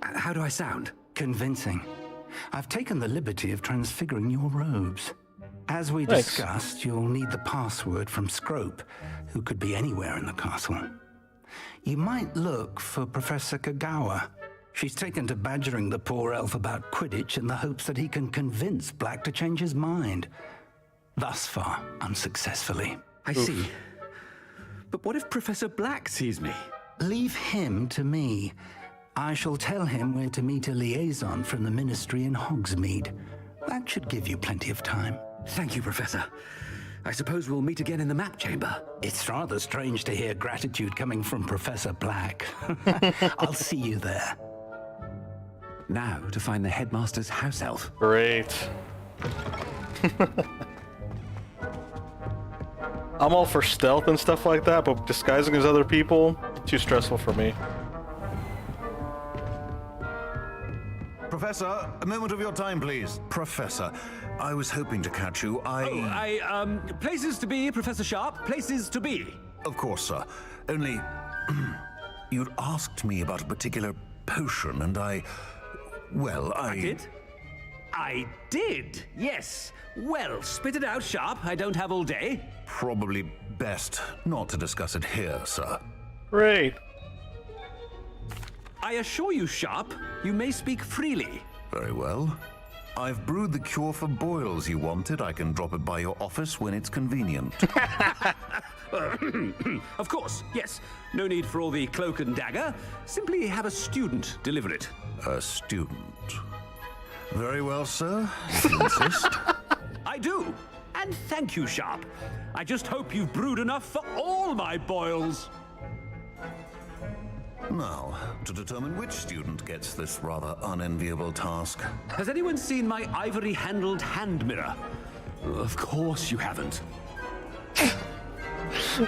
How do I sound? Convincing. I've taken the liberty of transfiguring your robes. As we Thanks. discussed, you'll need the password from Scrope, who could be anywhere in the castle. You might look for Professor Kagawa. She's taken to badgering the poor elf about Quidditch in the hopes that he can convince Black to change his mind. Thus far, unsuccessfully. I see. But what if Professor Black sees me? Leave him to me. I shall tell him where to meet a liaison from the ministry in Hogsmeade. That should give you plenty of time. Thank you, Professor. I suppose we'll meet again in the map chamber. It's rather strange to hear gratitude coming from Professor Black. I'll see you there. Now to find the headmaster's house elf. Great. I'm all for stealth and stuff like that, but disguising as other people, too stressful for me. Professor, a moment of your time, please. Professor, I was hoping to catch you. Places to be, Professor Sharp. Places to be. Of course, sir. Only, you'd asked me about a particular potion, and I did? I did, yes. Well, spit it out, Sharp. I don't have all day. Probably best not to discuss it here, sir. Great. I assure you, Sharp, you may speak freely. Very well. I've brewed the cure for boils you wanted. I can drop it by your office when it's convenient. Of course, yes. No need for all the cloak and dagger. Simply have a student deliver it. A student. Very well, sir. If you insist. I do. And thank you, Sharp. I just hope you've brewed enough for all my boils. Now, to determine which student gets this rather unenviable task. Has anyone seen my ivory-handled hand mirror? Of course you haven't.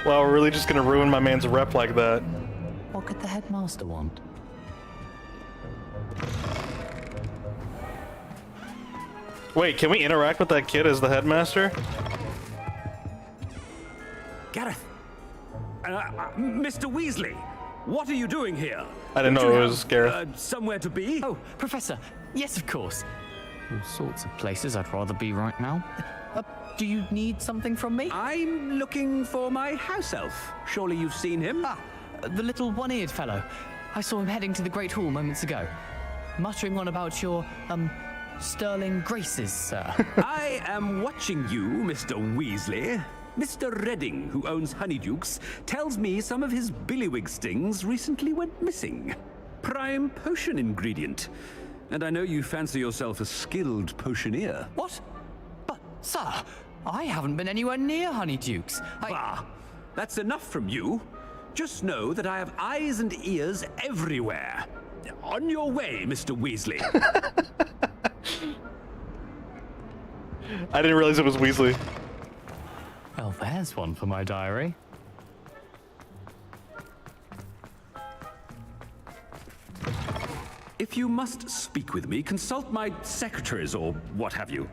Wow, we're really just gonna ruin my man's rep like that. What could the headmaster want? Wait, can we interact with that kid as the headmaster? Gareth! Mr. Weasley! What are you doing here? I didn't know it was Gareth. Somewhere to be? Oh, Professor. Yes, of course. All sorts of places I'd rather be right now. Do you need something from me? I'm looking for my house elf. Surely you've seen him? Ah, the little one-eared fellow. I saw him heading to the Great Hall moments ago, muttering on about your, sterling graces, sir. I am watching you, Mr. Weasley. Mr. Redding, who owns Honeydukes, tells me some of his billywig stings recently went missing. Prime potion ingredient. And I know you fancy yourself a skilled potioneer. What? But, sir, I haven't been anywhere near Honeydukes. Bah, that's enough from you. Just know that I have eyes and ears everywhere. On your way, Mr. Weasley. I didn't realize it was Weasley. Well, there's one for my diary. If you must speak with me, consult my secretaries or what have you.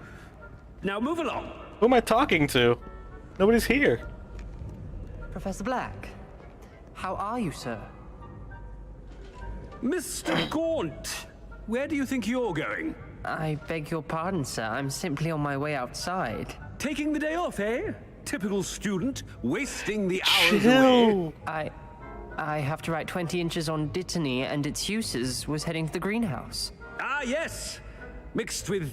Now move along. Who am I talking to? Nobody's here. Professor Black, how are you, sir? Mr. Gaunt, where do you think you're going? I beg your pardon, sir. I'm simply on my way outside. Taking the day off, eh? Typical student, wasting the hours away. I have to write 20 inches on Dittany and its uses. Was heading to the greenhouse. Ah, yes. Mixed with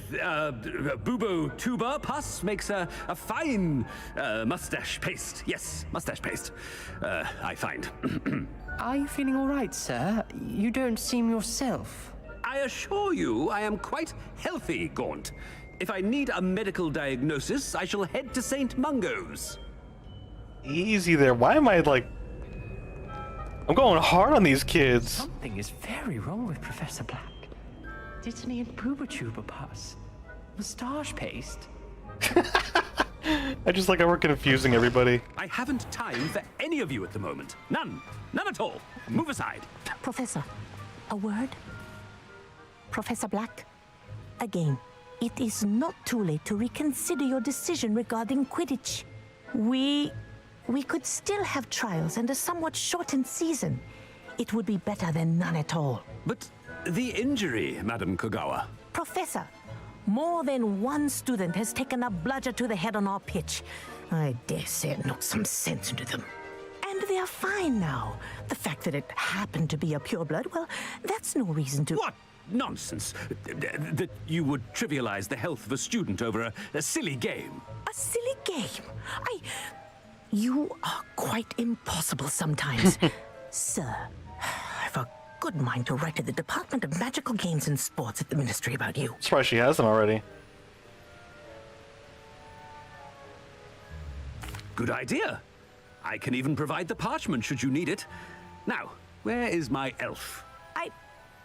bubo tuber pus makes a fine mustache paste. Yes, mustache paste. I find. Are you feeling all right, sir? You don't seem yourself. I assure you I am quite healthy, Gaunt. If I need a medical diagnosis, I shall head to St. Mungo's. Easy there. Why am I like... I'm going hard on these kids. Something is very wrong with Professor Black. Dittany and Pooba pus. Moustache paste. I just like how we're confusing everybody. I haven't time for any of you at the moment. None. None at all. Move aside. Professor, a word? Professor Black, again, it is not too late to reconsider your decision regarding Quidditch. We could still have trials and a somewhat shortened season. It would be better than none at all. But the injury, Madam Kogawa. Professor, more than one student has taken a bludger to the head on our pitch. I dare say it knocked some sense into them. And they are fine now. The fact that it happened to be a pureblood, well, that's no reason to... What nonsense! That you would trivialize the health of a student over a silly game. A silly game? You are quite impossible sometimes. Sir, I've a good mind to write to the Department of Magical Games and Sports at the Ministry about you. Surprised she hasn't already. Good idea. I can even provide the parchment should you need it. Now, where is my elf?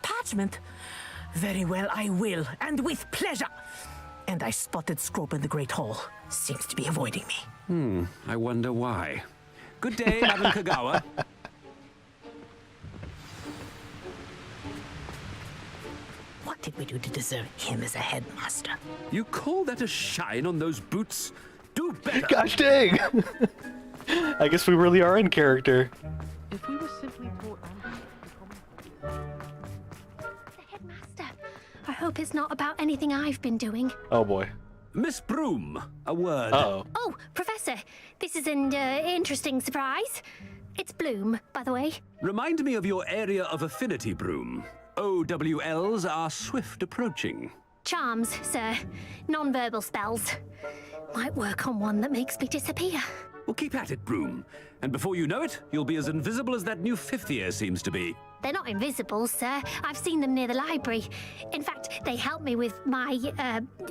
Parchment? Very well, I will, and with pleasure. And I spotted Scrope in the Great Hall. Seems to be avoiding me. I wonder why. Good day, Madam Kogawa. What did we do to deserve him as a headmaster? You call that a shine on those boots? Do better. Gosh dang! I guess we really are in character. If we were simply taught I hope it's not about anything I've been doing. Oh boy. Miss Broom, a word. Uh-oh. Oh, Professor, this is an interesting surprise. It's Bloom, by the way. Remind me of your area of affinity, Broom. OWLs are swift approaching. Charms, sir. Non-verbal spells. Might work on one that makes me disappear. Well, keep at it, Broom. And before you know it, you'll be as invisible as that new fifth year seems to be. They're not invisible, sir. I've seen them near the library. In fact, they help me with my,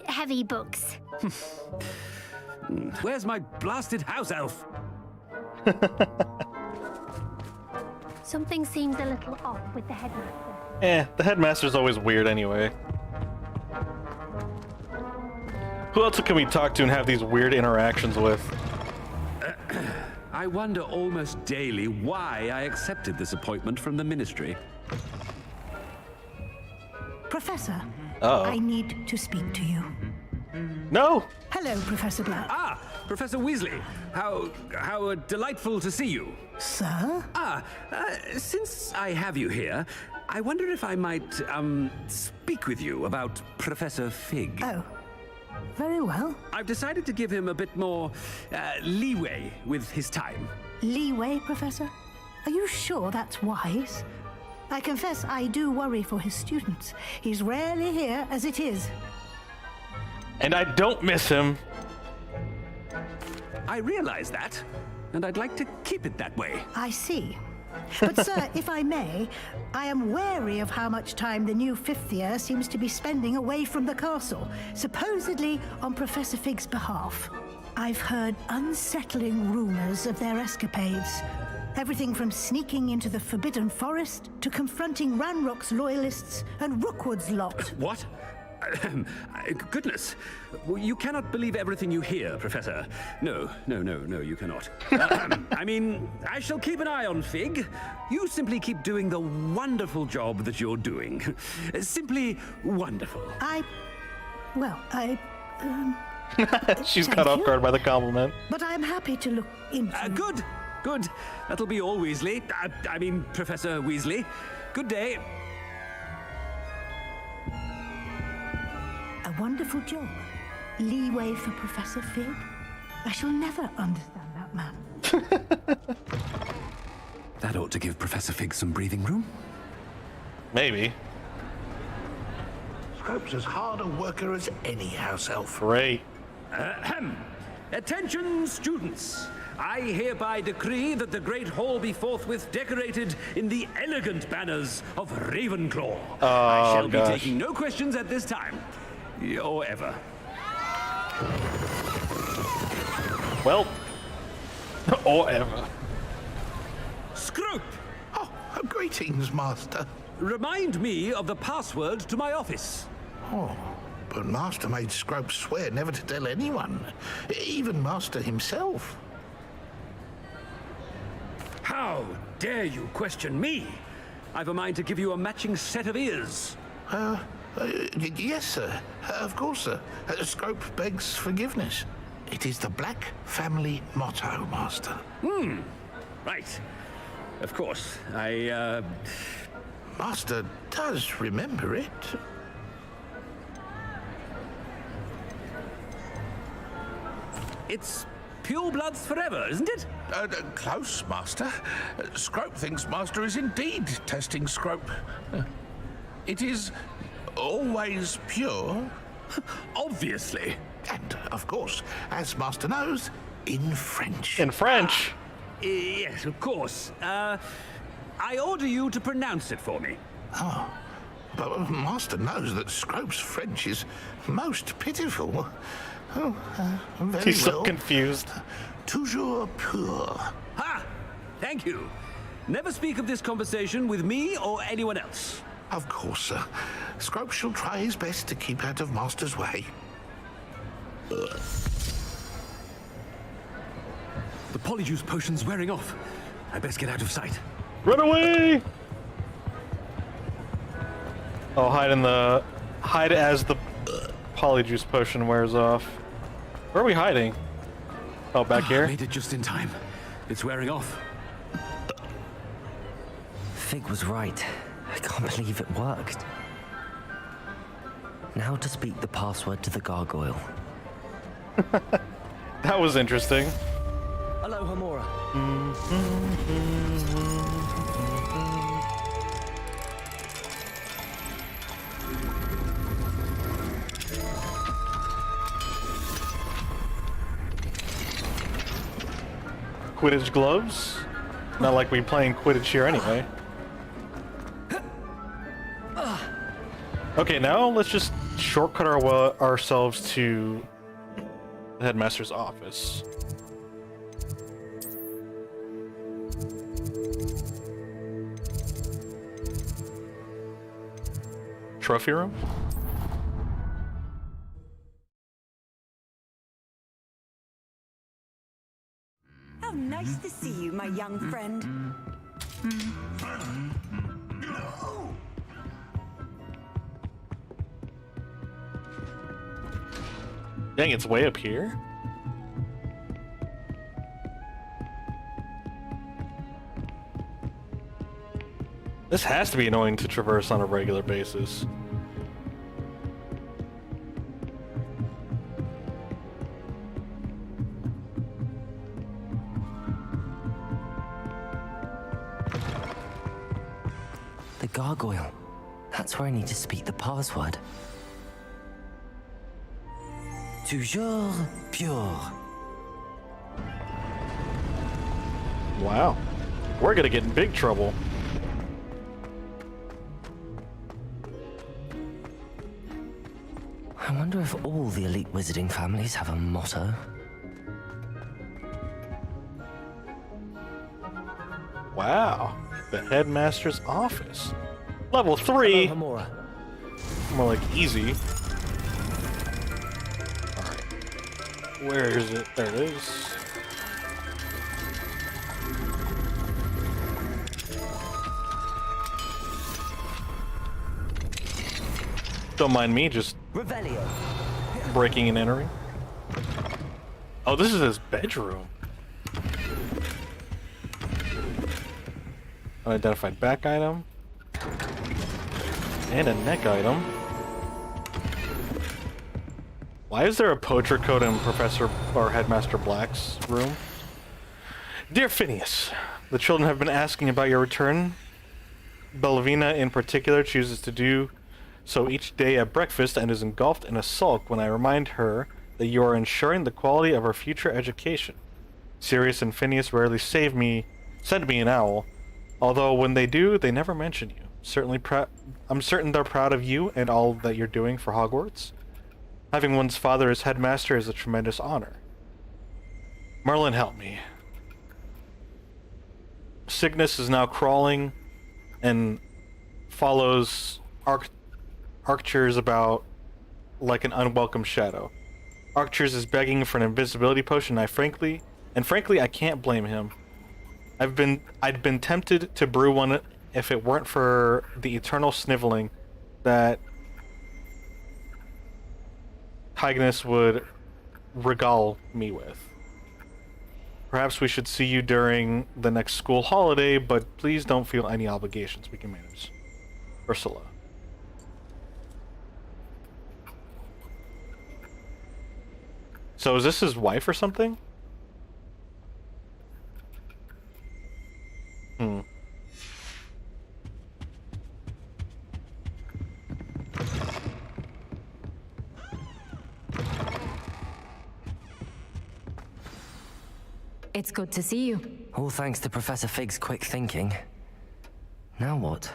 heavy books. Where's my blasted house elf? Something seems a little off with the headmaster. The headmaster's always weird anyway. Who else can we talk to and have these weird interactions with? I wonder almost daily why I accepted this appointment from the ministry. Professor, Uh-oh. I need to speak to you. No! Hello, Professor Black. Ah, Professor Weasley. How delightful to see you. Sir? Since I have you here, I wonder if I might, speak with you about Professor Fig. Oh. Very well. I've decided to give him a bit more leeway with his time. Leeway, Professor? Are you sure that's wise? I confess I do worry for his students. He's rarely here as it is. And I don't miss him. I realize that, and I'd like to keep it that way. I see. But, sir, if I may, I am wary of how much time the new fifth year seems to be spending away from the castle, supposedly on Professor Fig's behalf. I've heard unsettling rumors of their escapades. Everything from sneaking into the Forbidden Forest to confronting Ranrock's loyalists and Rookwood's lot. What? Goodness. You cannot believe everything you hear, Professor. No, you cannot. I mean, I shall keep an eye on Fig. You simply keep doing the wonderful job that you're doing. Simply wonderful. She's caught off guard by the compliment. But I'm happy to look into... Good. That'll be all, Weasley. I mean, Professor Weasley. Good day. A wonderful job. Leeway for Professor Fig. I shall never understand that man. That ought to give Professor Fig some breathing room. Maybe. Scrope's as hard a worker as any house elf. Great. Attention, students. I hereby decree that the Great Hall be forthwith decorated in the elegant banners of Ravenclaw. I shall be taking no questions at this time. Or ever. Well, or ever. Scrope! Oh, greetings, Master. Remind me of the password to my office. Oh, but Master made Scrope swear never to tell anyone, even Master himself. How dare you question me? I've a mind to give you a matching set of ears. Yes, sir. Of course, sir. Scrope begs forgiveness. It is the Black family motto, Master. Right. Of course. Master does remember it. It's pure bloods forever, isn't it? Close, Master. Scrope thinks Master is indeed testing Scrope. It is always pure. Obviously. And, of course, as Master knows, in French. In French? Yes, of course. I order you to pronounce it for me. Oh, but Master knows that Scrope's French is most pitiful. Oh, very He's so well. confused. Toujours pur. Ha! Thank you. Never speak of this conversation with me or anyone else. Of course, sir. Scrope shall try his best to keep out of Master's way. The polyjuice potion's wearing off. I best get out of sight. Run away! Oh, hide as the polyjuice potion wears off. Where are we hiding? Oh, back here? I made it just in time. It's wearing off. Fig was right. I can't believe it worked. Now to speak the password to the gargoyle. That was interesting. Hello, Hamora. Quidditch gloves? Not like we playing Quidditch here anyway. Okay, now let's just shortcut ourselves to the headmaster's office. Trophy room? How nice to see you, my young friend. Dang, it's way up here? This has to be annoying to traverse on a regular basis. The gargoyle. That's where I need to speak the password. toujours pure. Wow. We're gonna get in big trouble. I wonder if all the elite wizarding families have a motto. Wow. The headmaster's office. Level 3. Hello, More like easy. Alright. Where is it? There it is. Don't mind me just breaking and entering. Oh, this is his bedroom. Unidentified back item. And a neck item. Why is there a poacher coat in Professor or Headmaster Black's room? Dear Phineas, the children have been asking about your return. Bellavina in particular chooses to do so each day at breakfast and is engulfed in a sulk when I remind her that you are ensuring the quality of her future education. Sirius and Phineas rarely send me an owl, although when they do, they never mention you. I'm certain they're proud of you and all that you're doing for Hogwarts. Having one's father as headmaster is a tremendous honor. Merlin, help me. Cygnus is now crawling and follows Arctures about like an unwelcome shadow. Arctures is begging for an invisibility potion, and frankly, I can't blame him. I'd been tempted to brew one if it weren't for the eternal sniveling that Cygnus would regale me with. Perhaps we should see you during the next school holiday, but please don't feel any obligations. We can manage. Ursula. So is this his wife or something? It's good to see you. All thanks to Professor Fig's quick thinking. Now what?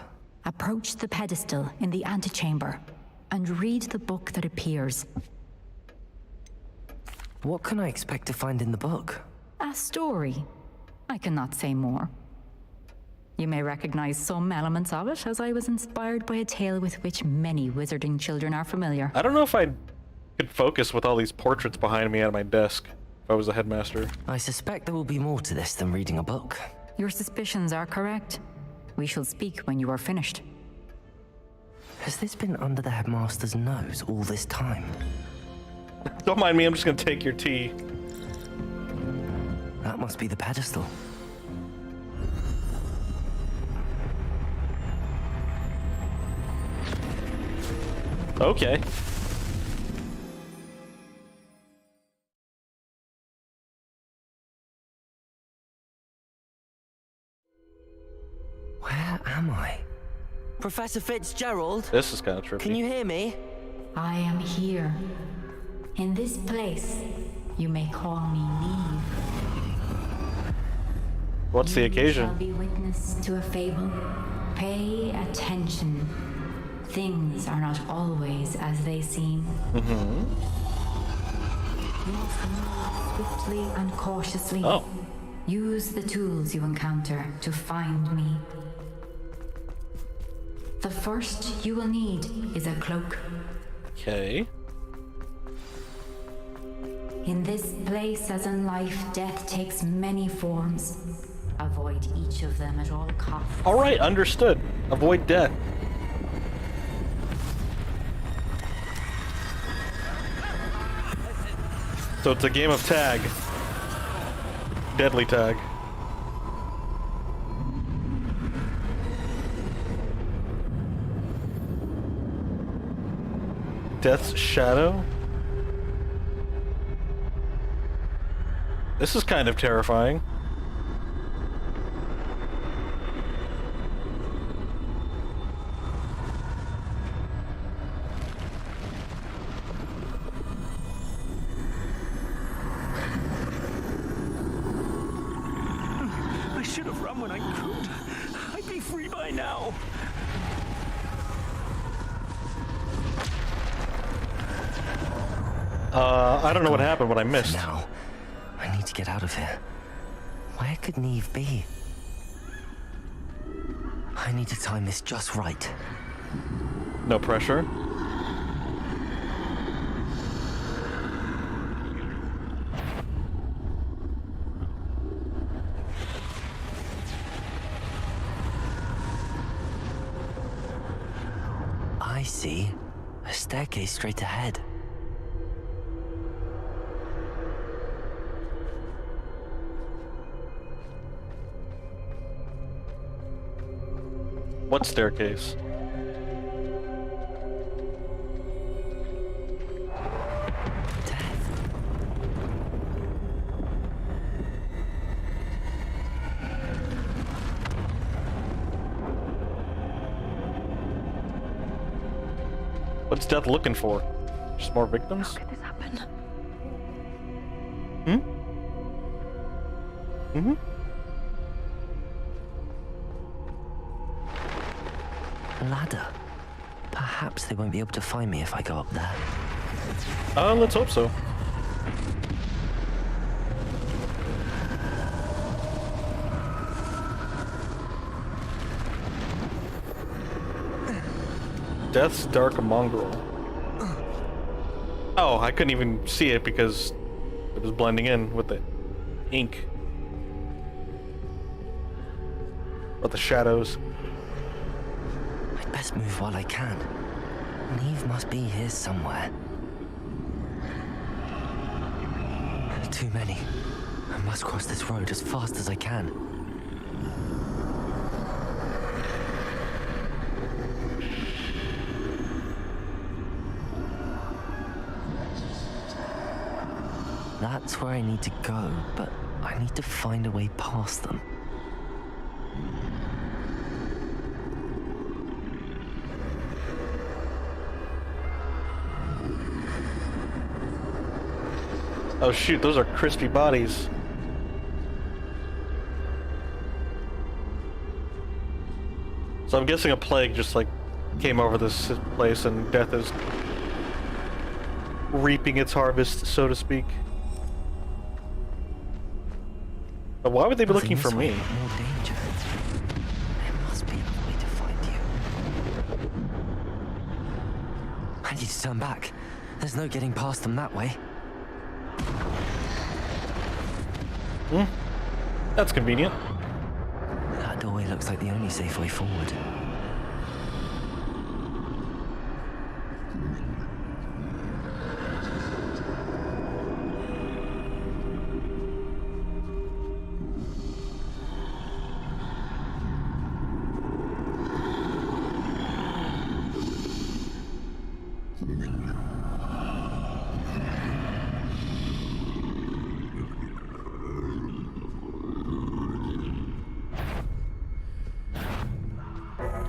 Approach the pedestal in the antechamber and read the book that appears. What can I expect to find in the book? A story. I cannot say more. You may recognize some elements of it, as I was inspired by a tale with which many wizarding children are familiar. I don't know if I could focus with all these portraits behind me at my desk if I was a headmaster. I suspect there will be more to this than reading a book. Your suspicions are correct. We shall speak when you are finished. Has this been under the headmaster's nose all this time? Don't mind me, I'm just gonna take your tea. That must be the pedestal. Okay. Where am I? Professor Fitzgerald? This is kind of trippy. Can you hear me? I am here. In this place, you may call me Neve. What's the occasion? You shall be witness to a fable. Pay attention. Things are not always as they seem. You must move swiftly and cautiously. Oh. Use the tools you encounter to find me. The first you will need is a cloak. Okay. In this place, as in life, death takes many forms. Avoid each of them at all costs. Alright, understood. Avoid death. So it's a game of tag. Deadly tag. Death's shadow? This is kind of terrifying. I don't know what happened, but I missed. Now, I need to get out of here. Where could Neve be? I need to time this just right. No pressure. I see a staircase straight ahead. What staircase? What's Death looking for? Just more victims? How could this happen? Hmm? Mm-hmm. A ladder. Perhaps they won't be able to find me if I go up there. Let's hope so. Death's Dark Mongrel. Oh, I couldn't even see it because it was blending in with the ink. Or the shadows. I'd best move while I can. Neve must be here somewhere. Too many. I must cross this road as fast as I can. That's where I need to go, but I need to find a way past them. Oh shoot, those are crispy bodies. So I'm guessing a plague just like came over this place and Death is reaping its harvest, so to speak. But why would they be looking for me? More danger. There must be a way to find you. I need to turn back. There's no getting past them that way. That's convenient. That doorway looks like the only safe way forward.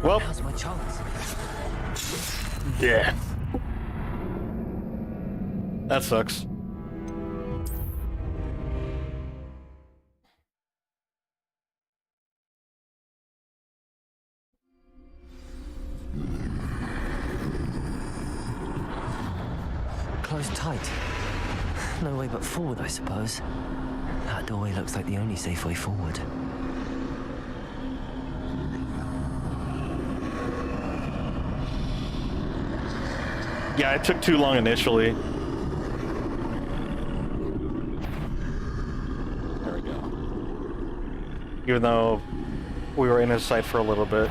Well, now's my chance. Yeah. That sucks. Closed tight. No way but forward, I suppose. That doorway looks like the only safe way forward. Yeah, it took too long initially. There we go. Even though we were in his sight for a little bit.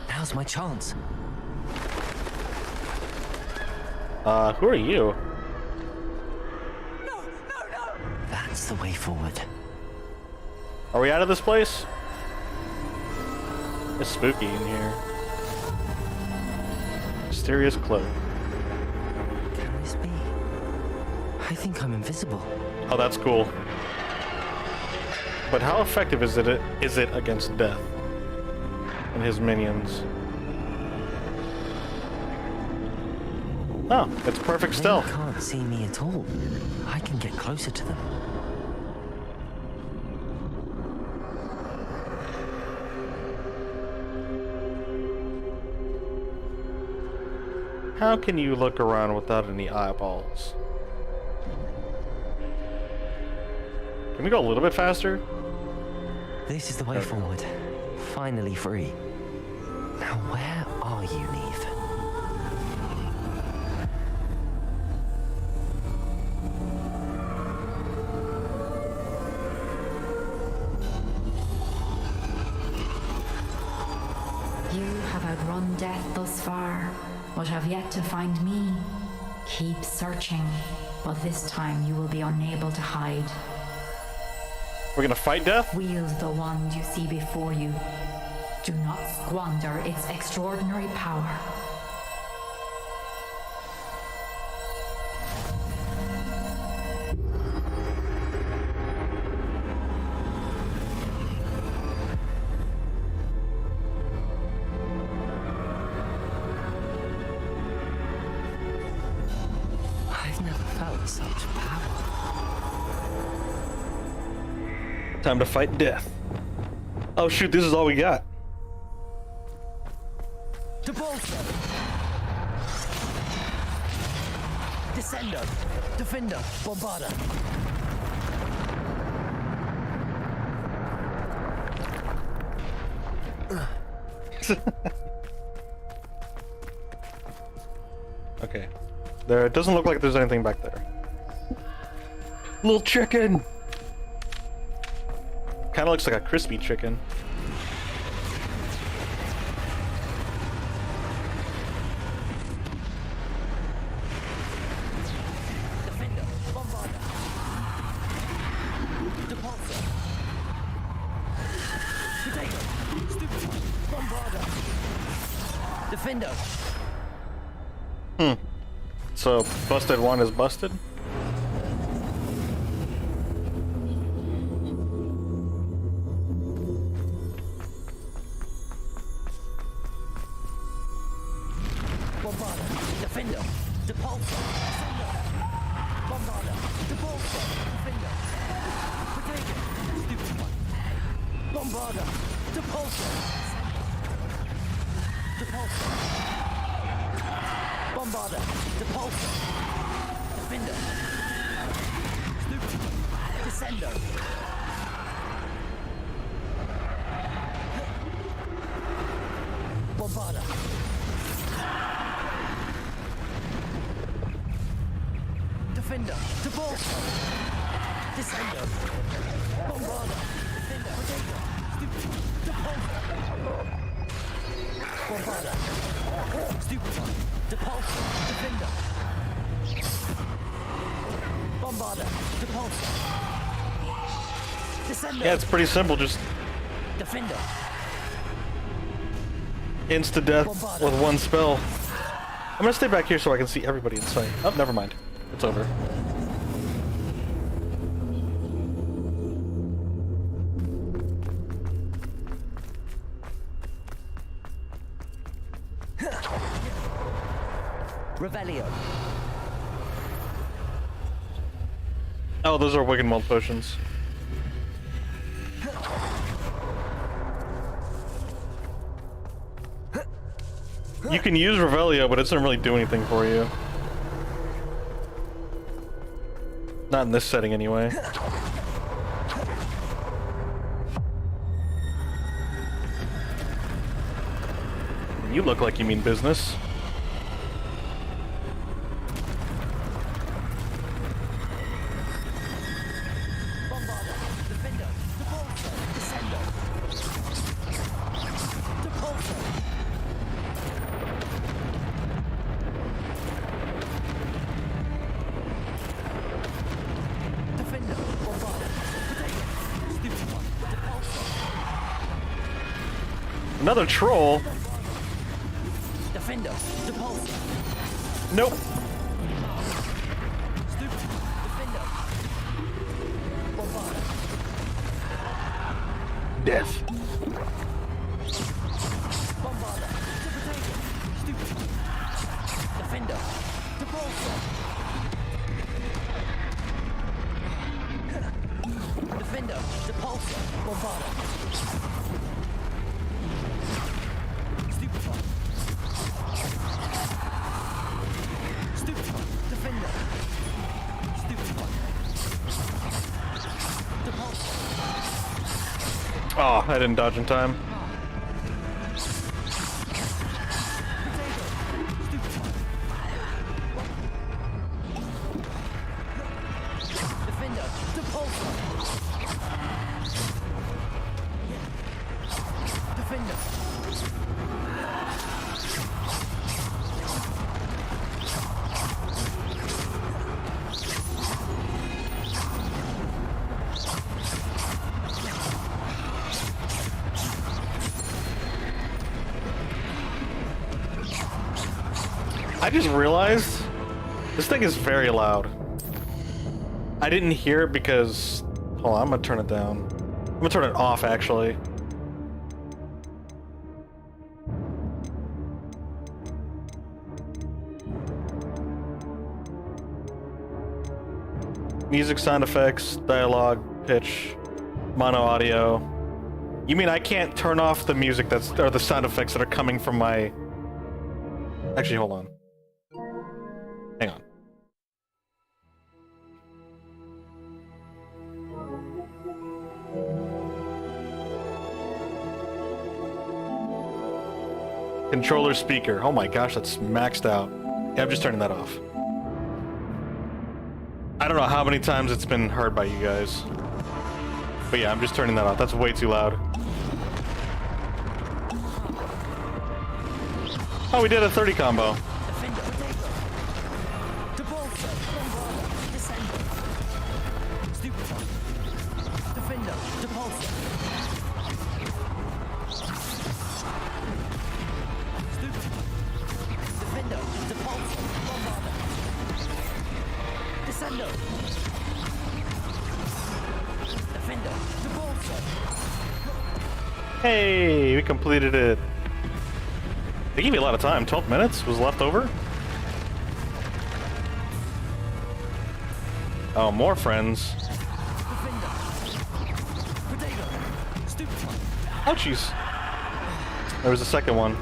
Now's my chance. Who are you? That's the way forward. Are we out of this place? It's spooky in here. Mysterious cloak. Can this be? I think I'm invisible. Oh, that's cool. But how effective is it against Death and his minions? Oh, it's perfect stealth. They can't see me at all. I can get closer to them. How can you look around without any eyeballs? Can we go a little bit faster? This is the way forward. Finally free. Now where are you, Neve? You have outrun death thus far, but have yet to find me. Keep searching, but this time you will be unable to hide. We're gonna fight death? Wield the wand you see before you. Do not squander its extraordinary power. I've never felt such power. Time to fight death. Oh shoot, this is all we got. Depulso! Descendo! Defender! Bombarda! Okay. There, it doesn't look like there's anything back there. Little chicken! Kinda looks like a crispy chicken. Defender! So, busted one is busted? Bombarda! Defender! Depulso! Bombarda! Depulso! Defender! Potato! Stupid one! Bombarda! Depulso! Depulso! Bombarda! Depulso! Defender! Stupid one! Descendo! Bombarda! Defender! Depulso! Descendo! Bombarda! Defender! Potato! Stupid one! Depulso! Bombarda! Stupid one! Depulso! Defender! Bombarda! Depulso! Descendo! Yeah, it's pretty simple, just Defender! insta-death with one spell. I'm gonna stay back here so I can see everybody in sight. Oh, never mind. It's over. Revelio! Oh, those are Wicked Mold potions. You can use Revelio, but it doesn't really do anything for you. Not in this setting, anyway. You look like you mean business. Another troll? Defender! Depulso! Nope. Stupid! Defender! Bombarda! Death. Bombarda! Potato! Stupid! Defender! Depulso! Defender! Depulso! Bombarda! Stupid one! Oh, I didn't dodge in time. Defender, Depulso. Defender. I just realized this thing is very loud. I didn't hear it because... Hold on, I'm gonna turn it down. I'm gonna turn it off, actually. Music, sound effects, dialogue, pitch, mono audio. You mean I can't turn off the music that's... or the sound effects that are coming from my... Actually, hold on. Hang on. Controller speaker. Oh my gosh, that's maxed out. Yeah, I'm just turning that off. I don't know how many times it's been heard by you guys. But yeah, I'm just turning that off. That's way too loud. Oh, we did a 30 combo. Hey, we completed it. They gave me a lot of time. 12 minutes was left over. Oh, more friends. Oh, jeez. There was a second one.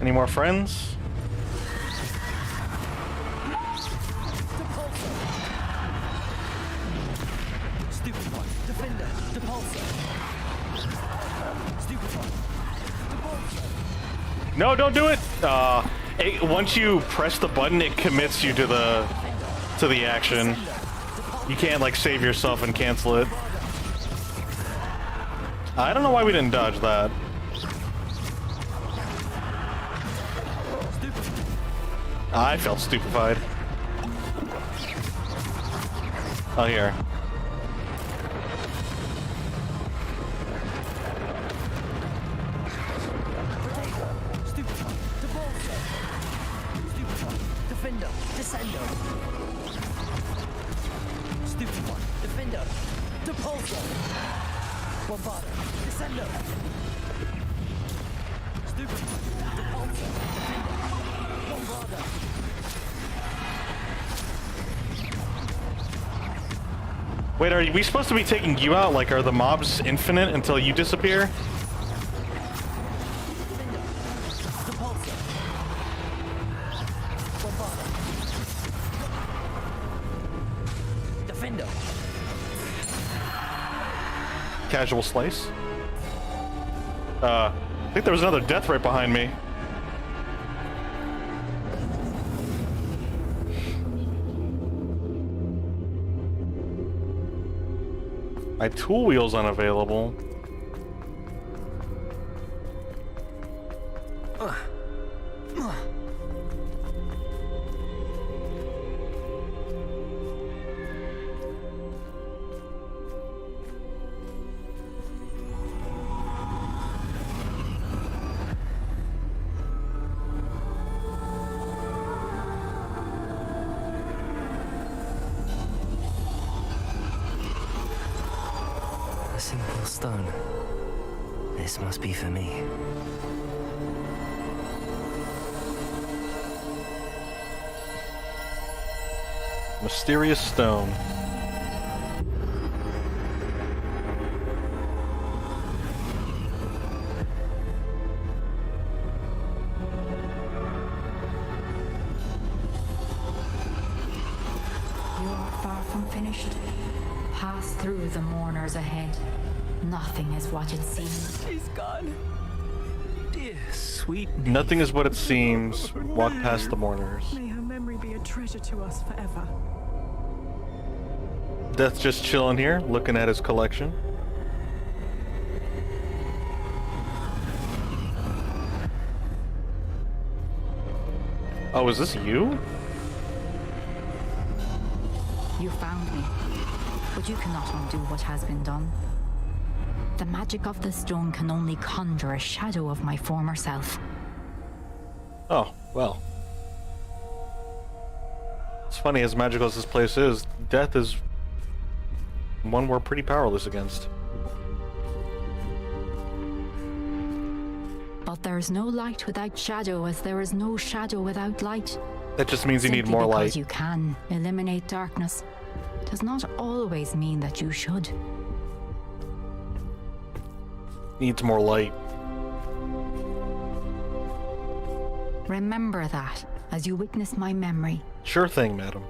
Any more friends? No, don't do it. Once you press the button, it commits you to the action. You can't like save yourself and cancel it. I don't know why we didn't dodge that. I felt stupefied. Oh, here. Defender, Descendo. Stupid one. Defender, Depulso. Bombarda, Descendo. Stupid one. Depulso. Defender, Bombarda. Wait, are we supposed to be taking you out? Like, are the mobs infinite until you disappear? Defender. Casual slice. I think there was another death right behind me. My tool wheel's unavailable. simple stone. This must be for me. Mysterious stone. Finished. Pass through the mourners ahead. Nothing is what it seems. She's gone. Dear sweet. Nothing is what it seems. Walk past the mourners. May her memory be a treasure to us forever. Death's just chilling here, looking at his collection. Oh, is this you? You found me, but you cannot undo what has been done. The magic of the stone can only conjure a shadow of my former self. Oh, well. It's funny, as magical as this place is, death is one we're pretty powerless against. But there is no light without shadow, as there is no shadow without light. That just means you need Simply more because light. you can eliminate darkness does not always mean that you should. Needs more light. Remember that as you witness my memory. Sure thing, madam.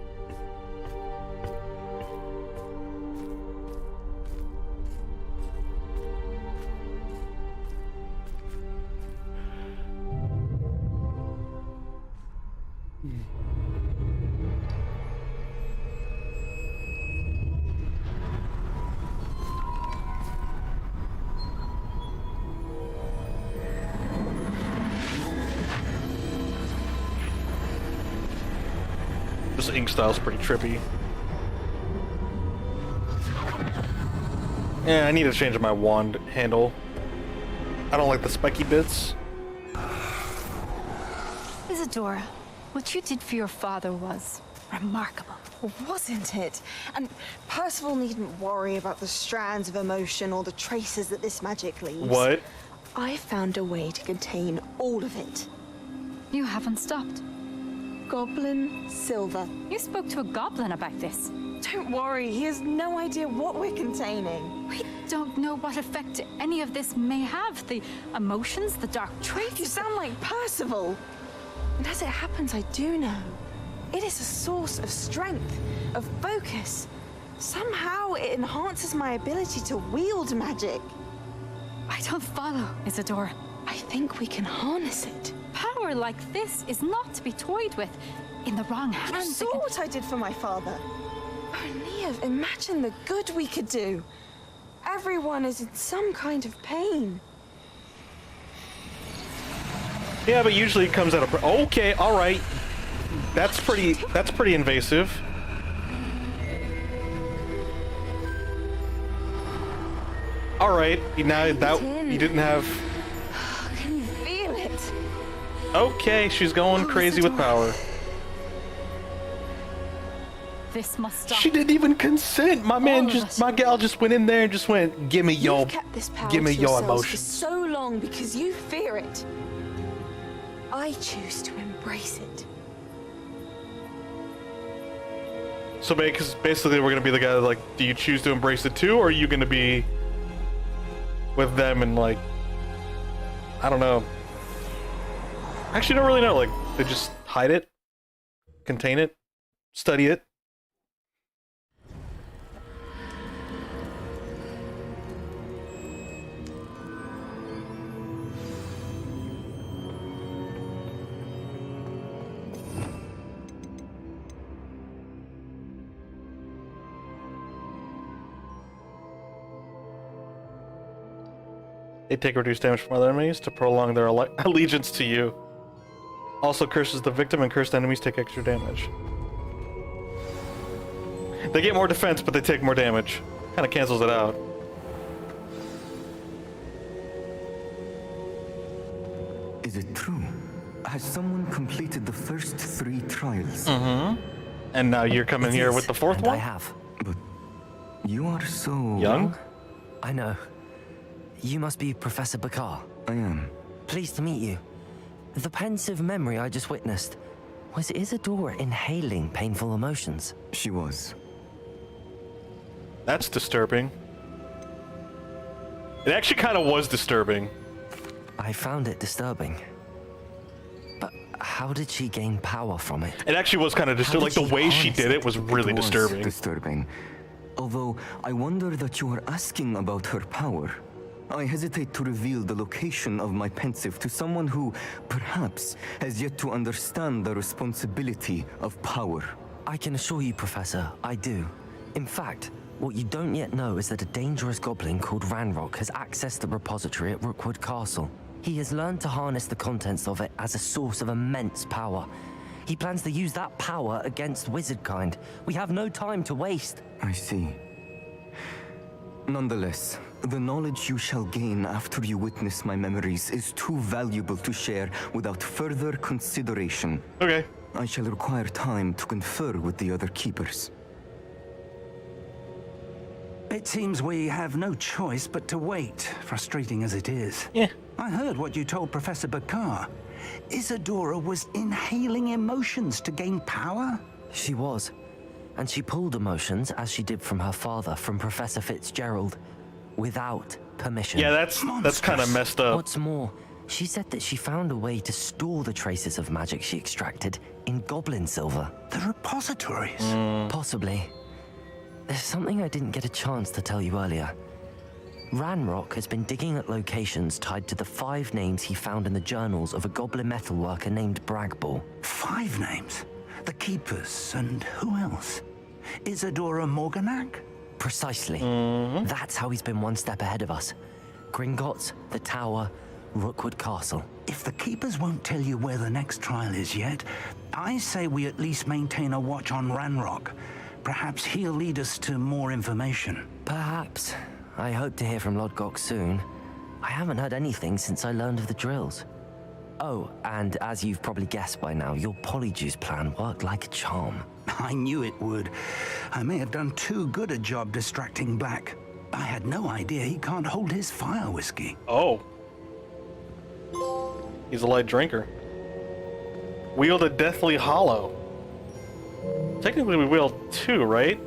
This ink style's pretty trippy. Yeah, I need to change my wand handle. I don't like the spiky bits. Isadora, what you did for your father was remarkable. Wasn't it? And Percival needn't worry about the strands of emotion or the traces that this magic leaves. What? I found a way to contain all of it. You haven't stopped. Goblin silver. You spoke to a goblin about this. Don't worry, he has no idea what we're containing. We don't know what effect any of this may have. The emotions, the dark traits. You sound like Percival. And as it happens, I do know. It is a source of strength, of focus. Somehow it enhances my ability to wield magic. I don't follow, Isadora. I think we can harness it. Power like this is not to be toyed with. In the wrong hands. You saw what I did for my father. Oh, Neve, imagine the good we could do. Everyone is in some kind of pain. Yeah, but usually it comes out of... Okay, alright. That's pretty invasive. Alright, now that you didn't have... Can you feel it? Okay, she's going crazy with power. This must stop. She didn't even consent. My gal just went in there and just went, give me your, You've kept this power give me to your yourselves emotion. for so long because you fear it. I choose to embrace it. So basically we're gonna be the guy that, like, do you choose to embrace it too, or are you gonna be with them and, like, I don't know. I actually don't really know. Like, they just hide it, contain it, study it. They take reduced damage from other enemies to prolong their allegiance to you. Also curses the victim, and cursed enemies take extra damage. They get more defense, but they take more damage. Kind of cancels it out. Is it true? Has someone completed the first 3 trials? Mm-hmm. And now you're coming here with the 4th one? I have. But you are so... young? I know. You must be Professor Bakar. I am. Pleased to meet you. The pensive memory I just witnessed, was Isadora inhaling painful emotions? She was. That's disturbing. It actually kind of was disturbing. I found it disturbing. But how did she gain power from it? It actually was kind of disturbing. Like, the way she did it was really disturbing. Disturbing. Although, I wonder that you are asking about her power. I hesitate to reveal the location of my pensive to someone who, perhaps, has yet to understand the responsibility of power. I can assure you, Professor, I do. In fact, what you don't yet know is that a dangerous goblin called Ranrock has accessed the repository at Rookwood Castle. He has learned to harness the contents of it as a source of immense power. He plans to use that power against wizardkind. We have no time to waste. I see. Nonetheless, the knowledge you shall gain after you witness my memories is too valuable to share without further consideration. Okay. I shall require time to confer with the other keepers. It seems we have no choice but to wait, frustrating as it is. Yeah. I heard what you told Professor Bakar. Isadora was inhaling emotions to gain power? She was. And she pulled emotions, as she did from her father, from Professor Fitzgerald, without permission. Yeah, that's kind of messed up. What's more, she said that she found a way to store the traces of magic she extracted in goblin silver. The repositories? Possibly. There's something I didn't get a chance to tell you earlier. Ranrock has been digging at locations tied to the 5 names he found in the journals of a goblin metalworker named Bragball. 5 names? The Keepers, and who else? Isadora Morganac? Precisely. That's how he's been one step ahead of us. Gringotts, the Tower, Rookwood Castle. If the Keepers won't tell you where the next trial is yet, I say we at least maintain a watch on Ranrock. Perhaps he'll lead us to more information. Perhaps. I hope to hear from Lodgok soon. I haven't heard anything since I learned of the drills. Oh, and as you've probably guessed by now, your polyjuice plan worked like a charm. I knew it would. I may have done too good a job distracting Black. I had no idea he can't hold his fire whiskey. Oh. He's a light drinker. Wield a deathly hollow. Technically we wield 2, right?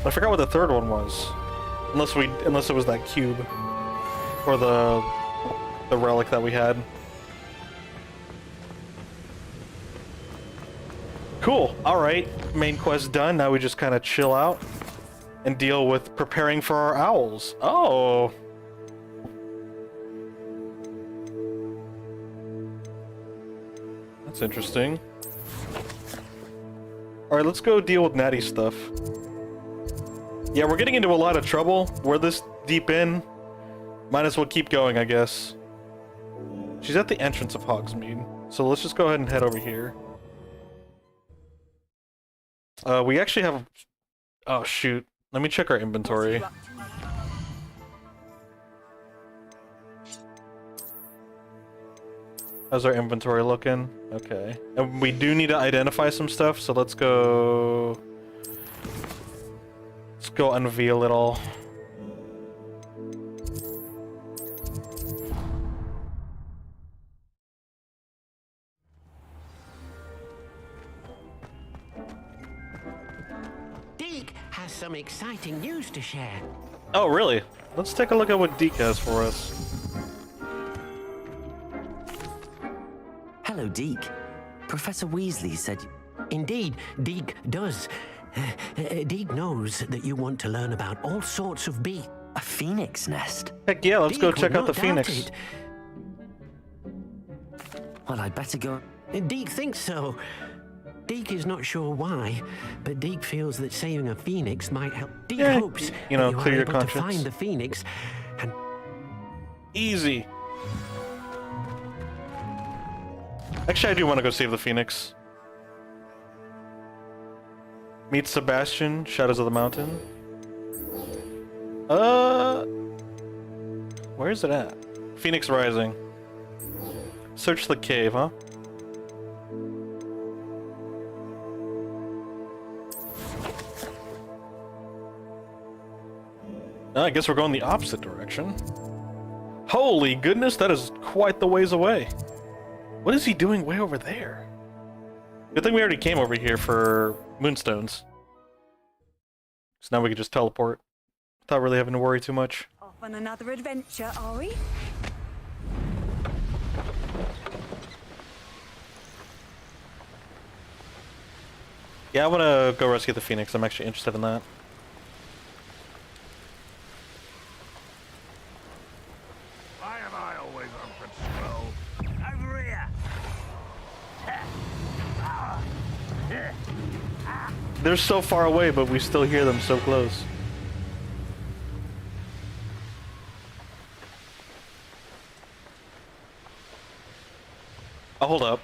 I forgot what the third one was. Unless it was that cube. Or the relic that we had. Cool. Alright. Main quest done. Now we just kind of chill out and deal with preparing for our owls. Oh. That's interesting. Alright, let's go deal with Natty's stuff. Yeah, we're getting into a lot of trouble. We're this deep in. Might as well keep going, I guess. She's at the entrance of Hogsmeade. So let's just go ahead and head over here. We actually have... Oh, shoot. Let me check our inventory. How's our inventory looking? Okay. And we do need to identify some stuff, so let's go... Let's go unveil it all. Deke has some exciting news to share. Oh, really? Let's take a look at what Deke has for us. Hello, Deke. Professor Weasley said... Indeed, Deke does. Deke knows that you want to learn about all sorts of beasts. A phoenix nest? Heck yeah, let's go check out the phoenix. Well, I'd better go... Deke thinks so. Deke is not sure why, but Deke feels that saving a phoenix might help. Deke hopes you know, that you clear are your able conscience. to find the phoenix and... Easy. Actually, I do want to go save the phoenix. Meet Sebastian, Shadows of the Mountain. Where is it at? Phoenix Rising. Search the cave, huh? I guess we're going the opposite direction. Holy goodness, that is quite the ways away. What is he doing way over there? Good thing we already came over here for moonstones. So now we can just teleport without really having to worry too much. Off on another adventure, are we? Yeah, I want to go rescue the Phoenix. I'm actually interested in that. Why am I always on patrol? Over here! They're so far away, but we still hear them so close. Oh, hold up.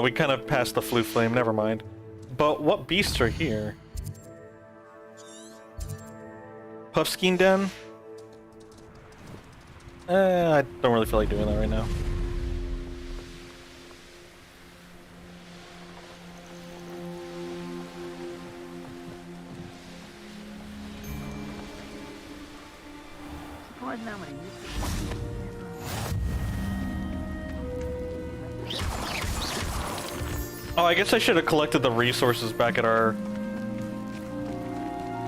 We kind of passed the flue flame, never mind. But what beasts are here? Puffskein Den? I don't really feel like doing that right now. Oh, I guess I should have collected the resources back at our...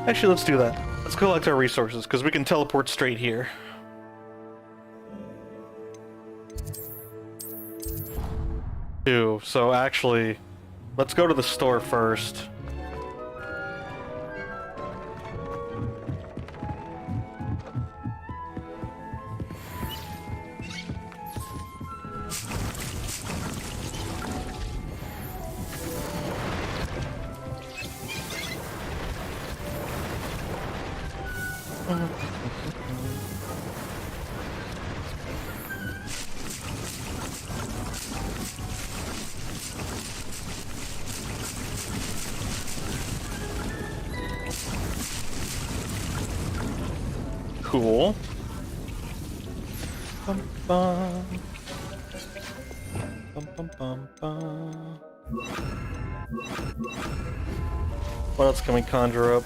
Actually, let's do that. Let's collect our resources, because we can teleport straight here. So actually, let's go to the store first. Cool. Bum, bum. Bum, bum, bum, bum. What else can we conjure up?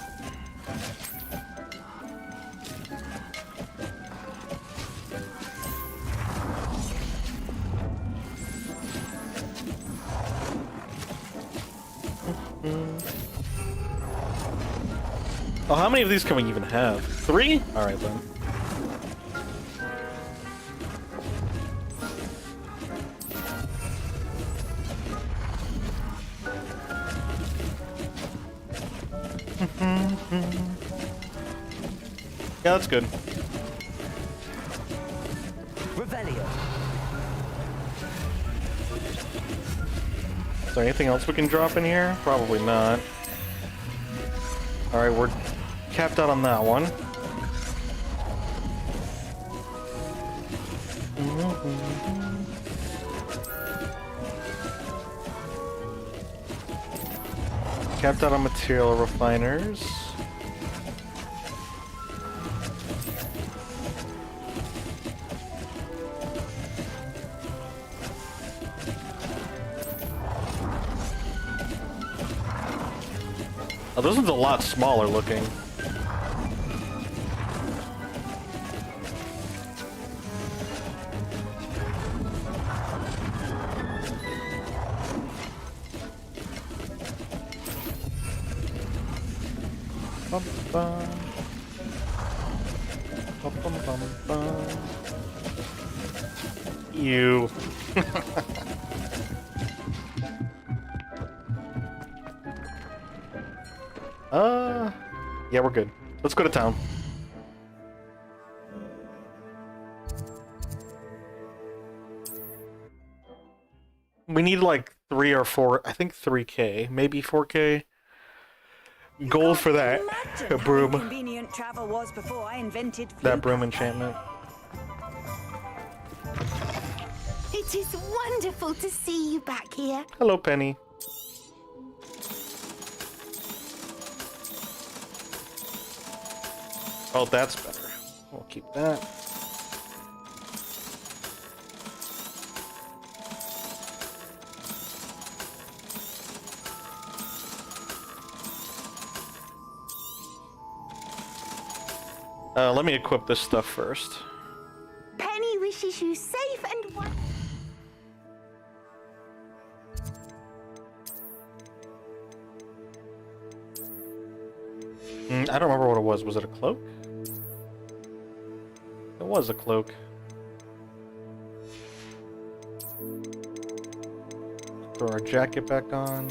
Oh, how many of these can we even have? 3? Alright then. Yeah, that's good. Revelio. Is there anything else we can drop in here? Probably not. Alright, we're capped out on that one. Capped out on material refiners. Oh, this one's a lot smaller looking. Bum, bum. Bum, bum, bum, bum. You. Yeah, we're good. Let's go to town. We need like 3 or 4, I think 3K, maybe 4K. Gold for that. A broom. Convenient travel was before I invented That broom enchantment. It is wonderful to see you back here. Hello, Penny. Oh, that's better. We'll keep that. Let me equip this stuff first. Penny wishes you safe and one. I don't remember what it was. Was it a cloak? It was a cloak. Throw our jacket back on.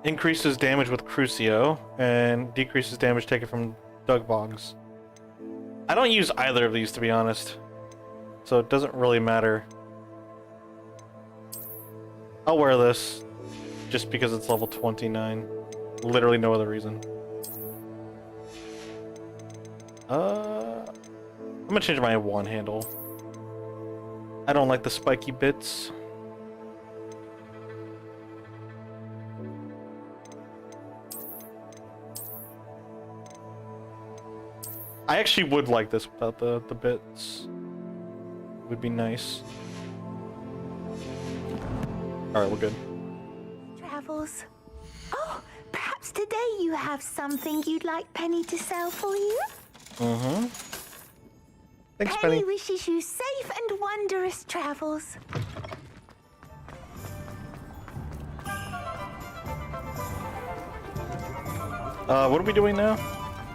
Increases damage with Crucio and decreases damage taken from Dug Bogs. I don't use either of these, to be honest, so it doesn't really matter. I'll wear this just because it's level 29. Literally no other reason. I'm gonna change my wand handle. I don't like the spiky bits. I actually would like this without the bits. It would be nice. Alright, we're good. Travels. Oh, perhaps today you have something you'd like Penny to sell for you? Mm-hmm. Thanks, Penny. Wishes you safe and wondrous travels. What are we doing now?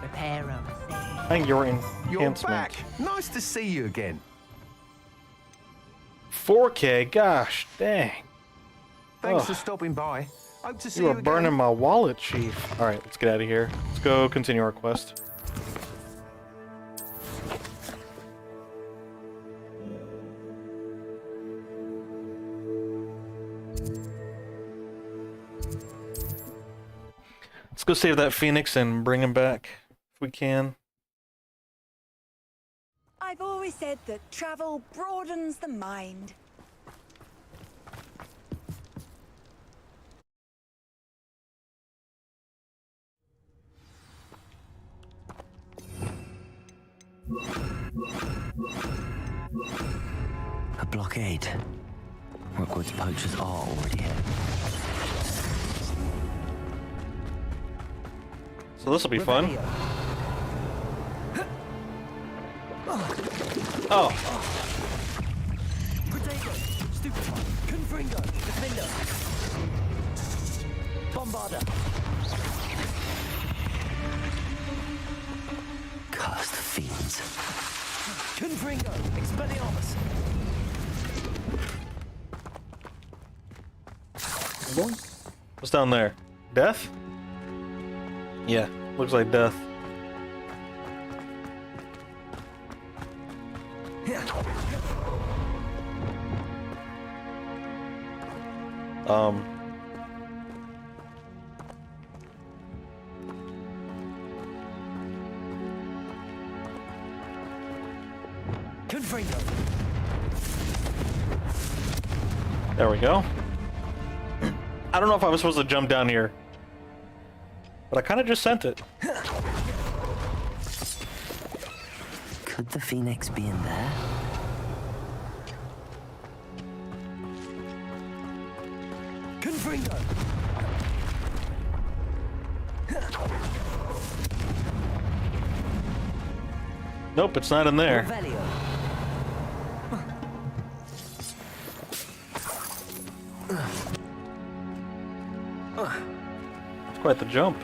Repair them. I think you're in You're enhancement. back. Nice to see you again. 4K, gosh dang. Thanks Ugh. for stopping by. Hope to see You you are again. burning my wallet, Chief. Alright, let's get out of here. Let's go continue our quest. Let's go save that Phoenix and bring him back if we can. I've always said that travel broadens the mind. A blockade. Rookwood's poachers are already here. So this will be fun. Oh. Potato, Stupefy, Confringo, Defender, Bombarder. Cursed fiends. Confringo, Expelliarmus. What's down there? Death? Yeah, looks like death. Confringo. There we go. I don't know if I was supposed to jump down here, but I kind of just sent it. Could the Phoenix be in there? Confringo. Nope, it's not in there. It's quite the jump.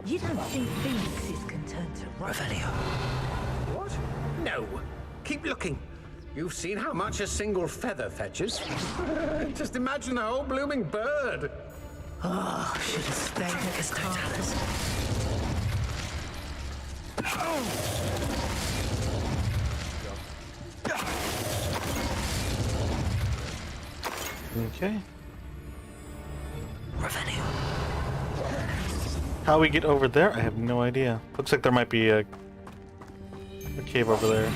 You don't think phoenixes can turn to Revelio. What? No. Keep looking. You've seen how much a single feather fetches. Just imagine the whole blooming bird. Oh, should have stayed at the start. Okay. How we get over there, I have no idea. Looks like there might be a cave over there.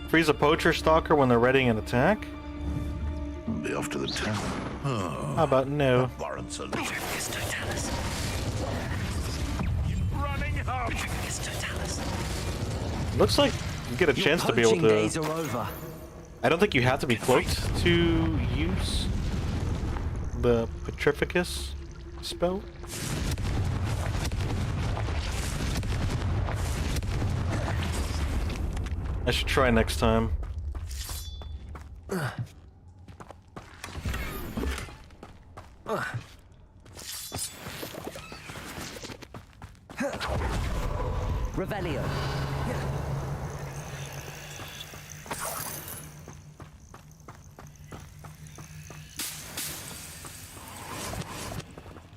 Freeze a poacher stalker when they're readying an attack? Be off to the town. Oh, How about no? warrants a look. Petrificus totalis. Running home. Petrificus totalis. Looks like you get a chance to be able to. Days are over. I don't think you have to be cloaked to use the Petrificus spell. I should try next time. Revelio.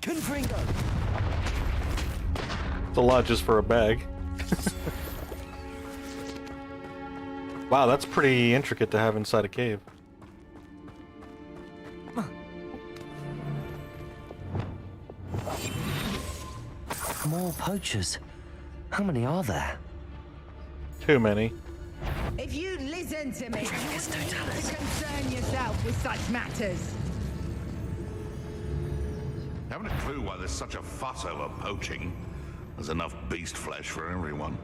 Confringo. It's a lot just for a bag. Wow, that's pretty intricate to have inside a cave. More poachers. How many are there? Too many. If you'd listen to me, you wouldn't need to concern yourself with such matters. Haven't a clue why there's such a fuss over poaching. There's enough beast flesh for everyone.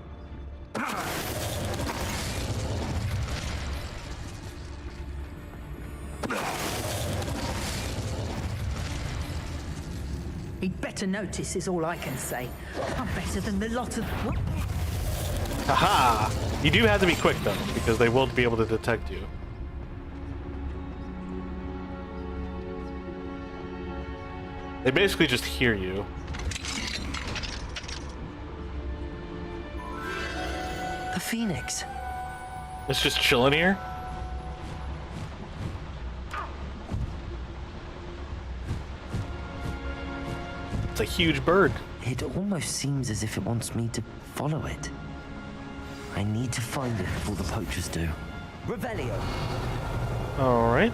He'd better notice is all I can say. I'm better than the lot of... What? Haha! You do have to be quick though, because they will be able to detect you. They basically just hear you. The Phoenix. It's just chilling here? It's a huge bird. It almost seems as if it wants me to follow it. I need to find it before the poachers do. Revelio. Alright.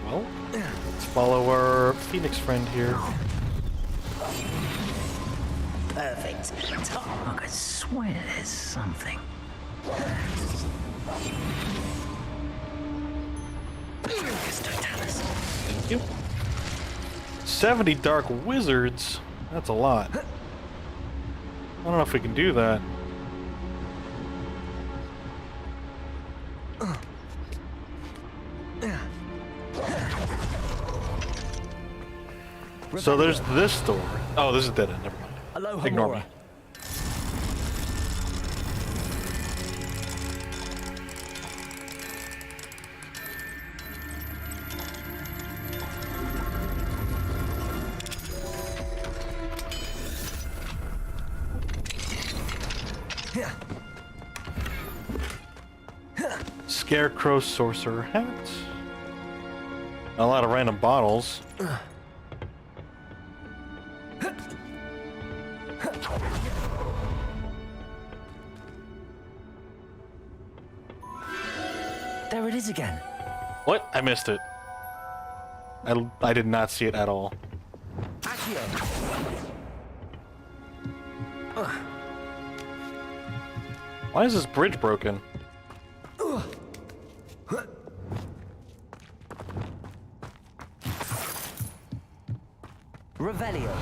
Well, let's follow our Phoenix friend here. Perfect. I could swear there's something. Thank you. 70 dark wizards. That's a lot. I don't know if we can do that. So there's this door. Oh, this is dead end. Never mind. Aloha Ignore Mora. me. Scarecrow sorcerer hat. A lot of random bottles. There it is again. What? I missed it. I did not see it at all. Why is this bridge broken? Revelio.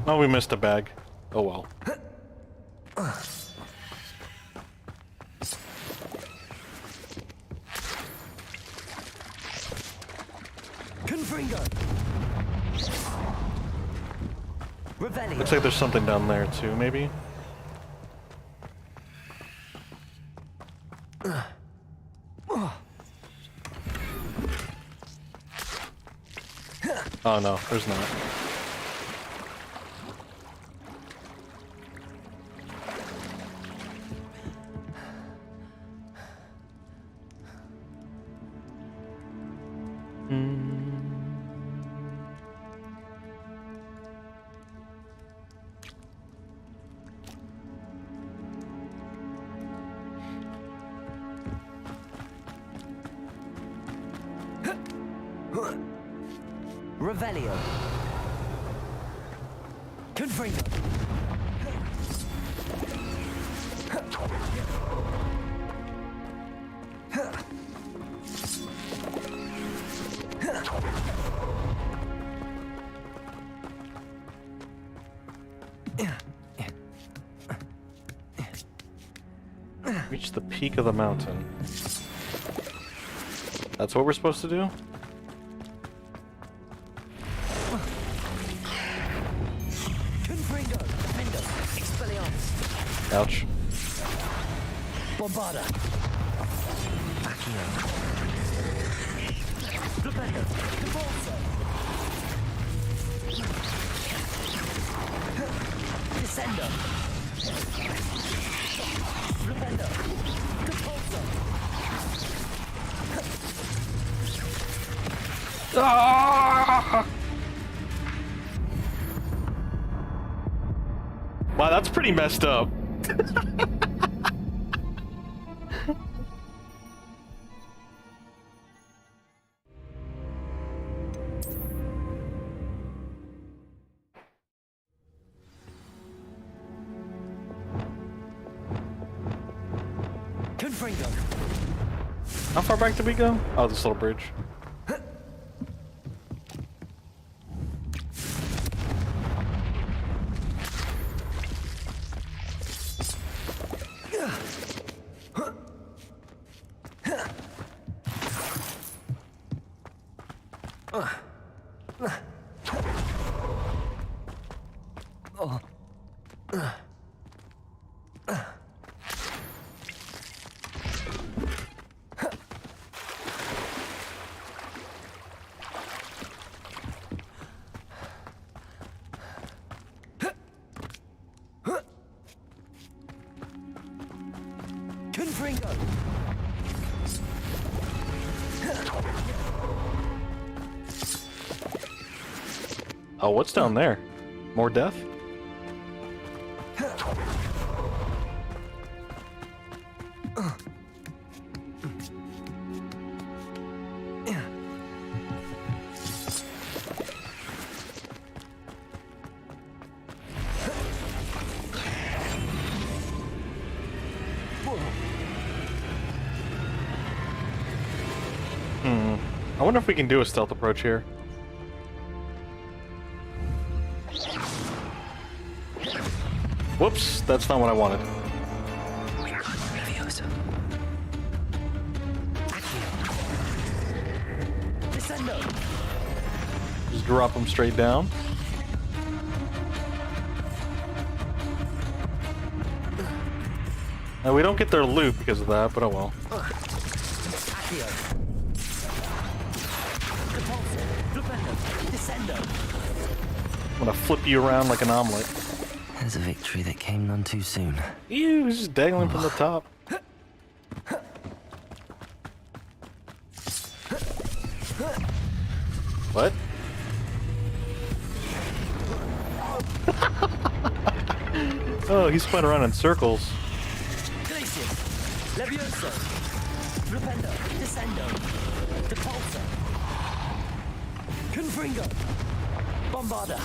Oh, we missed a bag. Oh well. Confringo. Revelio. Looks like there's something down there too, maybe? Oh no, there's not. Revelio. Confringo. Reach the peak of the mountain. That's what we're supposed to do? Confringo, Defendo, Expelliarmus, Ouch. Bombarda, Accio, Defendo, Convulso, Descendo, Defendo, Compulso. Ah! Wow, that's pretty messed up. Confringo. How far back did we go? Oh, this little bridge. Confringo. Oh, what's down there? More death? I wonder if we can do a stealth approach here. Whoops, that's not what I wanted. Just drop them straight down. Now we don't get their loot because of that, but oh well. I'm gonna flip you around like an omelet. There's a victory that came none too soon. Ew, he's just dangling from the top. What? Oh, he's spun around in circles. Levioso, Flipendo, Descendo, Depulso, Confringo, Bombarda.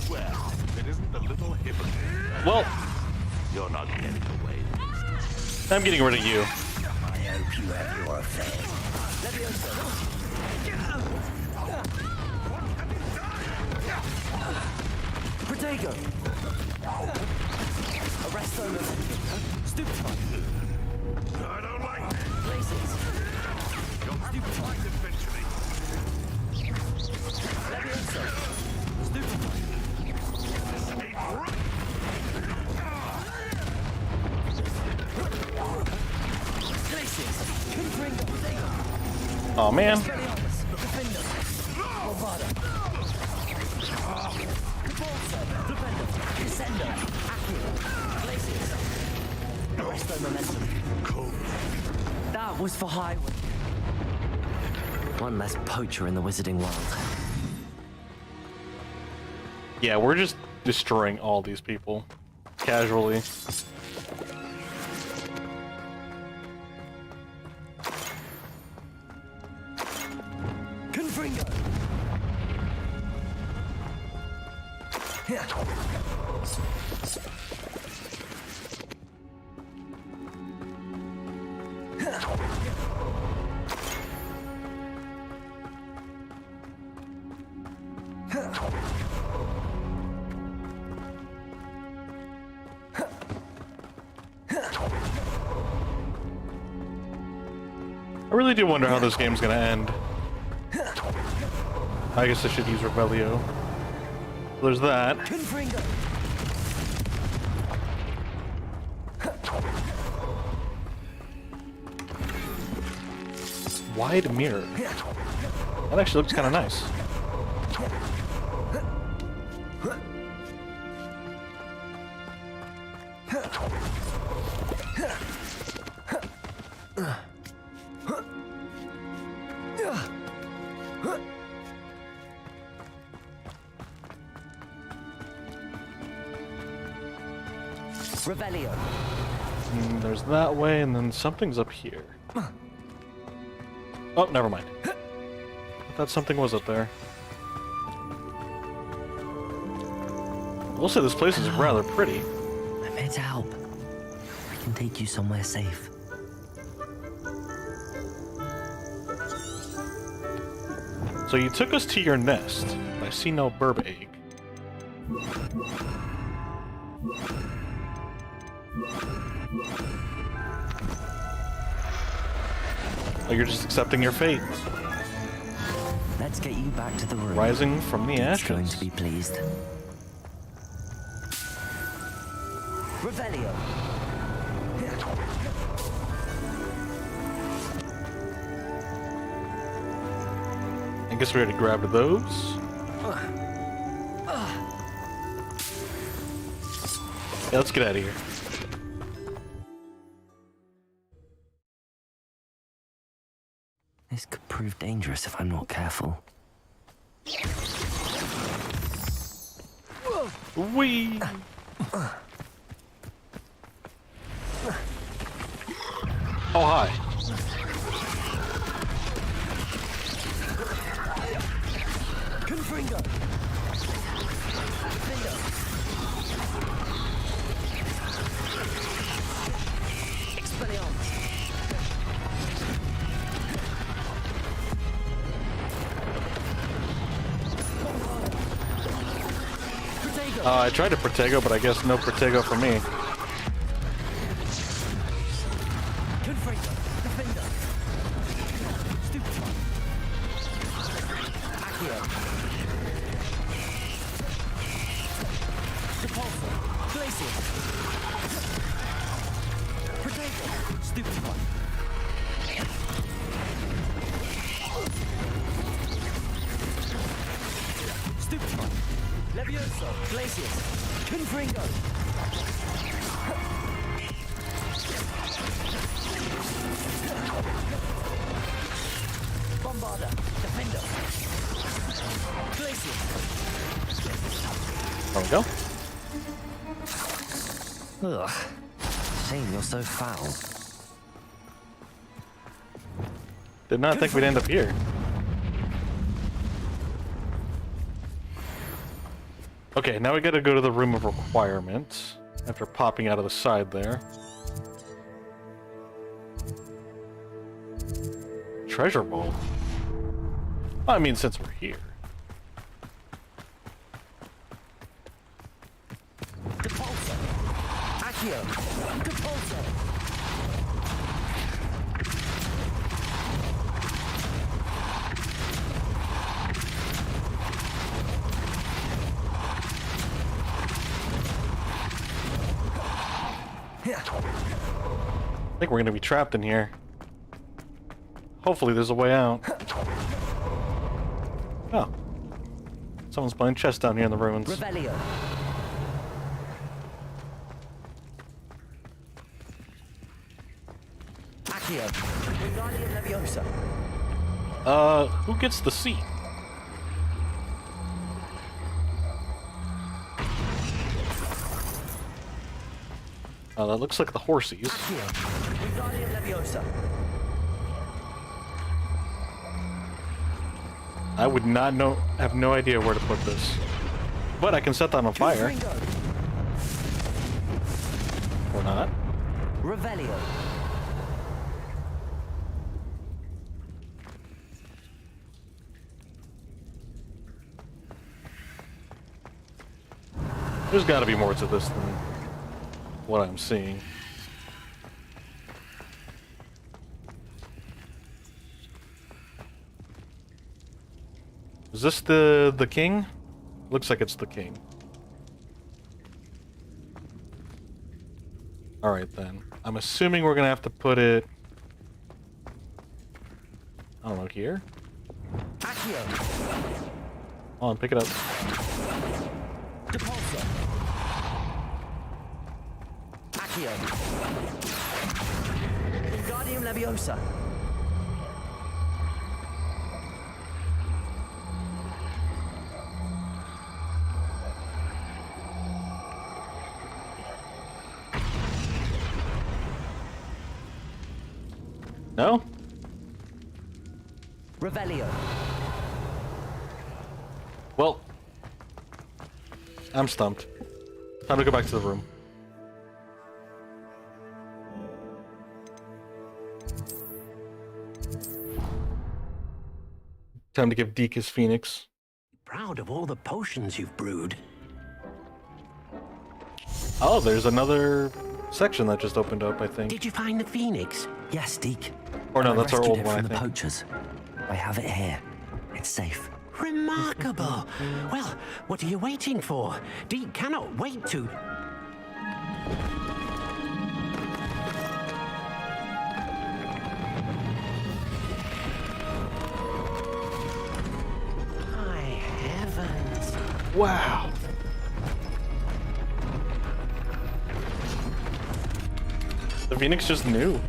Well, it isn't the little hypocrite. Well, You're not getting away. I'm getting rid of you. I hope you have your affairs. Levioso. Protego. Arresto. Stupefy. I don't like this. Places. You'll have to fight eventually. Levioso. Stupefy. Places. Confringo. Oh man. Defendo. Bombarda. Compulso. Defendo. Descendo. Accio. Places. Arresto momentum. That was for highway. One less poacher in the wizarding world. Yeah, we're just destroying all these people. Casually. Confringo. I really do wonder how this game's gonna end. I guess I should use Revelio. There's that. Wide mirror. That actually looks kind of nice. Revelio. And there's that way, and then something's up here. Oh, never mind. I thought something was up there. We'll say this place is rather pretty. I'm here to help. I can take you somewhere safe. So you took us to your nest. I see no burb egg. Oh, you're just accepting your fate. Let's get you back to the room. Rising from the ashes. He's going to be pleased. Revelio. I guess we already grabbed those. Yeah, let's get out of here. This could prove dangerous if I'm not careful. Wee. Oh, hi. Confringo. I tried to Protego, but I guess no Protego for me. There we go. Ugh. Shame you're so foul. Did not think we'd end up here. Okay, now we gotta go to the room of requirement after popping out of the side there. Treasure bowl. I mean, since we're here. I think we're gonna be trapped in here. Hopefully there's a way out. Oh. Someone's playing chess down here in the ruins. Revelio. Who gets the seat? That looks like the horsies. I would not know, have no idea where to put this. But I can set that on fire. Or not. Revelio. There's got to be more to this than what I'm seeing. Is this the king? Looks like it's the king. Alright then. I'm assuming we're gonna have to put it... I don't know, here? Hold on, pick it up. Depulso. Accio. Wingardium Leviosa. No? Revelio. Well, I'm stumped. Time to go back to the room. Time to give Deke his phoenix. Proud of all the potions you've brewed. Oh, there's another section that just opened up, I think. Did you find the phoenix? Yes, Deke. Or no, I that's our rescued old it one, I from the think. poachers. I have it here. It's safe. Remarkable. Well, what are you waiting for? Deke cannot wait to... My heavens. Wow. The phoenix just knew.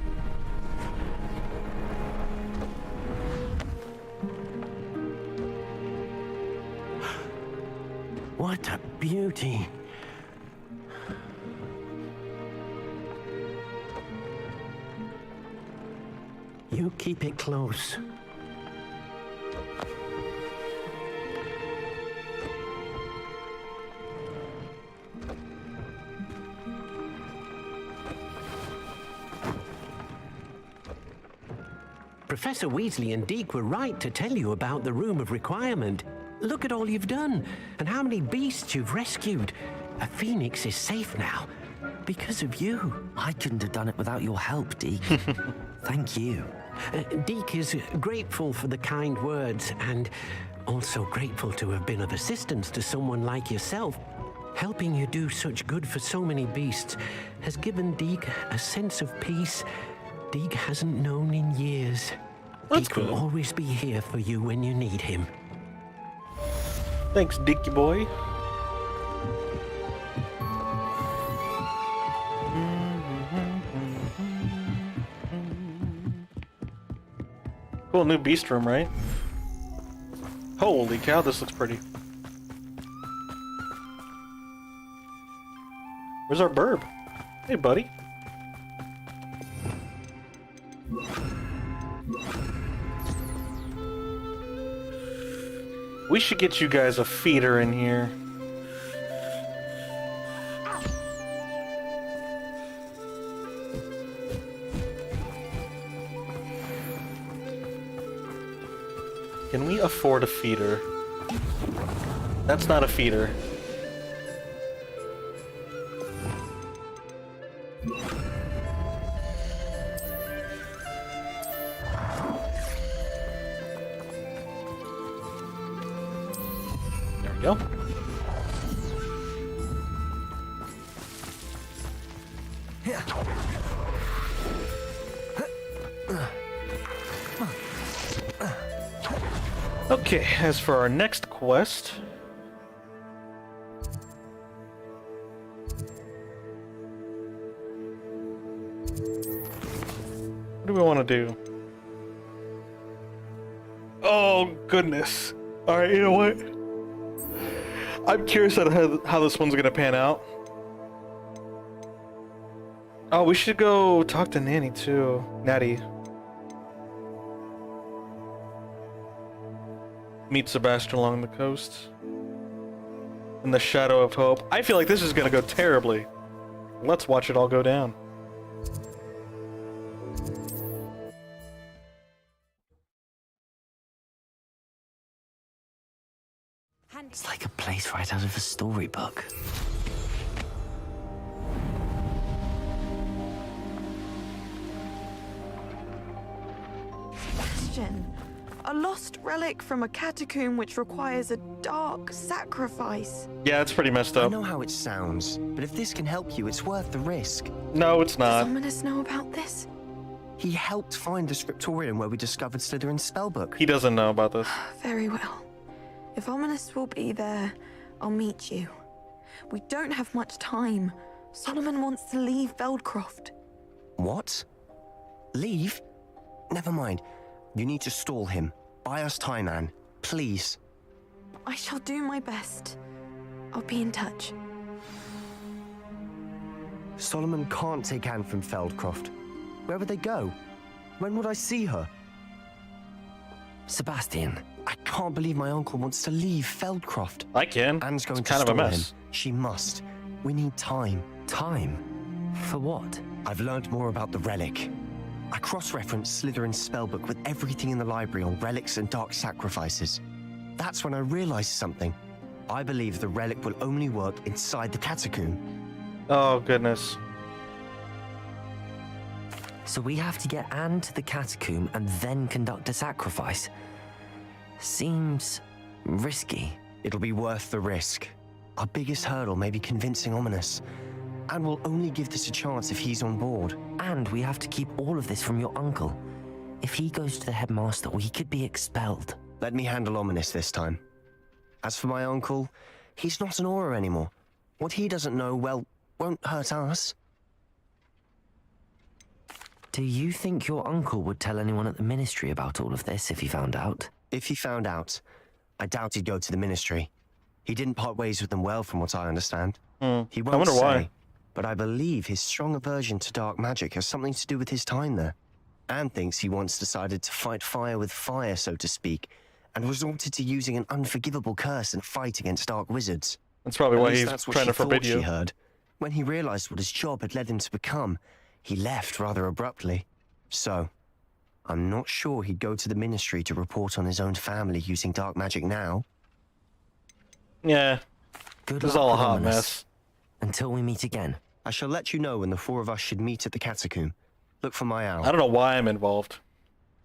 What a beauty. You keep it close. Professor Weasley and Deke were right to tell you about the Room of Requirement. Look at all you've done, and how many beasts you've rescued. A phoenix is safe now, because of you. I couldn't have done it without your help, Deke. Thank you. Deke is grateful for the kind words, and also grateful to have been of assistance to someone like yourself. Helping you do such good for so many beasts has given Deke a sense of peace Deke hasn't known in years. That's Deke good. will always be here for you when you need him. Thanks, Dickie boy. Cool new beast room, right? Holy cow, this looks pretty. Where's our burb? Hey, buddy. We should get you guys a feeder in here. Can we afford a feeder? That's not a feeder. There we go. Okay, as for our next quest... What do we want to do? Oh, goodness. Alright, you know what? I'm curious at how this one's gonna pan out. Oh, we should go talk to Nanny, too. Natty. Meet Sebastian along the coast. In the shadow of hope. I feel like this is gonna go terribly. Let's watch it all go down. It's like a place right out of a storybook. Sebastian, a lost relic from a catacomb which requires a dark sacrifice. Yeah, it's pretty messed I up. know how it sounds, but if this can help you, it's worth the risk. No, it's not. Does Ominous know about this? He helped find the scriptorium where we discovered Slytherin's spellbook. He doesn't know about this. Very well. If Ominous will be there, I'll meet you. We don't have much time. Solomon wants to leave Veldcroft. What? Leave? Never mind. You need to stall him. Buy us time, Anne. Please. I shall do my best. I'll be in touch. Solomon can't take Anne from Feldcroft. Where would they go? When would I see her? Sebastian. I can't believe my uncle wants to leave Feldcroft. I can. Anne's going It's to kind of a stall mess. him. She must. We need time. Time? For what? I've learned more about the relic. I cross-referenced Slytherin's spellbook with everything in the library on relics and dark sacrifices. That's when I realized something. I believe the relic will only work inside the catacomb. Oh, goodness. So we have to get Anne to the catacomb and then conduct a sacrifice. Seems risky. It'll be worth the risk. Our biggest hurdle may be convincing Ominous. And we'll only give this a chance if he's on board. And we have to keep all of this from your uncle. If he goes to the headmaster, we could be expelled. Let me handle Ominous this time. As for my uncle, he's not an Auror anymore. What he doesn't know, well, won't hurt us. Do you think your uncle would tell anyone at the ministry about all of this if he found out? If he found out, I doubt he'd go to the ministry. He didn't part ways with them well, from what I understand. He won't I wonder say, why. but I believe his strong aversion to dark magic has something to do with his time there. Anne thinks he once decided to fight fire with fire, so to speak, and resorted to using an unforgivable curse in a fight against dark wizards. That's probably At why least he's that's what trying she to forbid thought you. She heard. When he realized what his job had led him to become, he left rather abruptly. So, I'm not sure he'd go to the ministry to report on his own family using dark magic now. Yeah. Good This is luck all a with hot Ominous. mess. Until we meet again. I shall let you know when the four of us should meet at the catacomb. Look for my owl. I don't know why I'm involved,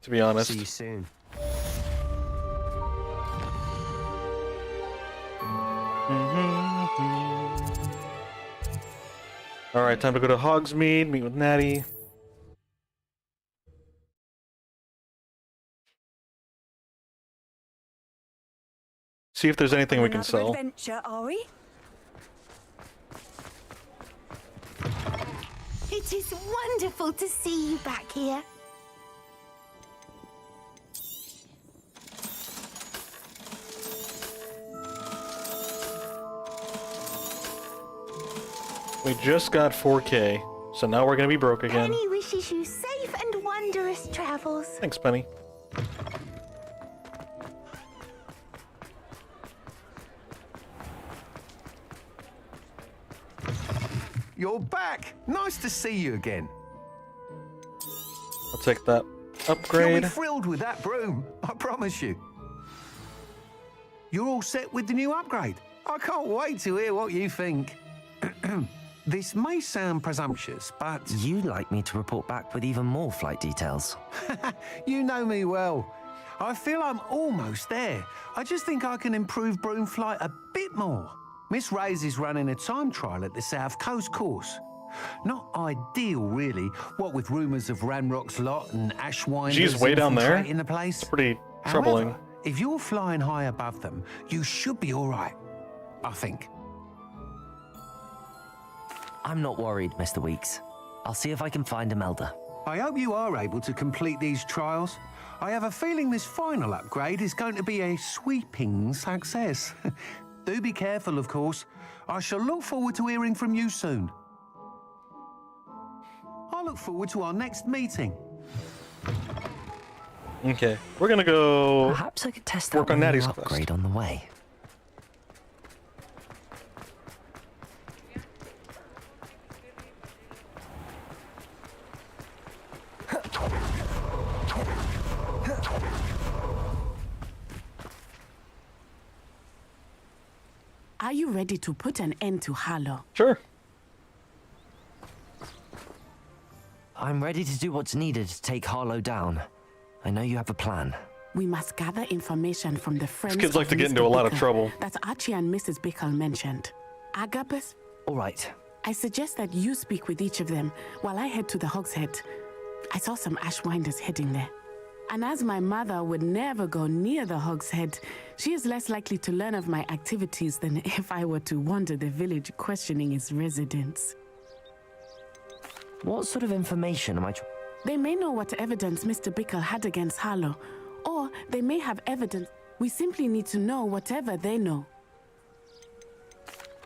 to be honest. See you soon. Alright, time to go to Hogsmeade, meet with Natty. See if there's anything we can Another sell. adventure, are we? It is wonderful to see you back here. We just got 4K, so now we're gonna be broke again. Penny wishes you safe and wondrous travels. Thanks, Penny. You're back! Nice to see you again. I'll take that You'll upgrade. be thrilled with that broom, I promise you. You're all set with the new upgrade. I can't wait to hear what you think. This may sound presumptuous, but... You'd like me to report back with even more flight details. You know me well. I feel I'm almost there. I just think I can improve broom flight a bit more. Miss Ray's is running a time trial at the South Coast course. Not ideal, really, what with rumours of Ranrock's lot and Ashwinders She's way down there? infiltrating the place. It's pretty troubling. However, if you're flying high above them, you should be all right, I think. I'm not worried, Mr. Weeks. I'll see if I can find Imelda. I hope you are able to complete these trials. I have a feeling this final upgrade is going to be a sweeping success. Do be careful, of course. I shall look forward to hearing from you soon. I look forward to our next meeting. Okay, we're gonna go. Perhaps I could test work that on Natty's quest. upgrade on the way. Are you ready to put an end to Harlow? Sure. I'm ready to do what's needed to take Harlow down. I know you have a plan. We must gather information from the friends. These kids like of to get Mr. into a lot of Bickle trouble. that Archie and Mrs. Bickle mentioned. Agapus? All right. I suggest that you speak with each of them while I head to the Hogshead. I saw some Ashwinders heading there. And as my mother would never go near the Hogshead, she is less likely to learn of my activities than if I were to wander the village questioning its residents. What sort of information am I... They may know what evidence Mr. Bickle had against Harlow, or they may have evidence. We simply need to know whatever they know.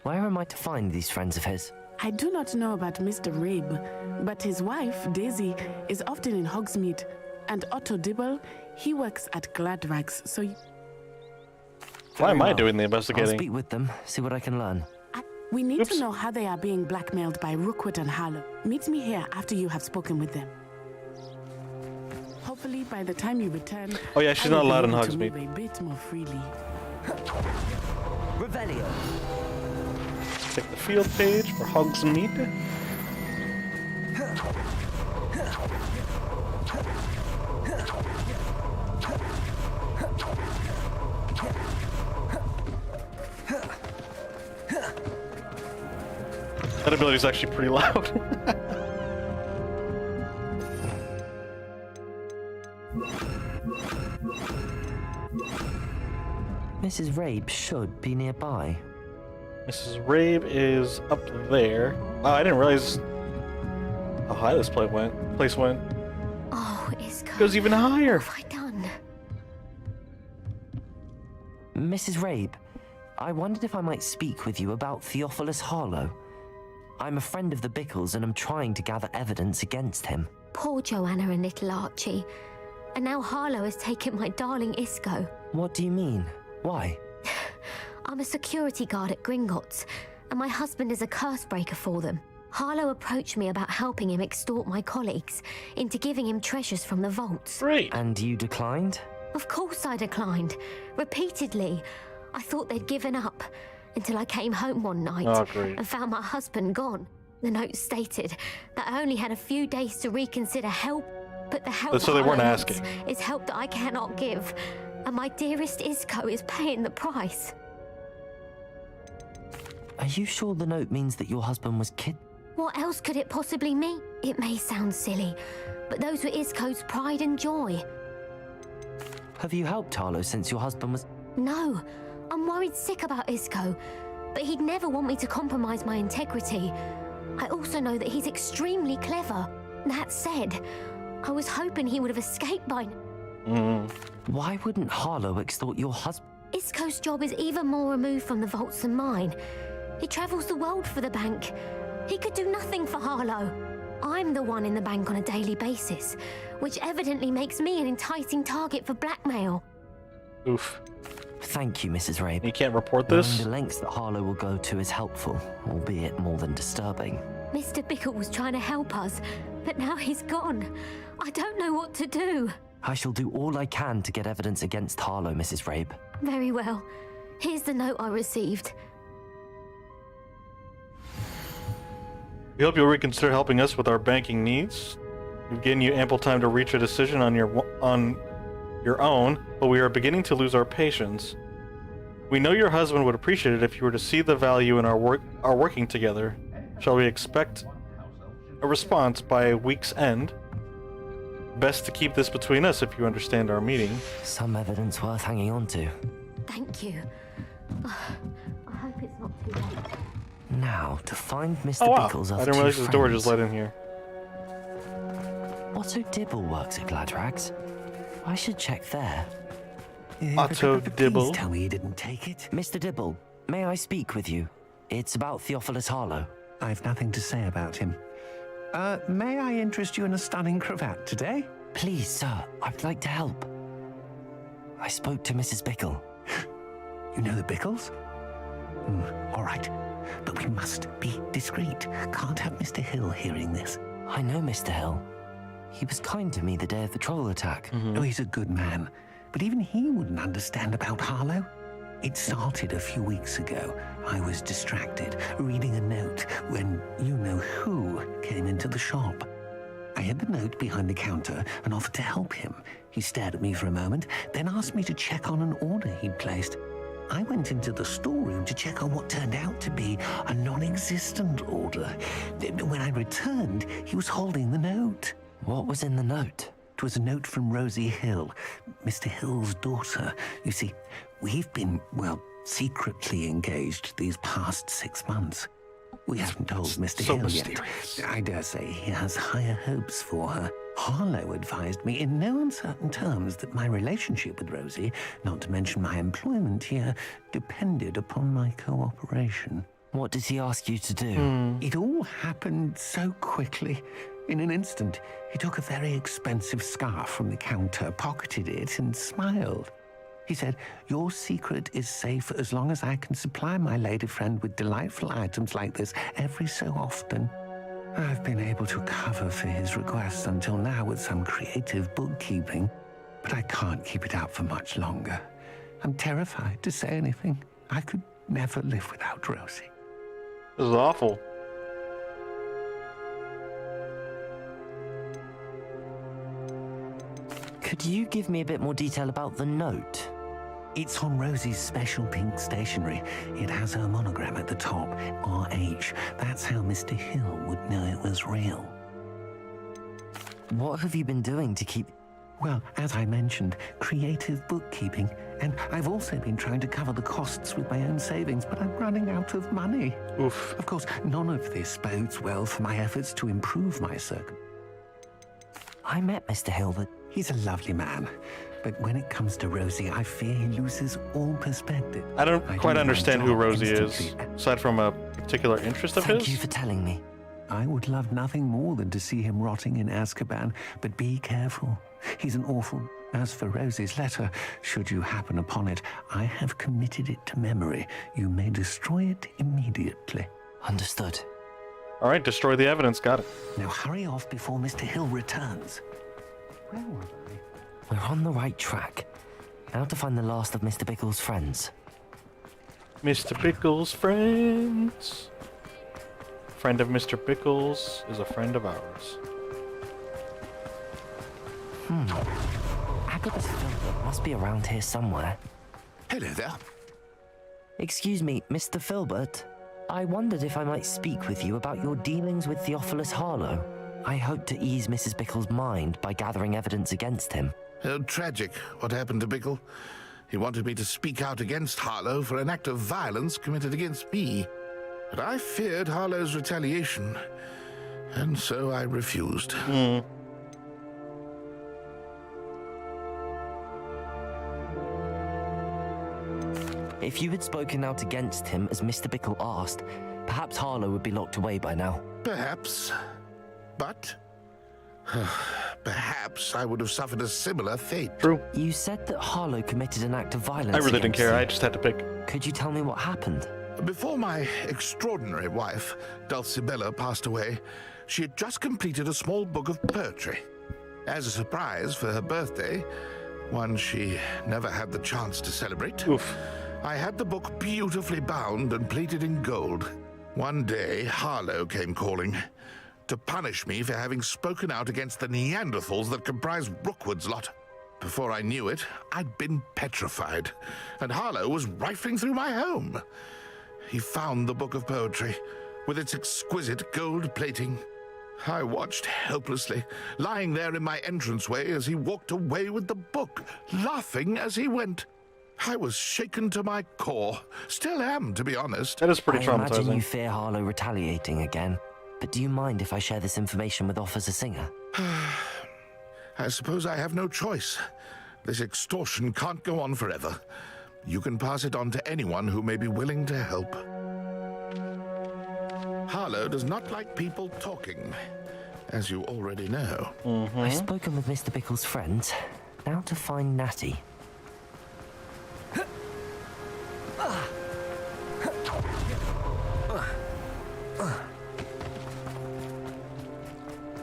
Where am I to find these friends of his? I do not know about Mr. Rabe, but his wife, Daisy, is often in Hogsmeade, and Otto Dibble, he works at Gladrags, so... Why am I doing the investigating? I'll speak with them, see what I can learn. We need to know how they are being blackmailed by Rookwood and Harlow. Meet me here after you have spoken with them. Hopefully, by the time you return... Oh yeah, she's not allowed in Hogsmeade. A bit more freely. Revelio. Take the field page for Hogsmeade. That ability is actually pretty loud. Mrs. Rabe should be nearby. Mrs. Rabe is up there. Oh, I didn't realize how high this place went. Oh, Isco. It goes even higher. What have I done? Mrs. Rabe, I wondered if I might speak with you about Theophilus Harlow. I'm a friend of the Bickles and I'm trying to gather evidence against him. Poor Joanna and little Archie. And now Harlow has taken my darling Isco. What do you mean? Why? I'm a security guard at Gringotts, and my husband is a curse breaker for them. Harlow approached me about helping him extort my colleagues into giving him treasures from the vaults. Great. And you declined? Of course I declined. Repeatedly. I thought they'd given up until I came home one night and found my husband gone. The note stated that I only had a few days to reconsider help, but the help So they weren't asking. is help that I cannot give. And my dearest Isco is paying the price. Are you sure the note means that your husband was What else could it possibly mean? It may sound silly, but those were Isco's pride and joy. Have you helped Harlow since your husband was... No, I'm worried sick about Isco, but he'd never want me to compromise my integrity. I also know that he's extremely clever. That said, I was hoping he would have escaped by now. Why wouldn't Harlow extort your husband? Isco's job is even more removed from the vaults than mine. He travels the world for the bank. He could do nothing for Harlow. I'm the one in the bank on a daily basis, which evidently makes me an enticing target for blackmail. Oof. Thank you, Mrs. Rabe. You can't report this? Knowing the lengths that Harlow will go to is helpful, albeit more than disturbing. Mr. Bickle was trying to help us, but now he's gone. I don't know what to do. I shall do all I can to get evidence against Harlow, Mrs. Rabe. Very well. Here's the note I received. We hope you'll reconsider helping us with our banking needs. We've given you ample time to reach a decision on your own, but we are beginning to lose our patience. We know your husband would appreciate it if you were to see the value in our working together. Shall we expect a response by a week's end? Best to keep this between us if you understand our meeting. Some evidence worth hanging on to. Thank you. I hope it's not too late. Now, to find Mr. Oh, wow. Bickle's I other didn't two realize his door friends. just let in here. Otto Dibble works at Gladrags. I should check there. Otto Dibble? Please tell me you didn't take it. Mr. Dibble, may I speak with you? It's about Theophilus Harlow. I've nothing to say about him. May I interest you in a stunning cravat today? Please, sir. I'd like to help. I spoke to Mrs. Bickle. You know the Bickles? All right. But we must be discreet. Can't have Mr. Hill hearing this. I know Mr. Hill. He was kind to me the day of the troll attack. Oh, he's a good man. But even he wouldn't understand about Harlow. It started a few weeks ago. I was distracted, reading a note, when you-know-who came into the shop. I hid the note behind the counter and offered to help him. He stared at me for a moment, then asked me to check on an order he'd placed. I went into the storeroom to check on what turned out to be a non-existent order. When I returned, he was holding the note. What was in the note? It was a note from Rosie Hill, Mr. Hill's daughter. You see, we've been, well, secretly engaged these past 6 months. We haven't told Mr. So Hill mysterious. yet. I dare say he has higher hopes for her. Harlow advised me in no uncertain terms that my relationship with Rosie, not to mention my employment here, depended upon my cooperation. What did he ask you to do? It all happened so quickly. In an instant, he took a very expensive scarf from the counter, pocketed it, and smiled. He said, "Your secret is safe as long as I can supply my lady friend with delightful items like this every so often." I've been able to cover for his requests until now with some creative bookkeeping, but I can't keep it up for much longer. I'm terrified to say anything. I could never live without Rosie. This is awful. Could you give me a bit more detail about the note? It's on Rosie's special pink stationery. It has her monogram at the top, RH. That's how Mr. Hill would know it was real. What have you been doing to keep... Well, as I mentioned, creative bookkeeping. And I've also been trying to cover the costs with my own savings, but I'm running out of money. Oof. Of course, none of this bodes well for my efforts to improve my I met Mr. Hill, but... He's a lovely man. But when it comes to Rosie, I fear he loses all perspective. I don't quite understand who Rosie is, aside from a particular interest of his. Thank you for telling me. I would love nothing more than to see him rotting in Azkaban, but be careful. He's an awful... As for Rosie's letter, should you happen upon it, I have committed it to memory. You may destroy it immediately. Understood. All right, destroy the evidence. Got it. Now hurry off before Mr. Hill returns. Where was I? We're on the right track. Now to find the last of Mr. Bickle's friends. Mr. Bickle's friends. Friend of Mr. Bickle's is a friend of ours. Agabus Filbert must be around here somewhere. Hello there. Excuse me, Mr. Filbert. I wondered if I might speak with you about your dealings with Theophilus Harlow. I hope to ease Mrs. Bickle's mind by gathering evidence against him. Tragic what happened to Bickle. He wanted me to speak out against Harlow for an act of violence committed against me. But I feared Harlow's retaliation, and so I refused. If you had spoken out against him as Mr. Bickle asked, perhaps Harlow would be locked away by now. Perhaps. But... perhaps I would have suffered a similar fate. True. You said that Harlow committed an act of violence. I really didn't care. you. I just had to pick. Could you tell me what happened? Before my extraordinary wife, Dulcibella, passed away, she had just completed a small book of poetry. As a surprise for her birthday, one she never had the chance to celebrate, I had the book beautifully bound and plated in gold. One day, Harlow came calling to punish me for having spoken out against the Neanderthals that comprise Rookwood's lot. Before I knew it, I'd been petrified, and Harlow was rifling through my home. He found the book of poetry, with its exquisite gold plating. I watched helplessly, lying there in my entranceway as he walked away with the book, laughing as he went. I was shaken to my core. Still am, to be honest. That is pretty I traumatizing. imagine you fear Harlow retaliating again. But do you mind if I share this information with Officer Singer? I suppose I have no choice. This extortion can't go on forever. You can pass it on to anyone who may be willing to help. Harlow does not like people talking, as you already know. I've spoken with Mr. Bickle's friends. Now to find Natty.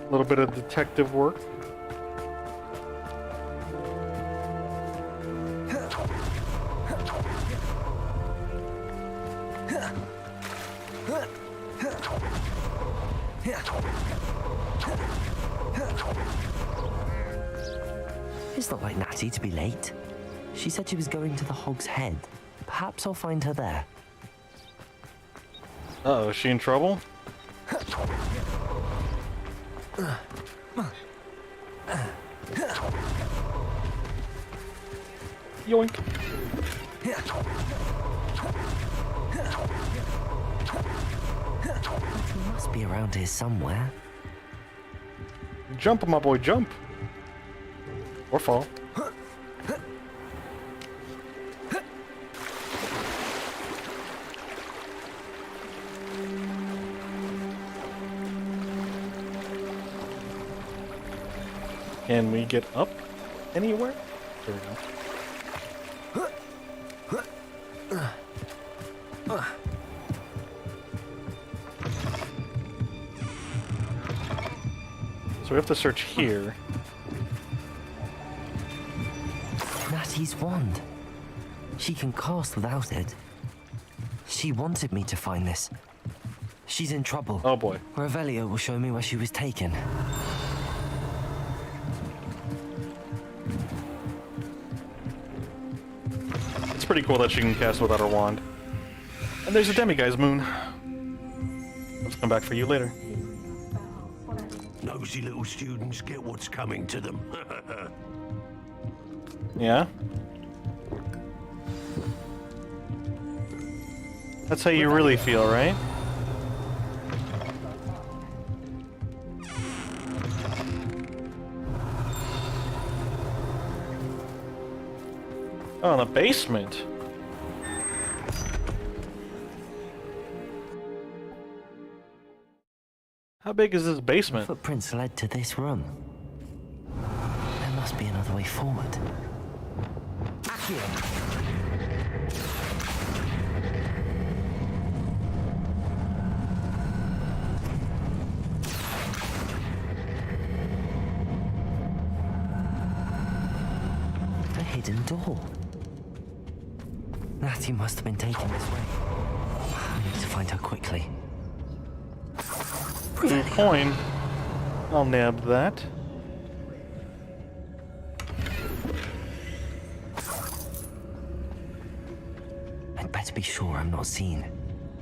A little bit of detective work. It's not like Natty to be late. She said she was going to the Hog's Head. Perhaps I'll find her there. Uh-oh, is she in trouble? Yoink. He must be around here somewhere. Jump, my boy, jump. Or fall. Can we get up anywhere? There we go. So we have to search here. Natty's wand. She can cast without it. She wanted me to find this. She's in trouble. Oh boy. Revelio will show me where she was taken. It's pretty cool that she can cast without her wand. And there's a demiguise moon. Let's come back for you later. Nosy little students get what's coming to them. Yeah? That's how you really feel, right? Oh, in the basement. How big is this basement? Footprints led to this room. There must be another way forward. A hidden door. Natty must have been taken this way. I need to find her quickly. Coin. I'll nab that. I'd better be sure I'm not seen.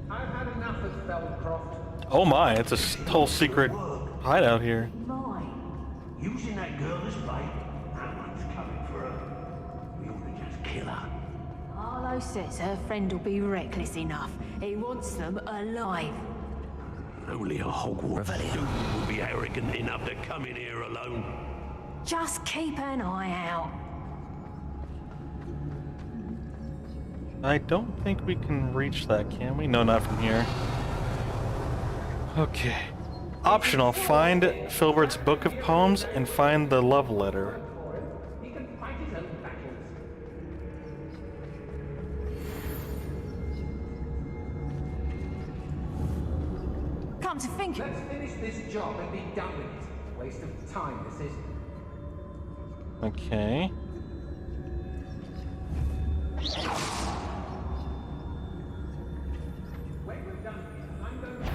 I've had enough of Feldcroft. Oh my, it's a whole secret hideout here. Using that girl as bait, that one's coming for her. We ought to just kill her. Harlow says her friend will be reckless enough. He wants them alive. Only a Hogwarts student will be arrogant enough to come in here alone. Just keep an eye out. I don't think we can reach that, can we? No, not from here. Okay. Optional, find Filbert's Book of Poems and find the love letter. He can fight his own battles. Come to think of it. Let's finish this job and be done with it. Waste of time, this is. Okay. When we're done here, I'm going to...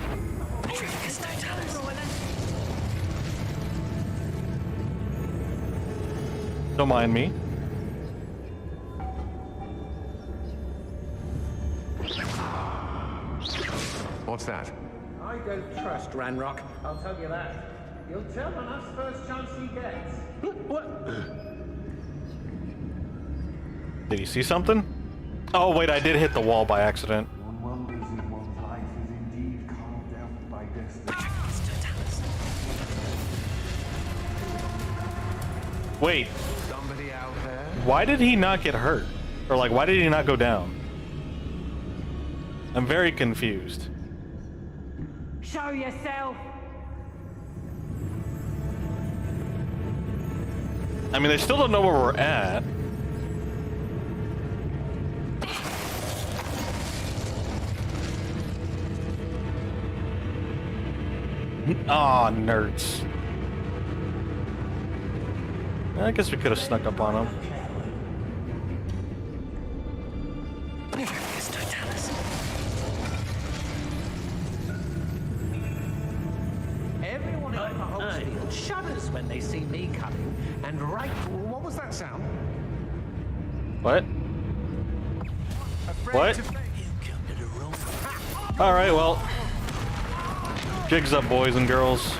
Don't mind me. What's that? I don't trust Ranrock, I'll tell you that. He'll tell on us first chance he gets. What? Did you see something? Oh wait, I did hit the wall by accident. One wonders if one's life is indeed carved out by destiny. Wait, Somebody out there? why did he not get hurt? Or like, why did he not go down? I'm very confused. Show yourself. I mean, they still don't know where we're at. Aw, nerds. I guess we could have snuck up on him. Everyone in the Hogsfield shudders when they see me coming, and right. What was that sound? What? What? Alright, well. Jigs up, boys and girls.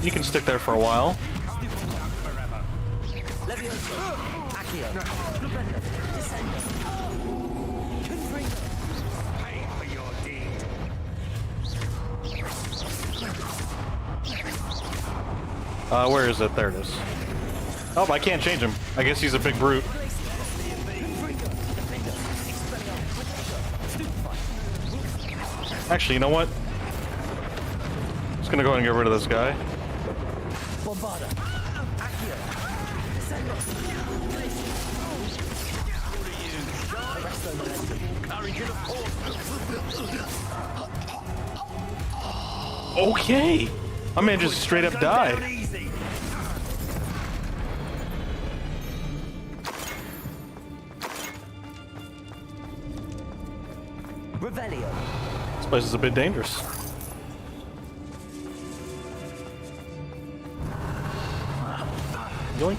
You can stick there for a while. Where is it? There it is. Oh, I can't change him. I guess he's a big brute. Actually, you know what? Just gonna go ahead and get rid of this guy. Okay! My man just straight up died. This place is a bit dangerous. Yoink.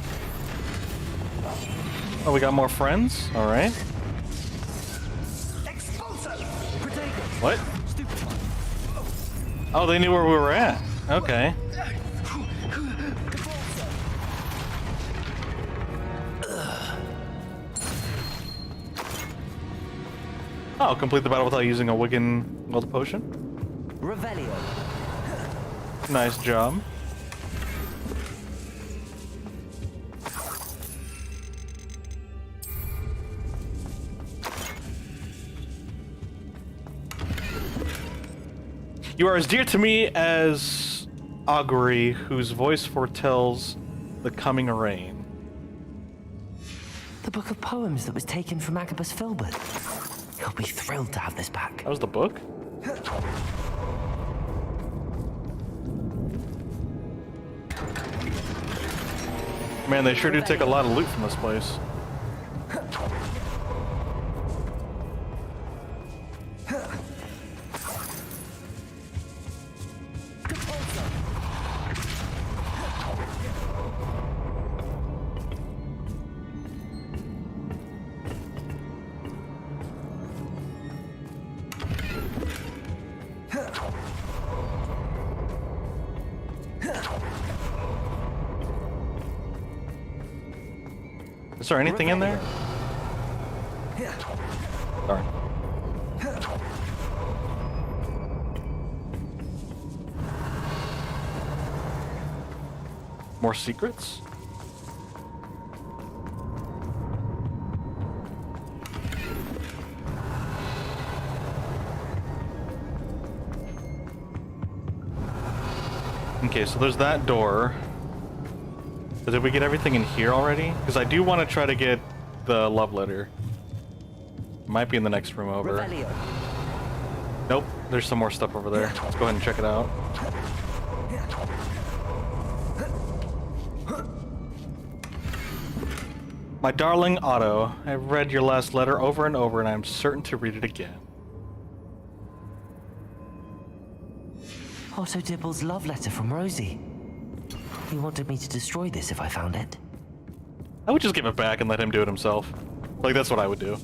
Oh, we got more friends? Alright. What? Oh, they knew where we were at. Okay. Oh, complete the battle without using a Wigan Gold Potion. Revelio. Nice job. You are as dear to me as augury, whose voice foretells the coming rain. The book of poems that was taken from Agabus Filbert. He'll be thrilled to have this back. That was the book? Man, they sure do take a lot of loot from this place. Is there anything in there? Darn. More secrets? Okay, so there's that door. So did we get everything in here already? Because I do want to try to get the love letter. Might be in the next room over. Revelio. Nope, there's some more stuff over there. Let's go ahead and check it out. My darling Otto, I've read your last letter over and over and I'm certain to read it again. Otto Dibble's love letter from Rosie. He wanted me to destroy this if I found it. I would just give it back and let him do it himself. Like, that's what I would do.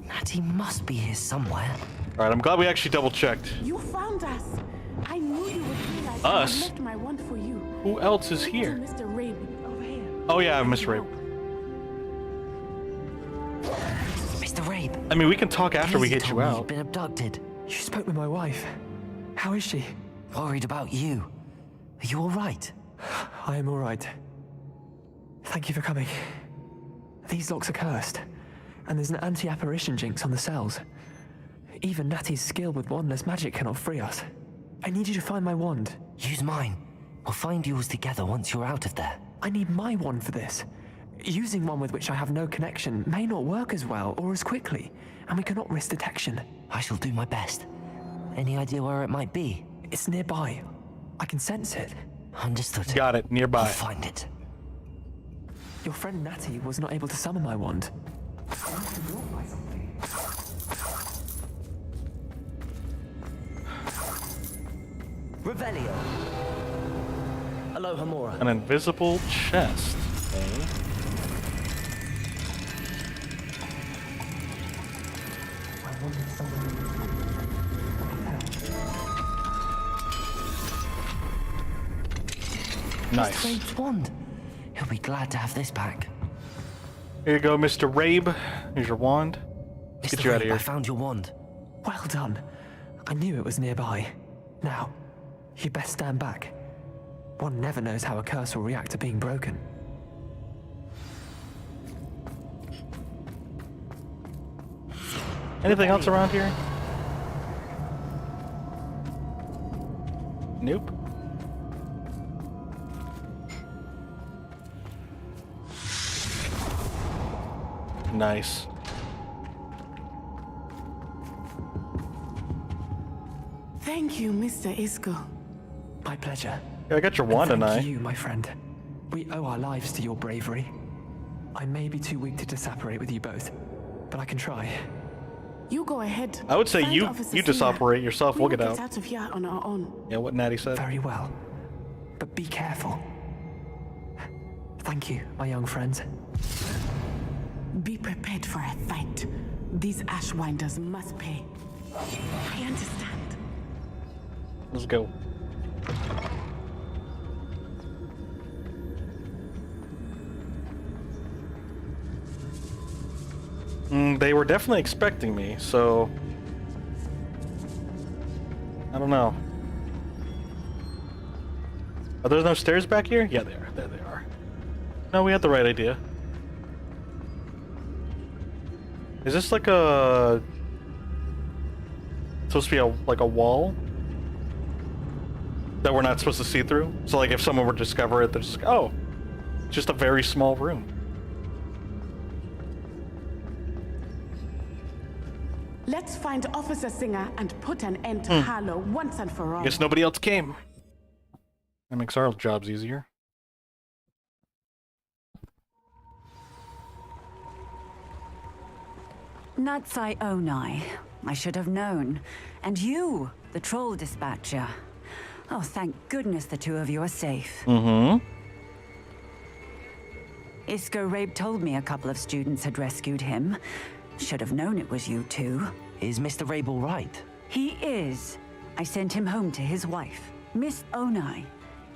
Natty must be here somewhere. Alright, I'm glad we actually double-checked. You found us. I knew you would realize Us? I left my wand for you. Who else is here? Mr. Raven, over here. Oh yeah, Mr. Raven. Mr. Raven. Rabe. I mean, we can talk after we Daisy get you told me out. you'd been abducted. You spoke with my wife. How is she? Worried about you. Are you all right? I am all right. Thank you for coming. These locks are cursed, and there's an anti-apparition jinx on the cells. Even Natty's skill with wandless magic cannot free us. I need you to find my wand. Use mine. We'll find yours together once you're out of there. I need my wand for this. Using one with which I have no connection may not work as well or as quickly, and we cannot risk detection. I shall do my best. Any idea where it might be? It's nearby. I can sense it. Understood. Got it. Nearby. I'll find it. Your friend Natty was not able to summon my wand. Revelio. Aloha Mora. An invisible chest. Okay. Nice. Mr. Rabe's wand. He'll be glad to have this back. Here you go, Mr. Rabe. Here's your wand. Let's Mr. get you out of Rabe, here. I found your wand. Well done. I knew it was nearby. Now, you best stand back. One never knows how a curse will react to being broken. Anything else around here? Nope. Nice. Thank you, Mr. Isco. My pleasure. Yeah, I got your wand, and and I. thank you, my friend. We owe our lives to your bravery. I may be too weak to disapparate with you both, but I can try. You go ahead. I would say Find you Officer just Singer. operate yourself. We'll We get will out. of here on our own. Yeah, what Natty said. Very well. But be careful. Thank you, my young friends. Be prepared for a fight. These Ashwinders must pay. I understand. Let's go. They were definitely expecting me, so I don't know. Are there no stairs back here? Yeah, they are. There they are. No, we had the right idea. Is this like a supposed to be like a wall that we're not supposed to see through? So like if someone were to discover it, they're just like, oh, it's just a very small room. Let's find Officer Singer and put an end to Harlow once and for all. Guess nobody else came. That makes our jobs easier. Natsai Onai. I should have known. And you, the troll dispatcher. Oh, thank goodness the two of you are safe. Mm-hmm. Isco Rabe told me a couple of students had rescued him. Should have known it was you two. Is Mr. Rabe all right? He is. I sent him home to his wife. Miss Onai,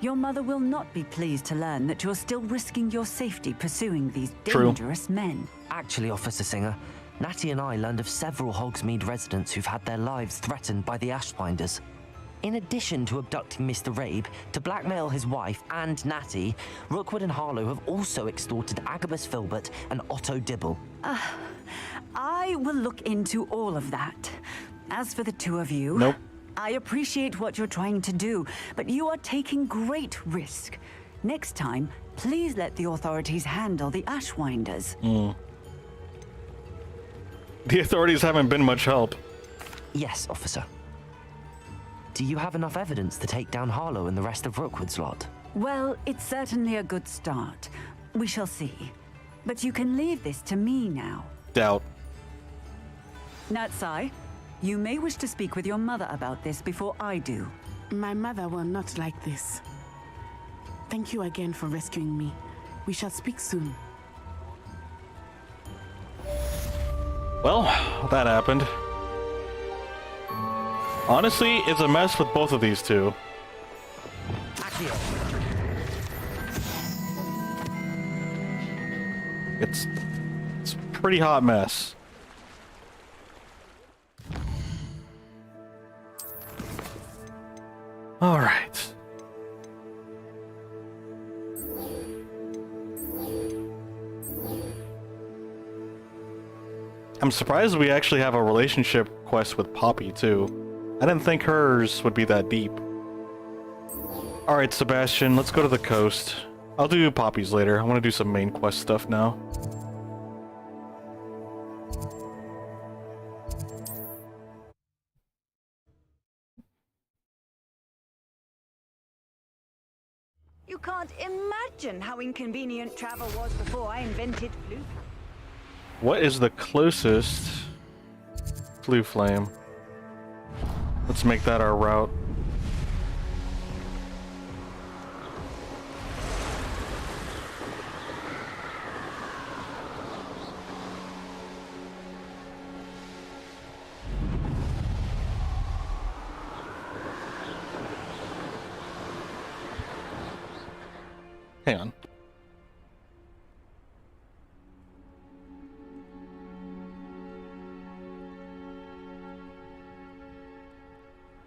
your mother will not be pleased to learn that you're still risking your safety pursuing these dangerous men. Actually, Officer Singer, Natty and I learned of several Hogsmeade residents who've had their lives threatened by the Ashwinders. In addition to abducting Mr. Rabe to blackmail his wife and Natty, Rookwood and Harlow have also extorted Agabus Filbert and Otto Dibble. I will look into all of that. As for the two of you, nope. I appreciate what you're trying to do, but you are taking great risk. Next time, please let the authorities handle the Ashwinders. The authorities haven't been much help. Yes, officer. Do you have enough evidence to take down Harlow and the rest of Rookwood's lot? Well, it's certainly a good start. We shall see. But you can leave this to me now. Doubt. Natsai, you may wish to speak with your mother about this before I do. My mother will not like this. Thank you again for rescuing me. We shall speak soon. Well, that happened. Honestly, it's a mess with both of these two. It's a pretty hot mess. All right. I'm surprised we actually have a relationship quest with Poppy, too. I didn't think hers would be that deep. Alright, Sebastian, let's go to the coast. I'll do Poppy's later. I want to do some main quest stuff now. You can't imagine how inconvenient travel was before I invented flu. What is the closest Blue Flame? Let's make that our route. Hang on.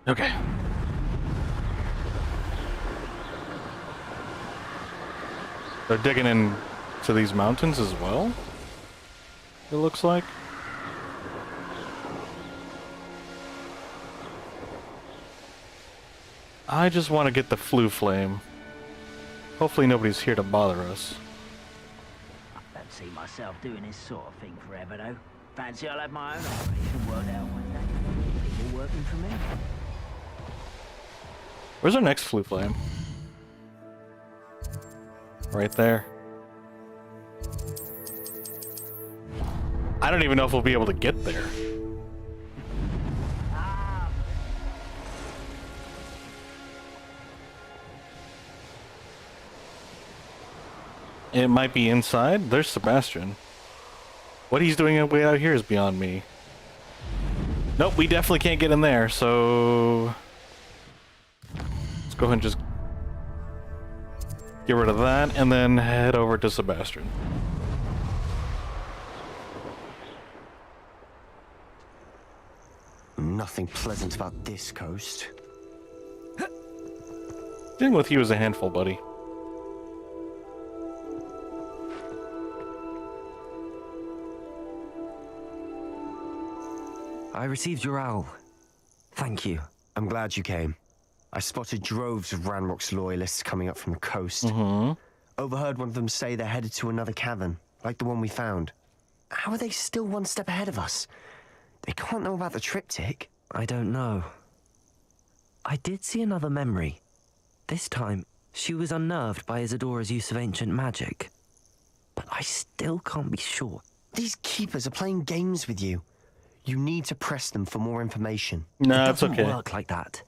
Okay. They're digging into these mountains as well, it looks like. I just want to get the Flu Flame. Hopefully nobody's here to bother us. I don't see myself doing this sort of thing forever, though. Fancy I'll have my own operation worked out one day. People working for me. Where's our next Flu Flame? Right there. I don't even know if we'll be able to get there. It might be inside. There's Sebastian. What he's doing way out here is beyond me. Nope, we definitely can't get in there, so... let's go ahead and just get rid of that, and then head over to Sebastian. Nothing pleasant about this coast. Dealing with you is a handful, buddy. I received your owl. Thank you. I'm glad you came. I spotted droves of Ranrock's loyalists coming up from the coast. Overheard one of them say they're headed to another cavern, like the one we found. How are they still one step ahead of us? They can't know about the triptych. I don't know. I did see another memory. This time, she was unnerved by Isadora's use of ancient magic. But I still can't be sure. These keepers are playing games with you. You need to press them for more information. No, it's okay. It doesn't work like that.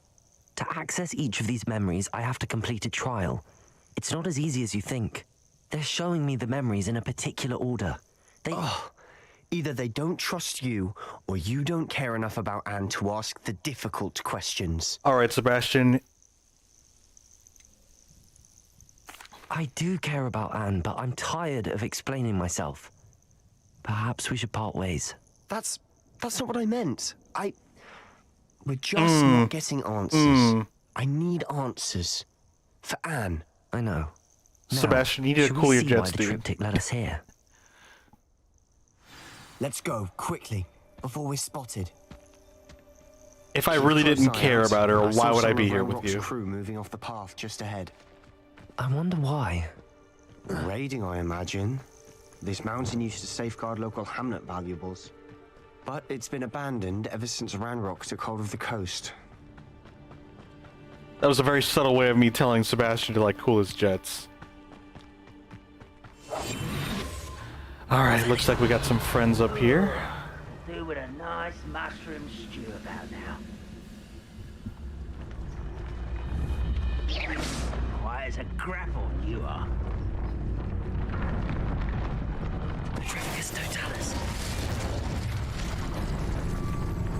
To access each of these memories, I have to complete a trial. It's not as easy as you think. They're showing me the memories in a particular order. Either they don't trust you, or you don't care enough about Anne to ask the difficult questions. Alright, Sebastian. I do care about Anne, but I'm tired of explaining myself. Perhaps we should part ways. That's not what I meant. We're just not getting answers. I need answers. For Anne. I know. Now, Sebastian, you need to cool your jets, dude. dude. Triptych let us here. Let's go, quickly, before we're spotted. If I really didn't care about her, why would I be here with you? Crew moving off the path just ahead. I wonder why. Raiding, I imagine. This mountain used to safeguard local hamlet valuables. But it's been abandoned ever since Ranrock took hold of the coast. That was a very subtle way of me telling Sebastian to, like, cool his jets. Alright, looks like we got some friends up here. Do with a nice mushroom stew about now. Quiet as a grapple, you are.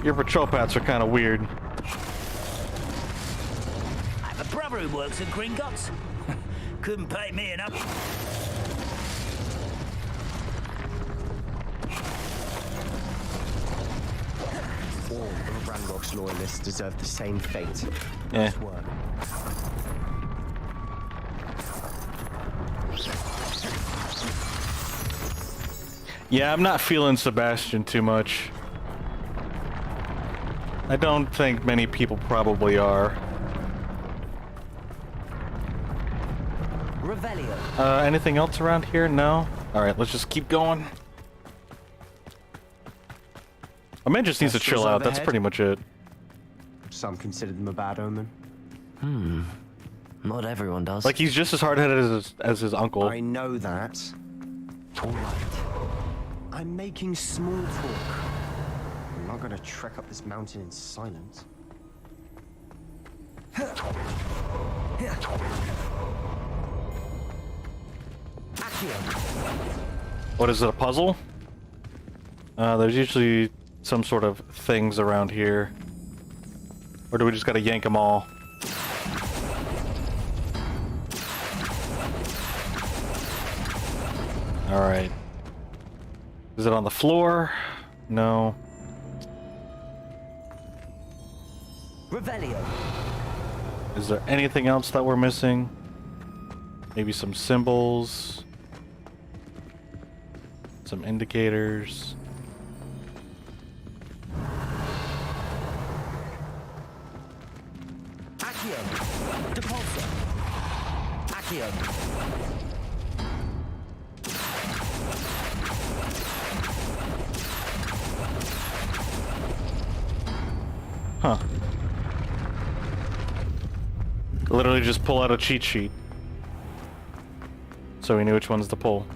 Your patrol paths are kind of weird. I have a brother who works at Gringotts. Couldn't pay me enough. All of Ranrock's loyalists deserve the same fate. Yeah. Nice work. Yeah, I'm not feeling Sebastian too much. I don't think many people probably are. Revelio. Anything else around here? No? Alright, let's just keep going. A man just needs to chill out, that's pretty much it. Some consider them a bad omen. Not everyone does. Like, he's just as hard-headed as his uncle. I know that. All right. I'm making small talk. I'm not gonna trek up this mountain in silence. What is it, a puzzle? There's usually some sort of things around here. Or do we just gotta yank them all? Alright. Is it on the floor? No. Revelio. Is there anything else that we're missing? Maybe some symbols. Some indicators. Accio. Depulso. Accio. Huh. Literally just pull out a cheat sheet. So we knew which ones to pull.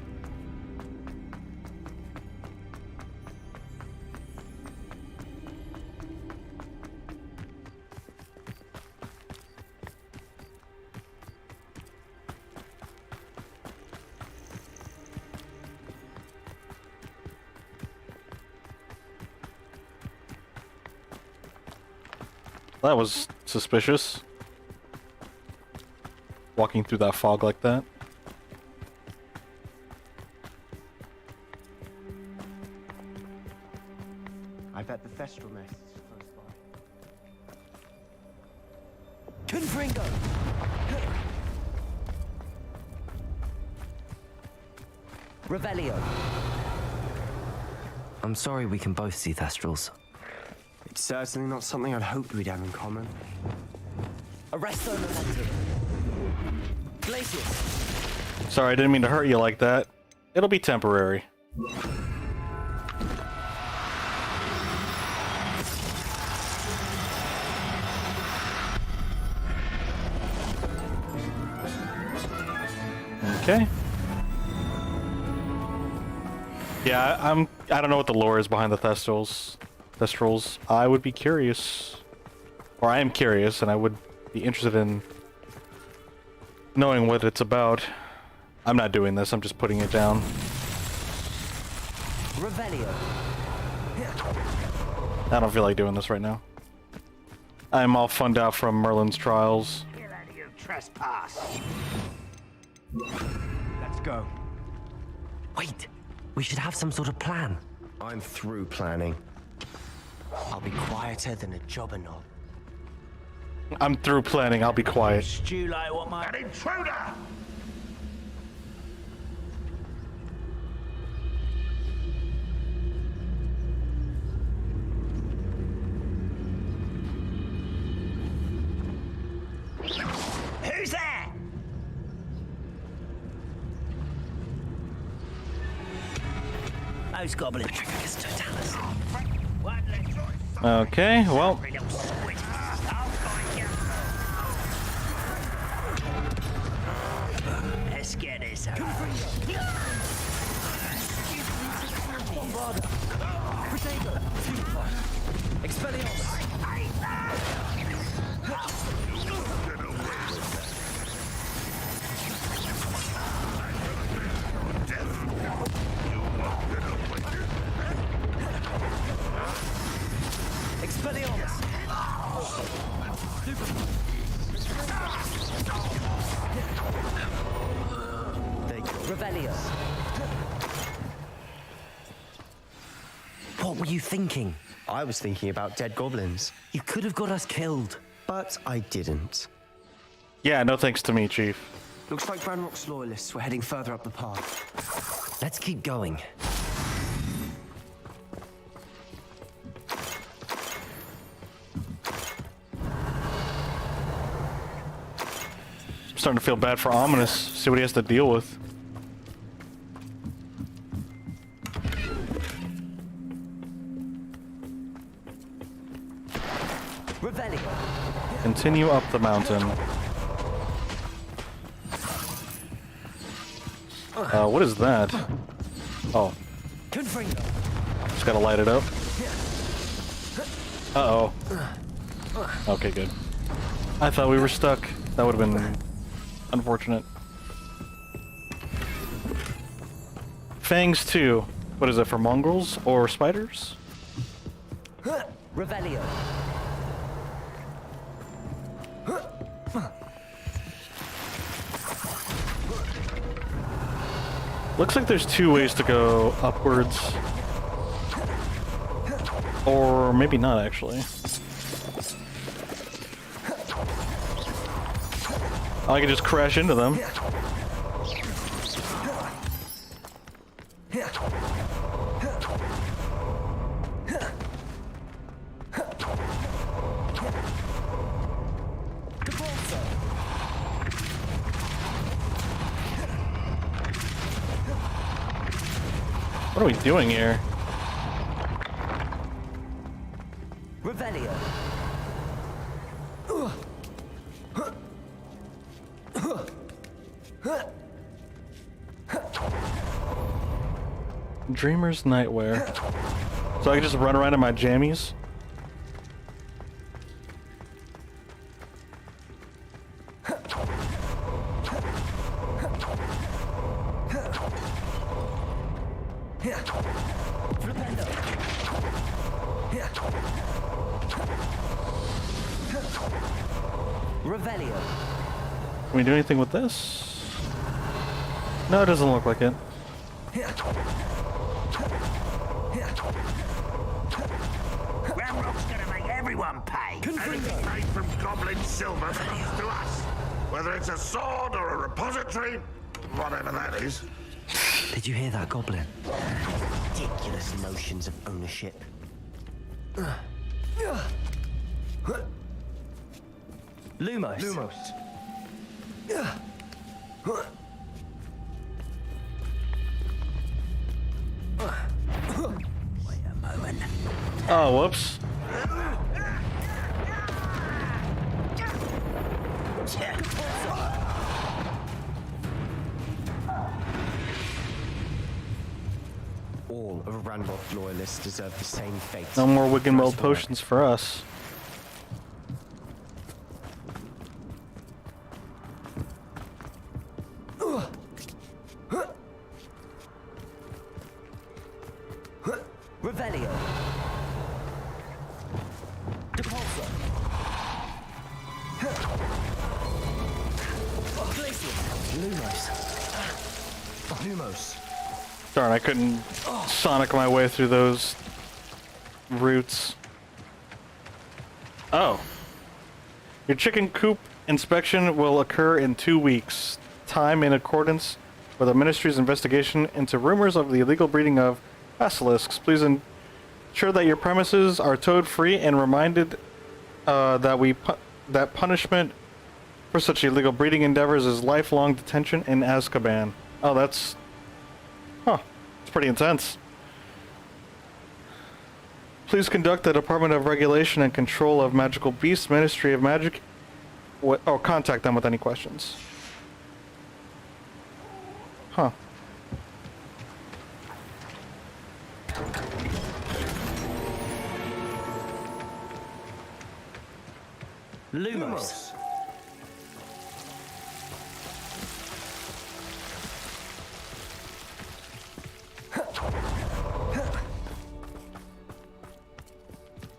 That was suspicious. Walking through that fog like that. I bet the Thestral nest is close by. Confringo. Revelio. I'm sorry we can both see Thestrals. It's certainly not something I'd hoped we'd have in common. Arresto momentum. Glacius. Sorry, I didn't mean to hurt you like that. It'll be temporary. Okay. Yeah, I don't know what the lore is behind the Thestrals. I would be curious. Or I am curious, and I would be interested in knowing what it's about. I'm not doing this, I'm just putting it down. Revelio. I don't feel like doing this right now. I'm all funned out from Merlin's trials. Get out of your trespass. Let's go. Wait, we should have some sort of plan. I'm through planning. I'll be quieter than a jobberknob. I'm through planning, I'll be quiet. Stew like what my... An intruder! Who's there? Those goblins. Okay, well. Let's get this over. Revelio. What were you thinking? I was thinking about dead goblins. You could have got us killed. But I didn't. Yeah, no thanks to me, Chief. Looks like Ranrock's loyalists were heading further up the path. Let's keep going. I'm starting to feel bad for Ominous. See what he has to deal with. Continue up the mountain. What is that? Oh. Just gotta light it up. Uh-oh. Okay, good. I thought we were stuck. That would have been unfortunate. Fangs 2. What is it, for mongrels or spiders? Revelio. Looks like there's 2 ways to go upwards. Or maybe not, actually. I can just crash into them. What are we doing here? Revelio. Dreamer's Nightwear. So I can just run around in my jammies? Revelio. Can we do anything with this? No, it doesn't look like it. Ramrock's gonna make everyone pay. Anything made from goblin silver comes to us. Whether it's a sword or a repository, whatever that is. Did you hear that, Goblin? Ridiculous notions of ownership. Lumos. Wait a moment. Oh, whoops. All of Ranrock loyalists deserve the same fate. No more Wiggenweld potions for us. Revelio. Lumos. Darn, I couldn't sonic my way through those roots. Oh. Your chicken coop inspection will occur in 2 weeks. Time in accordance with the Ministry's investigation into rumors of the illegal breeding of basilisks. Please ensure that your premises are toad-free and reminded that punishment for such illegal breeding endeavors is lifelong detention in Azkaban. Oh, that's... Huh. It's pretty intense. Please conduct the Department of Regulation and Control of Magical Beasts, Ministry of Magic... Oh, contact them with any questions. Huh. Lumos.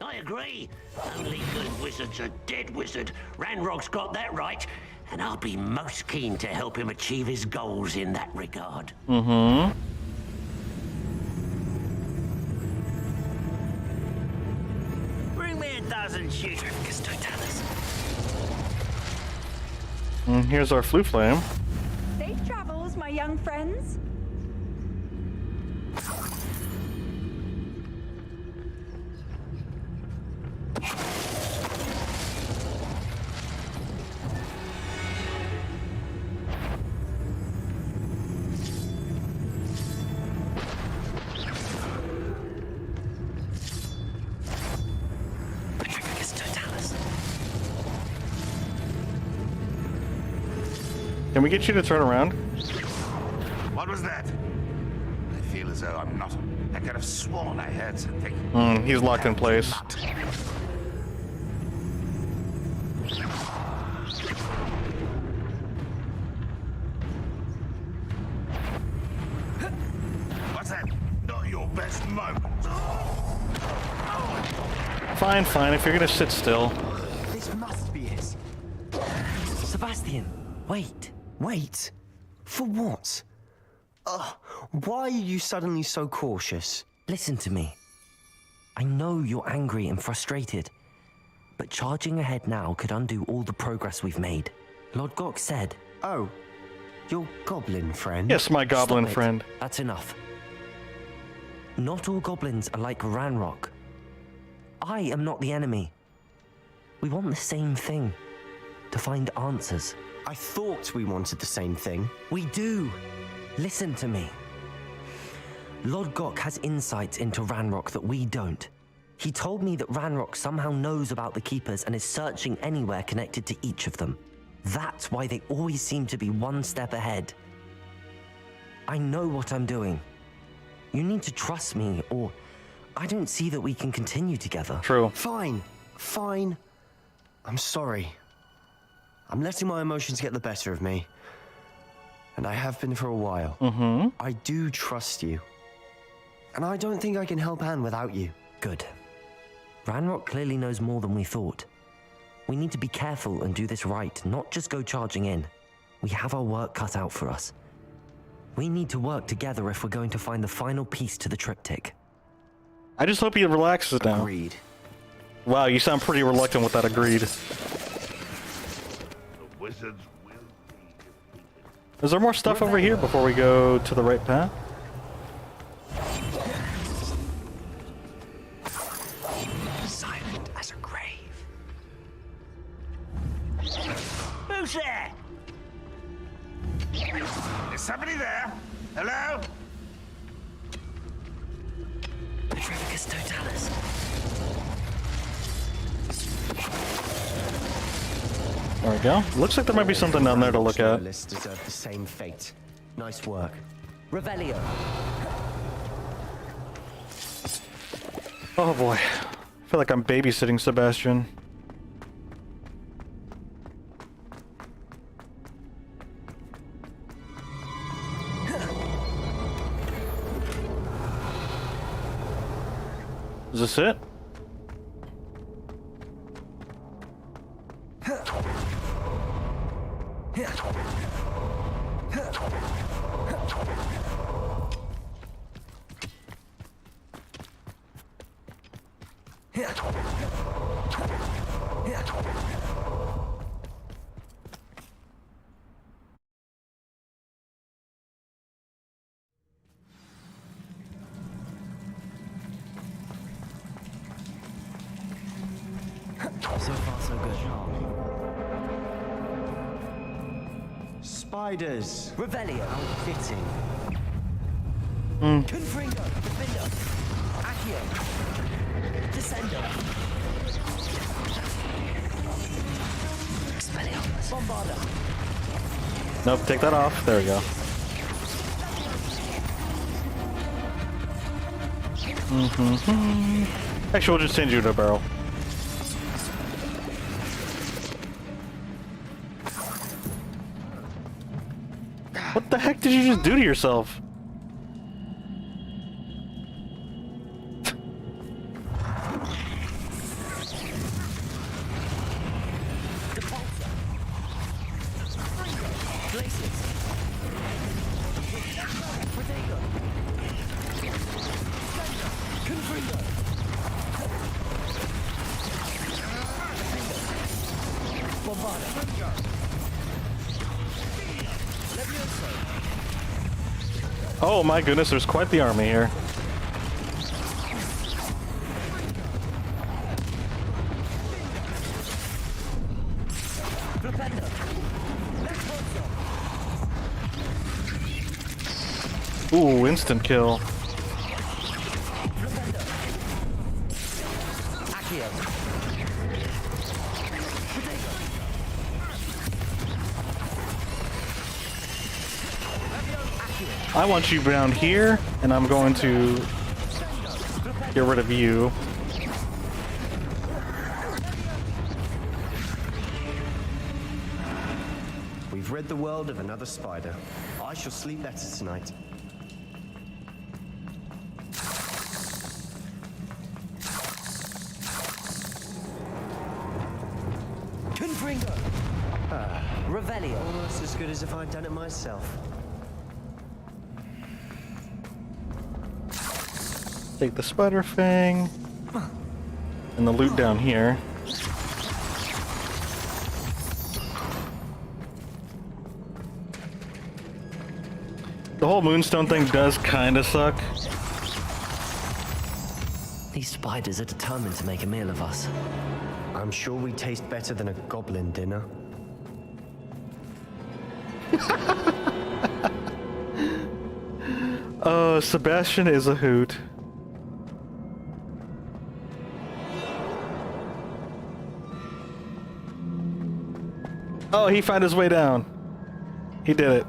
I agree. Only good wizards are dead wizard. Ranrock's got that right, and I'll be most keen to help him achieve his goals in that regard. Mm-hmm. Bring me a dozen shooters. Here's our flue flame. Safe travels, my young friends. Can we get you to turn around? What was that? I feel as though I'm not. I could have sworn I heard something. He's locked in place. What's that? Not your best moment. Fine, fine, if you're gonna sit still. This must be it. Sebastian, wait. Wait? For what? Why are you suddenly so cautious? Listen to me. I know you're angry and frustrated, but charging ahead now could undo all the progress we've made. Lord Gok said... Oh, your goblin friend? Yes, my goblin Stop it. friend. That's enough. Not all goblins are like Ranrock. I am not the enemy. We want the same thing. To find answers. I thought we wanted the same thing. We do. Listen to me. Lord Gok has insights into Ranrock that we don't. He told me that Ranrock somehow knows about the Keepers and is searching anywhere connected to each of them. That's why they always seem to be one step ahead. I know what I'm doing. You need to trust me, or I don't see that we can continue together. True. Fine. I'm sorry. I'm letting my emotions get the better of me. And I have been for a while. I do trust you. And I don't think I can help Anne without you. Good. Ranrock clearly knows more than we thought. We need to be careful and do this right, not just go charging in. We have our work cut out for us. We need to work together if we're going to find the final piece to the triptych. I just hope he relaxes now. Agreed. Wow, you sound pretty reluctant with that agreed. Wizards will Is there more stuff over here before we go to the right path? Silent as a grave. Who's there? Is somebody there? Hello? Petrificus Totalis. There we go. Looks like there might be something down there to look at. Deserve the same fate. Nice work. Revelio. Oh boy. I feel like I'm babysitting Sebastian. Is this it? So far, so good. Spiders. Revelio. Fitting. Confringo. Defender. Accio. Descender. Expelliarmus. Bombarda. Nope, take that off. There we go. Actually, we'll just send you to a barrel. What the heck did you just do to yourself? Oh my goodness, there's quite the army here. Ooh, instant kill. I want you down here, and I'm going to get rid of you. We've rid the world of another spider. I shall sleep better tonight. Confringo! Revelio. Almost as good as if I'd done it myself. Take the spider fang and the loot down here. The whole moonstone thing does kind of suck. These spiders are determined to make a meal of us. I'm sure we taste better than a goblin dinner. Sebastian is a hoot. Oh, he found his way down. He did it.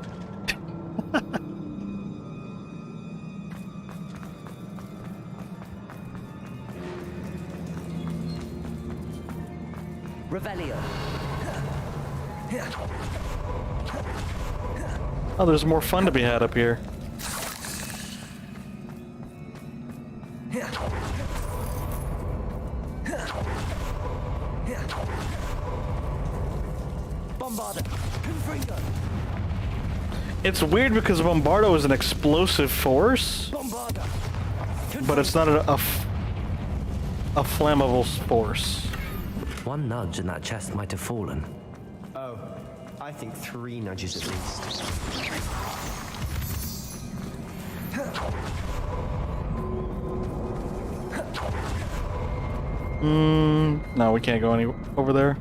Revelio. Oh, there's more fun to be had up here. Bombarda. Confringo. It's weird because Bombardo is an explosive force, Bombarda. but it's not a flammable force. One nudge and that chest might have fallen. Oh, I think 3 nudges at least. No, we can't go any over there.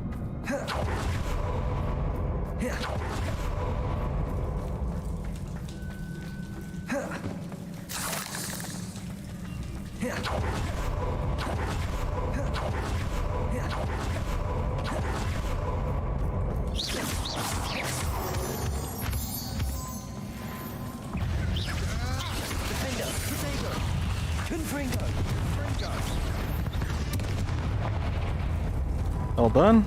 All done.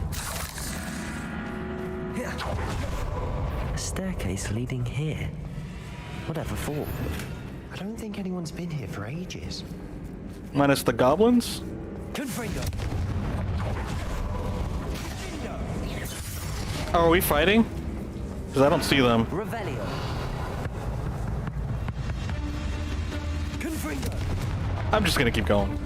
A staircase leading here. Whatever for? I don't think anyone's been here for ages. Minus the goblins? Confringo. Oh, are we fighting? Because I don't see them. Revelio. Confringo. I'm just gonna keep going.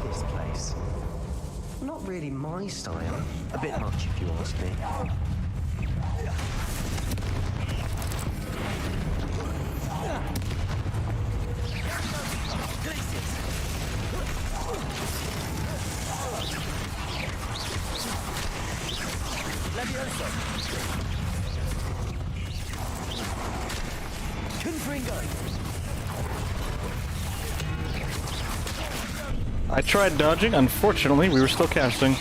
This place. Not really my style. A bit much, if you ask me. I tried dodging. Unfortunately, we were still casting.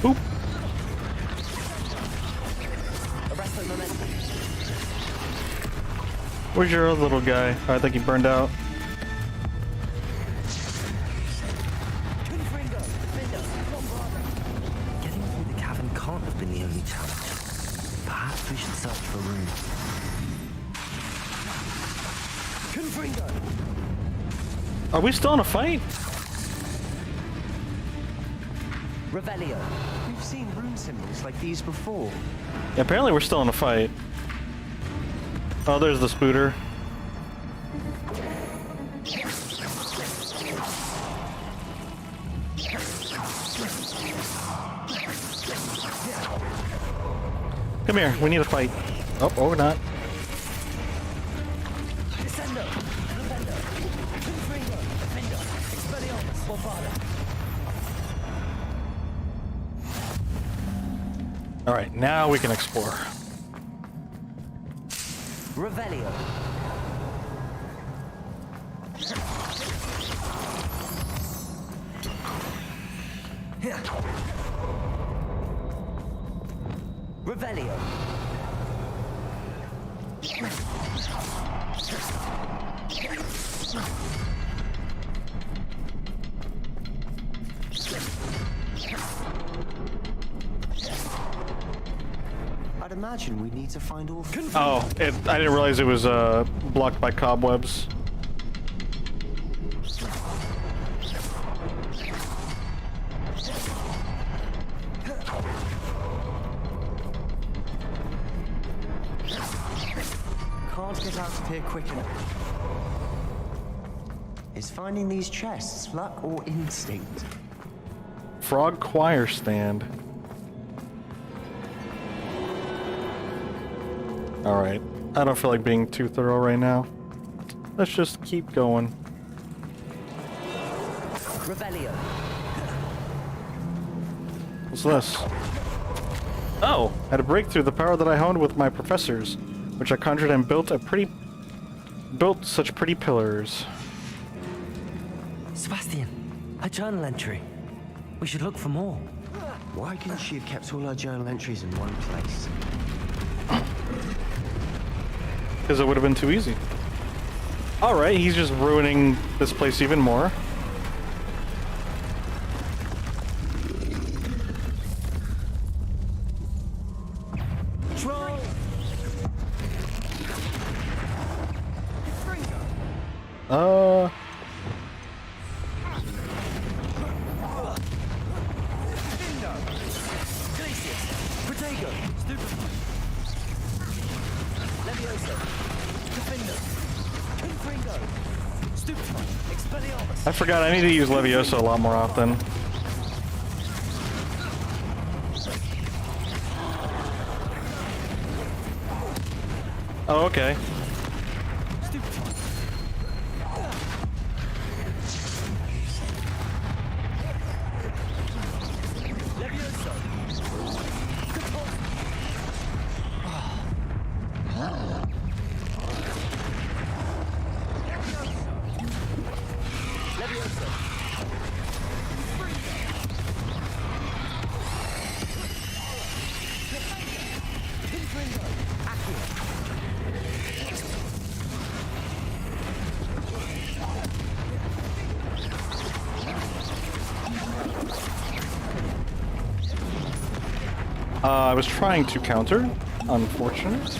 Boop. Where's your other little guy? Oh, I think he burned out. Getting through the cavern can't have been the only challenge. Perhaps we should search for room. Are we still in a fight? Revelio. We've seen rune symbols like these before. Yeah, apparently we're still in a fight. Oh, there's the spooter. Come here, we need a fight. Oh, or not. Alright, now we can explore. Revelio. Revelio. I'd imagine we need to find all. Oh, I didn't realize it was blocked by cobwebs. Can't get out of here quick enough. Is finding these chests luck or instinct? Frog choir stand. Alright, I don't feel like being too thorough right now. Let's just keep going. Revelio. What's this? Oh! I had a breakthrough the power that I honed with my professors, which I conjured and built such pretty pillars. Sebastian, a journal entry. We should look for more. Why couldn't she have kept all our journal entries in one place? Because it would have been too easy. Alright, he's just ruining this place even more. I forgot I need to use Leviosa a lot more often. Oh, okay. I was trying to counter. Unfortunate.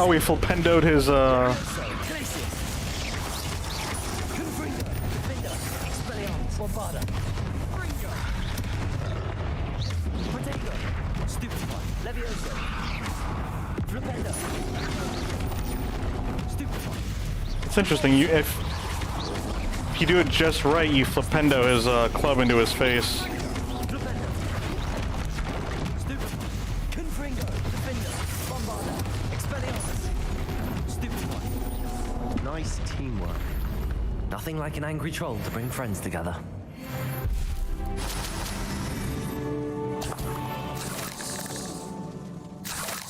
Oh, we flippendoed his, It's interesting, if if you do it just right, you flipendo his club into his face. Nice teamwork. Nothing like an angry troll to bring friends together.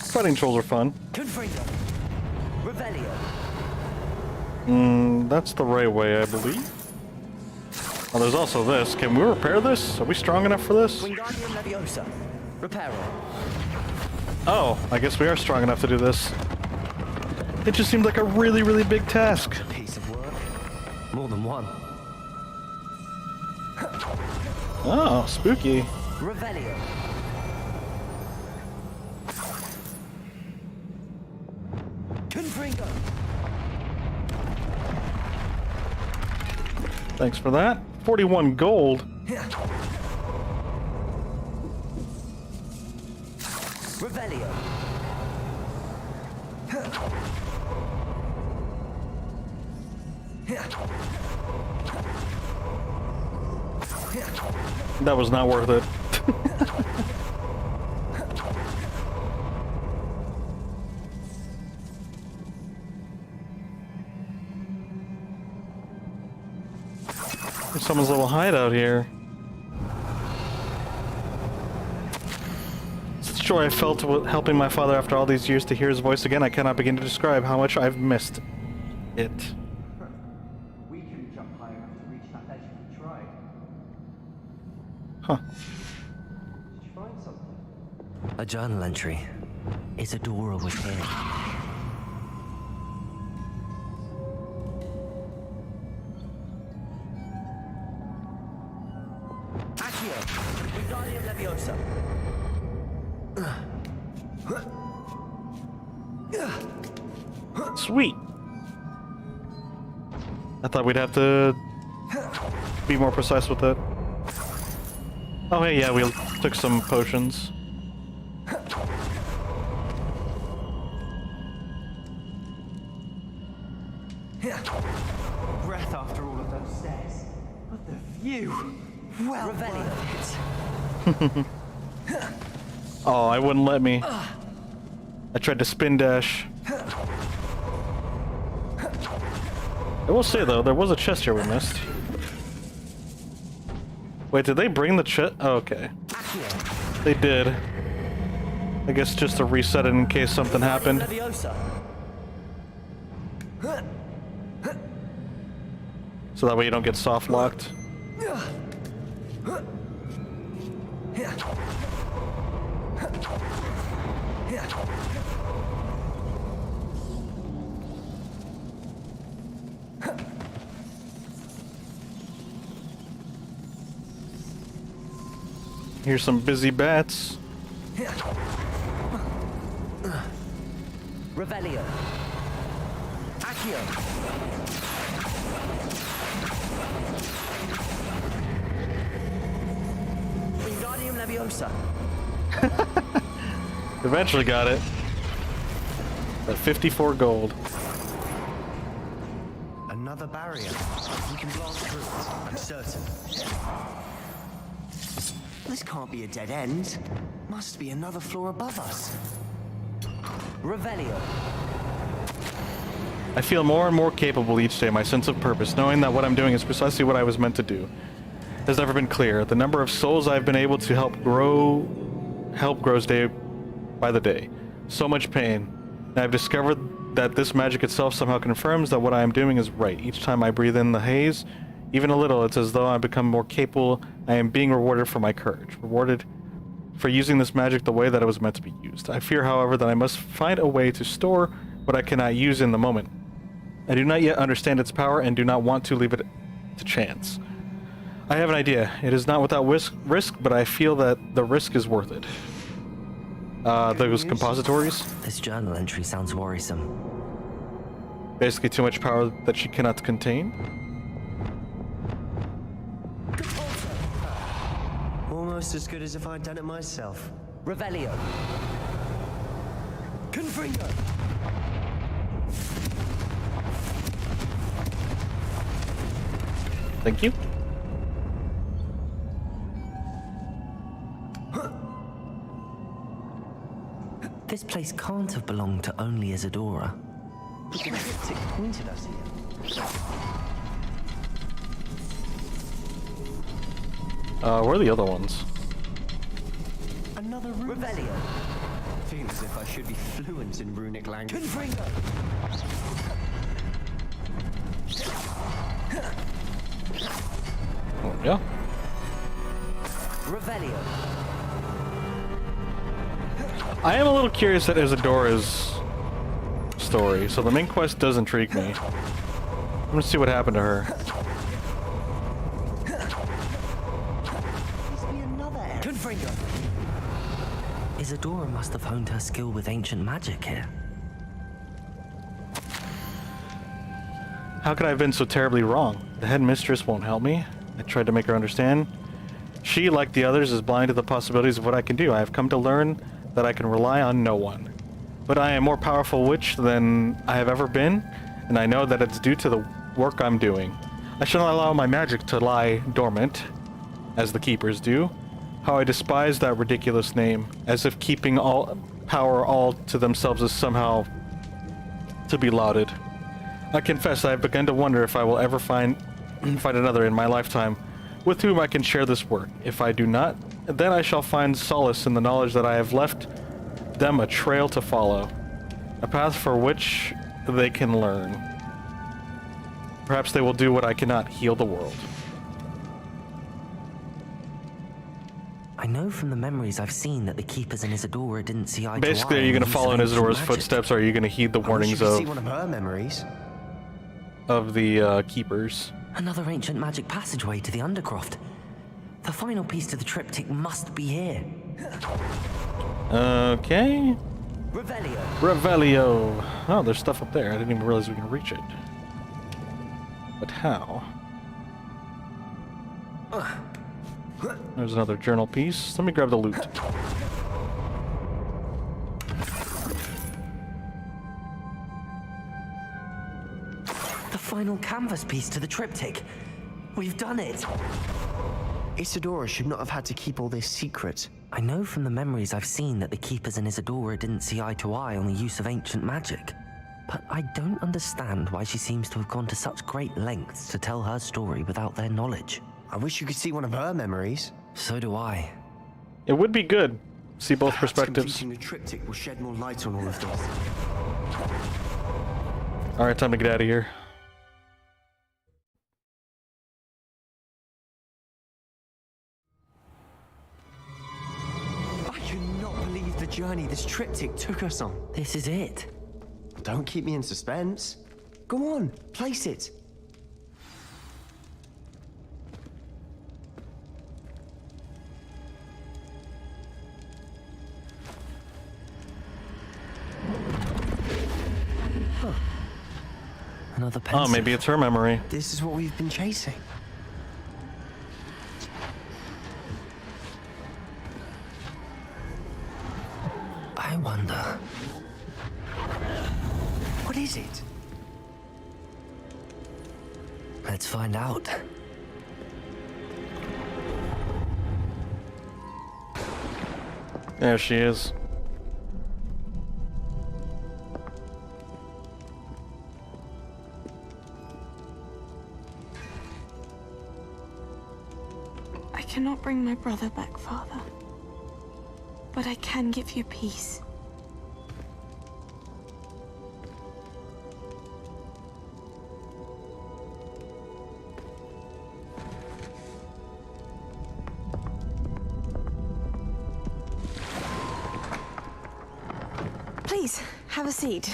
Fighting trolls are fun. That's the right way, I believe. Oh, there's also this. Can we repair this? Are we strong enough for this? Oh, I guess we are strong enough to do this. It just seemed like a really, really big task. Piece of work. More than one. Oh, spooky. Revelio. Confringo. Thanks for that. 41 gold. Revelio. That was not worth it. There's someone's little hideout here. Such joy I felt helping my father after all these years. To hear his voice again, I cannot begin to describe how much I've missed it. We couldn't jump high enough to reach that ledge if we tried. Huh. Did you find something? A journal entry. Isadora was here. Sweet. I thought we'd have to be more precise with it. Oh hey, yeah, we took some potions. Breath after all of those stairs. But the view. Well, Oh, I wouldn't let me. I tried to spin dash. I will say though, there was a chest here we missed. Wait, did they bring the chest? Oh, okay. They did. I guess just to reset it in case something happened. So that way you don't get soft locked. Here's some busy bats. Revelio. Accio. Wingardium Leviosa. Eventually got it. At 54 gold. Another barrier. We can blast through it, I'm certain. This can't be a dead end. Must be another floor above us. Revelio. I feel more and more capable each day, my sense of purpose, knowing that what I'm doing is precisely what I was meant to do, has never been clearer. The number of souls I've been able to help grows day by the day. So much pain. And I've discovered that this magic itself somehow confirms that what I am doing is right. Each time I breathe in the haze, even a little, it's as though I become more capable. I am being rewarded for my courage, rewarded for using this magic the way that it was meant to be used. I fear, however, that I must find a way to store what I cannot use in the moment. I do not yet understand its power and do not want to leave it to chance. I have an idea. It is not without risk, but I feel that the risk is worth it. Those compositories? This journal entry sounds worrisome. Basically too much power that she cannot contain. Almost as good as if I'd done it myself. Revelio. Confringo. Thank you. This place can't have belonged to only Isadora. But the cryptic pointed us here. Where are the other ones? Another room. Revelio. Feels as if I should be fluent in runic language. Oh, yeah. Revelio. I am a little curious at Isadora's story, so the main quest does intrigue me. I'm gonna see what happened to her. Confringo. Isadora must have honed her skill with ancient magic here. How could I have been so terribly wrong? The headmistress won't help me. I tried to make her understand. She, like the others, is blind to the possibilities of what I can do. I have come to learn that I can rely on no one. But I am more powerful witch than I have ever been, and I know that it's due to the work I'm doing. I shall not allow my magic to lie dormant, as the keepers do. How I despise that ridiculous name, as if keeping all power all to themselves is somehow to be lauded. I confess I have begun to wonder if I will ever find another in my lifetime with whom I can share this work. If I do not, then I shall find solace in the knowledge that I have left them a trail to follow, a path for which they can learn. Perhaps they will do what I cannot, heal the world. I know from the memories I've seen that the keepers in Isadora didn't see eye to eye. Basically, are you going to follow in Isadora's footsteps, or are you going to heed the warnings see one of her memories. Of the keepers? Another ancient magic passageway to the Undercroft. The final piece to the triptych must be here. Okay. Revelio. Revelio. Oh, there's stuff up there. I didn't even realize we can reach it. But how? There's another journal piece. Let me grab the loot. The final canvas piece to the triptych. We've done it. Isadora should not have had to keep all this secret. I know from the memories I've seen that the keepers in Isadora didn't see eye to eye on the use of ancient magic. But I don't understand why she seems to have gone to such great lengths to tell her story without their knowledge. I wish you could see one of her memories. So do I. It would be good. See both Perhaps perspectives. completing the triptych will shed more light on all of this. Alright, time to get out of here. I cannot believe the journey this triptych took us on. This is it. Don't keep me in suspense. Go on, place it. Another pencil. Oh, maybe it's her memory. This is what we've been chasing. I wonder. What is it? Let's find out. There she is. I cannot bring my brother back, Father. But I can give you peace. Please, have a seat.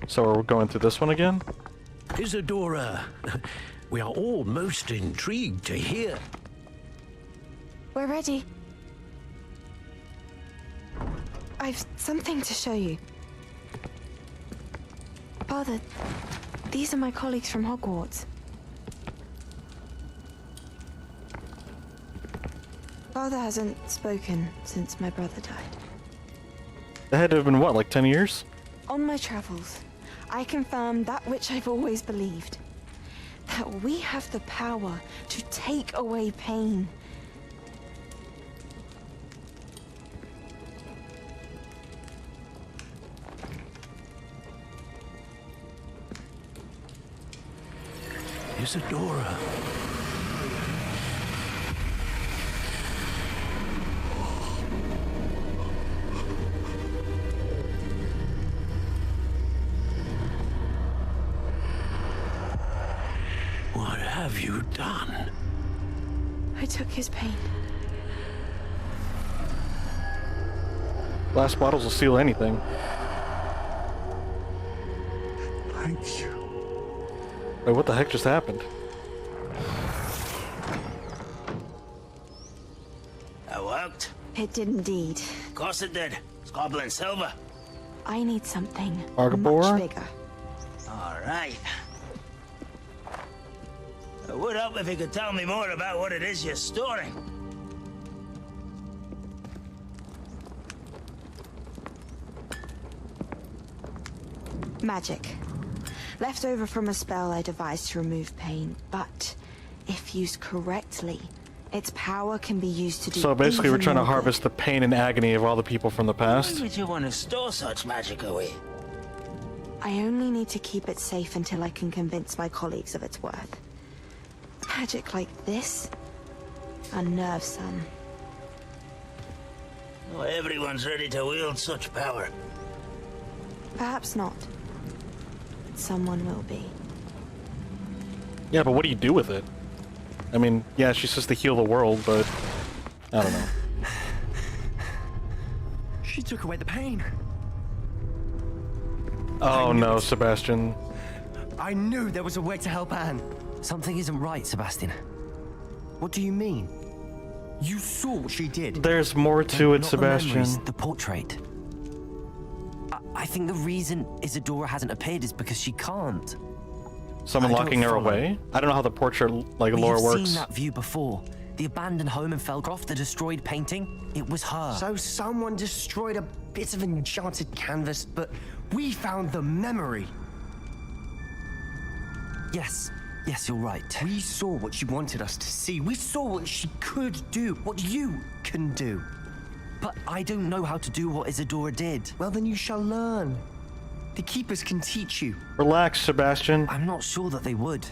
So we're going through this one again? Isadora, we are all most intrigued to hear. We're ready. I've something to show you. Father, these are my colleagues from Hogwarts. Father hasn't spoken since my brother died. That had to have been what, like 10 years? On my travels, I confirmed that which I've always believed. that we have the power to take away pain. Isadora. What have you done? I took his pain. Glass bottles will seal anything. Thank you. Wait, what the heck just happened? That worked. It did indeed. Of course it did. It's copper and silver. I need something Argabor? much bigger. All right. I would help if you could tell me more about what it is you're storing. Magic. Left over from a spell I devised to remove pain, but if used correctly, its power can be used to do. So basically, we're even trying to more good. harvest the pain and agony of all the people from the past. Why would you want to store such magic away? I only need to keep it safe until I can convince my colleagues of its worth. Magic like this unnerves some. Not everyone's ready to wield such power. Perhaps not. Someone will be. Yeah, but what do you do with it? I mean, yeah, she says to heal the world, but I don't know. She took away the pain. Oh no, Sebastian. I knew there was a way to help Anne. Something isn't right, Sebastian. What do you mean? You saw what she did. There's more to it, Not Sebastian. The memories, the portrait. I think the reason Isadora hasn't appeared is because she can't. Someone I don't locking her follow. away? I don't know how the portrait like lore We've works. seen that view before. The abandoned home in Felcroft, the destroyed painting. It was her. So someone destroyed a bit of enchanted canvas, but we found the memory. Yes, you're right. We saw what she wanted us to see. We saw what she could do, what you can do. But I don't know how to do what Isadora did. Well, then you shall learn. The Keepers can teach you. Relax, Sebastian. I'm not sure that they would.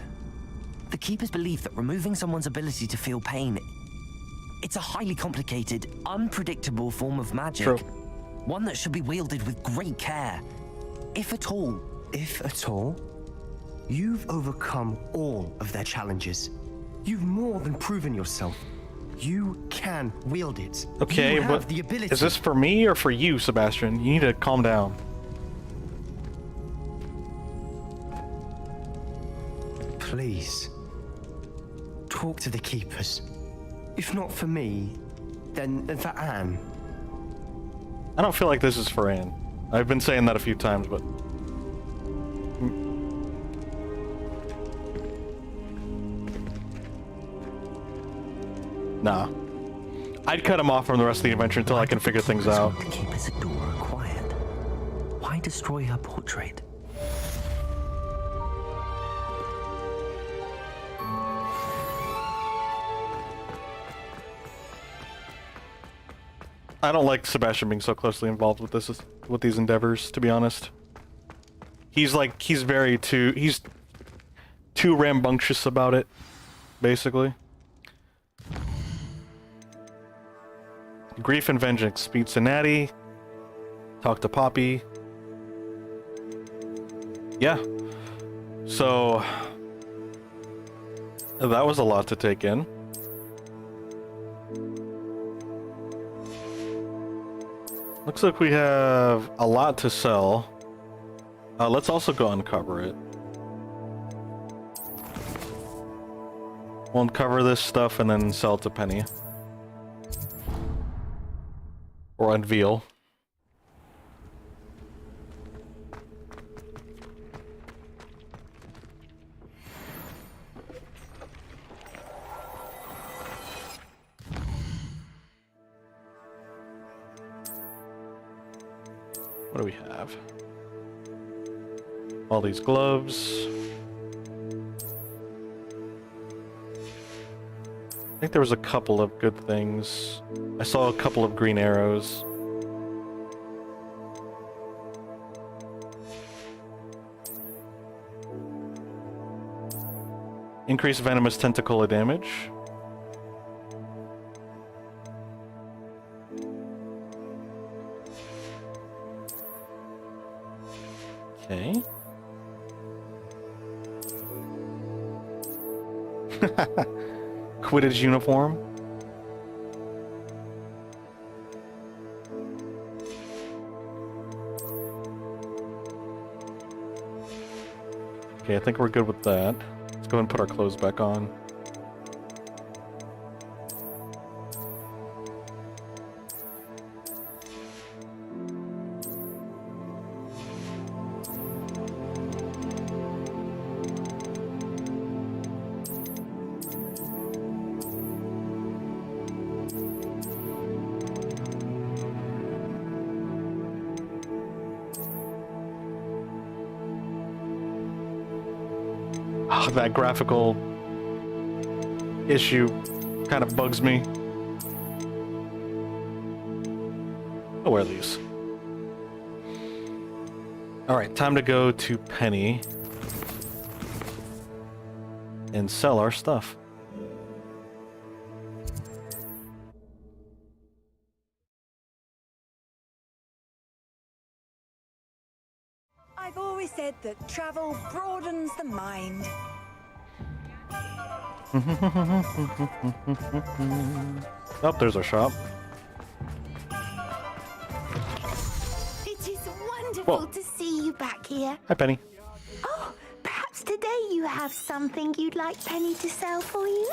The Keepers believe that removing someone's ability to feel pain, it's a highly complicated, unpredictable form of magic. True. One that should be wielded with great care. If at all. If at all? You've overcome all of their challenges. You've more than proven yourself. You can wield it. Okay, you have but the ability. is this for me or for you, Sebastian? You need to calm down. Please. Talk to the Keepers. If not for me, then for Anne. I don't feel like this is for Anne. I've been saying that a few times, but... Nah. I'd cut him off from the rest of the adventure until I can figure things out. To keep Isadora quiet. Why destroy her portrait? I don't like Sebastian being so closely involved with this, with these endeavors, to be honest. He's too rambunctious about it, basically. Grief and vengeance. Beat Natty. Talk to Poppy. Yeah. So that was a lot to take in. Looks like we have a lot to sell. Let's also go uncover it. We'll uncover this stuff and then sell it to Penny. Or unveil. What do we have? All these gloves. think there was a couple of good things. I saw a couple of green arrows. Increase venomous tentacle damage. Okay. Quidditch uniform. Okay, I think we're good with that. Let's go ahead and put our clothes back on. Oh, that graphical issue kind of bugs me. I'll wear these. Alright, time to go to Penny and sell our stuff. I've always said that travel broadens the mind. Oh, there's our shop. It is wonderful Whoa. to see you back here. Hi, Penny. Oh, perhaps today you have something you'd like Penny to sell for you?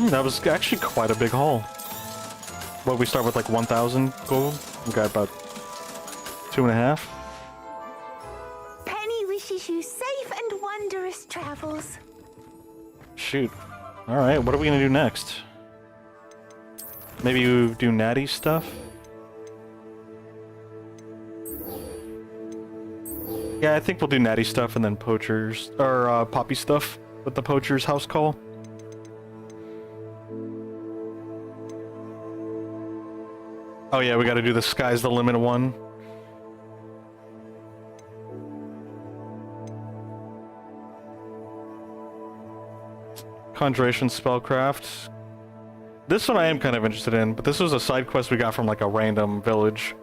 That was actually quite a big haul. Well, we start with like 1,000 gold. We got about 2.5. Penny wishes you safe and wondrous travels. Shoot. Alright, what are we gonna do next? Maybe you do natty stuff? Yeah, I think we'll do natty stuff and then poachers, or poppy stuff with the poacher's house call. Oh yeah, we gotta do the sky's the limit one. Conjuration spellcraft. This one I am kind of interested in, but this was a side quest we got from like a random village.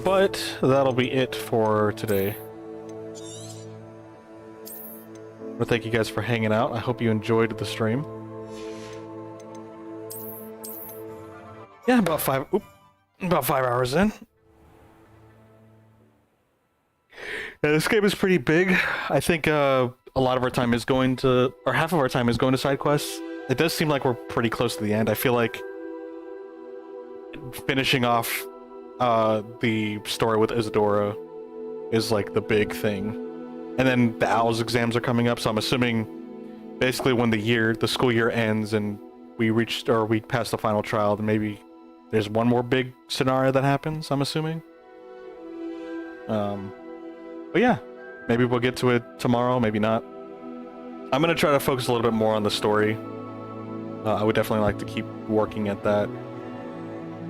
But that'll be it for today. Well, thank you guys for hanging out. I hope you enjoyed the stream. Yeah, about 5 hours in. Yeah, this game is pretty big. I think a lot of our time is going to, or half of our time is going to side quests. It does seem like we're pretty close to the end. I feel like finishing off the story with Isadora is like the big thing. And then the Owl's exams are coming up, so I'm assuming basically when the school year ends and we pass the final trial, then maybe there's one more big scenario that happens, I'm assuming. But yeah, maybe we'll get to it tomorrow, maybe not. I'm gonna try to focus a little bit more on the story. I would definitely like to keep working at that.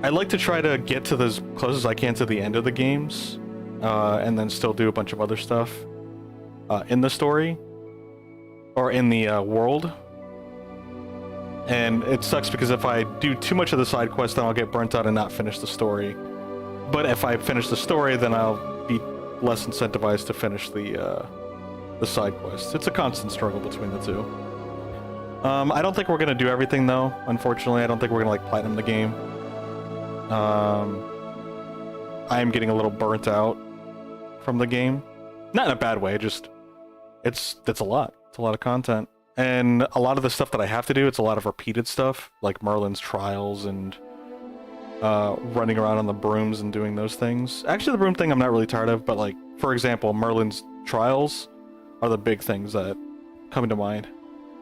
I'd like to try to get to as close as I can to the end of the games, and then still do a bunch of other stuff in the story, or in the world. And it sucks because if I do too much of the side quest, then I'll get burnt out and not finish the story. But if I finish the story, then I'll be less incentivized to finish the side quests. It's a constant struggle between the two. I don't think we're gonna do everything though, unfortunately. I don't think we're gonna like platinum the game. I am getting a little burnt out from the game. Not in a bad way, just it's a lot. It's a lot of content. And a lot of the stuff that I have to do, it's a lot of repeated stuff, like Merlin's trials and running around on the brooms and doing those things. Actually, the broom thing I'm not really tired of, but like, for example, Merlin's trials are the big things that come to mind.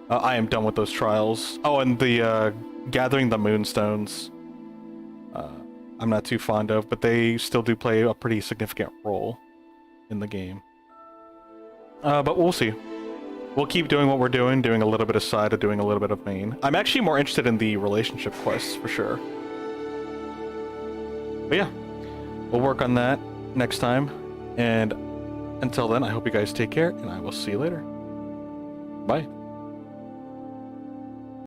I am done with those trials. Oh, and the gathering the moonstones, I'm not too fond of, but they still do play a pretty significant role in the game. But we'll see. We'll keep doing what we're doing a little bit of side of doing a little bit of main. I'm actually more interested in the relationship quests, for sure. But yeah, we'll work on that next time. And until then, I hope you guys take care, and I will see you later. Bye.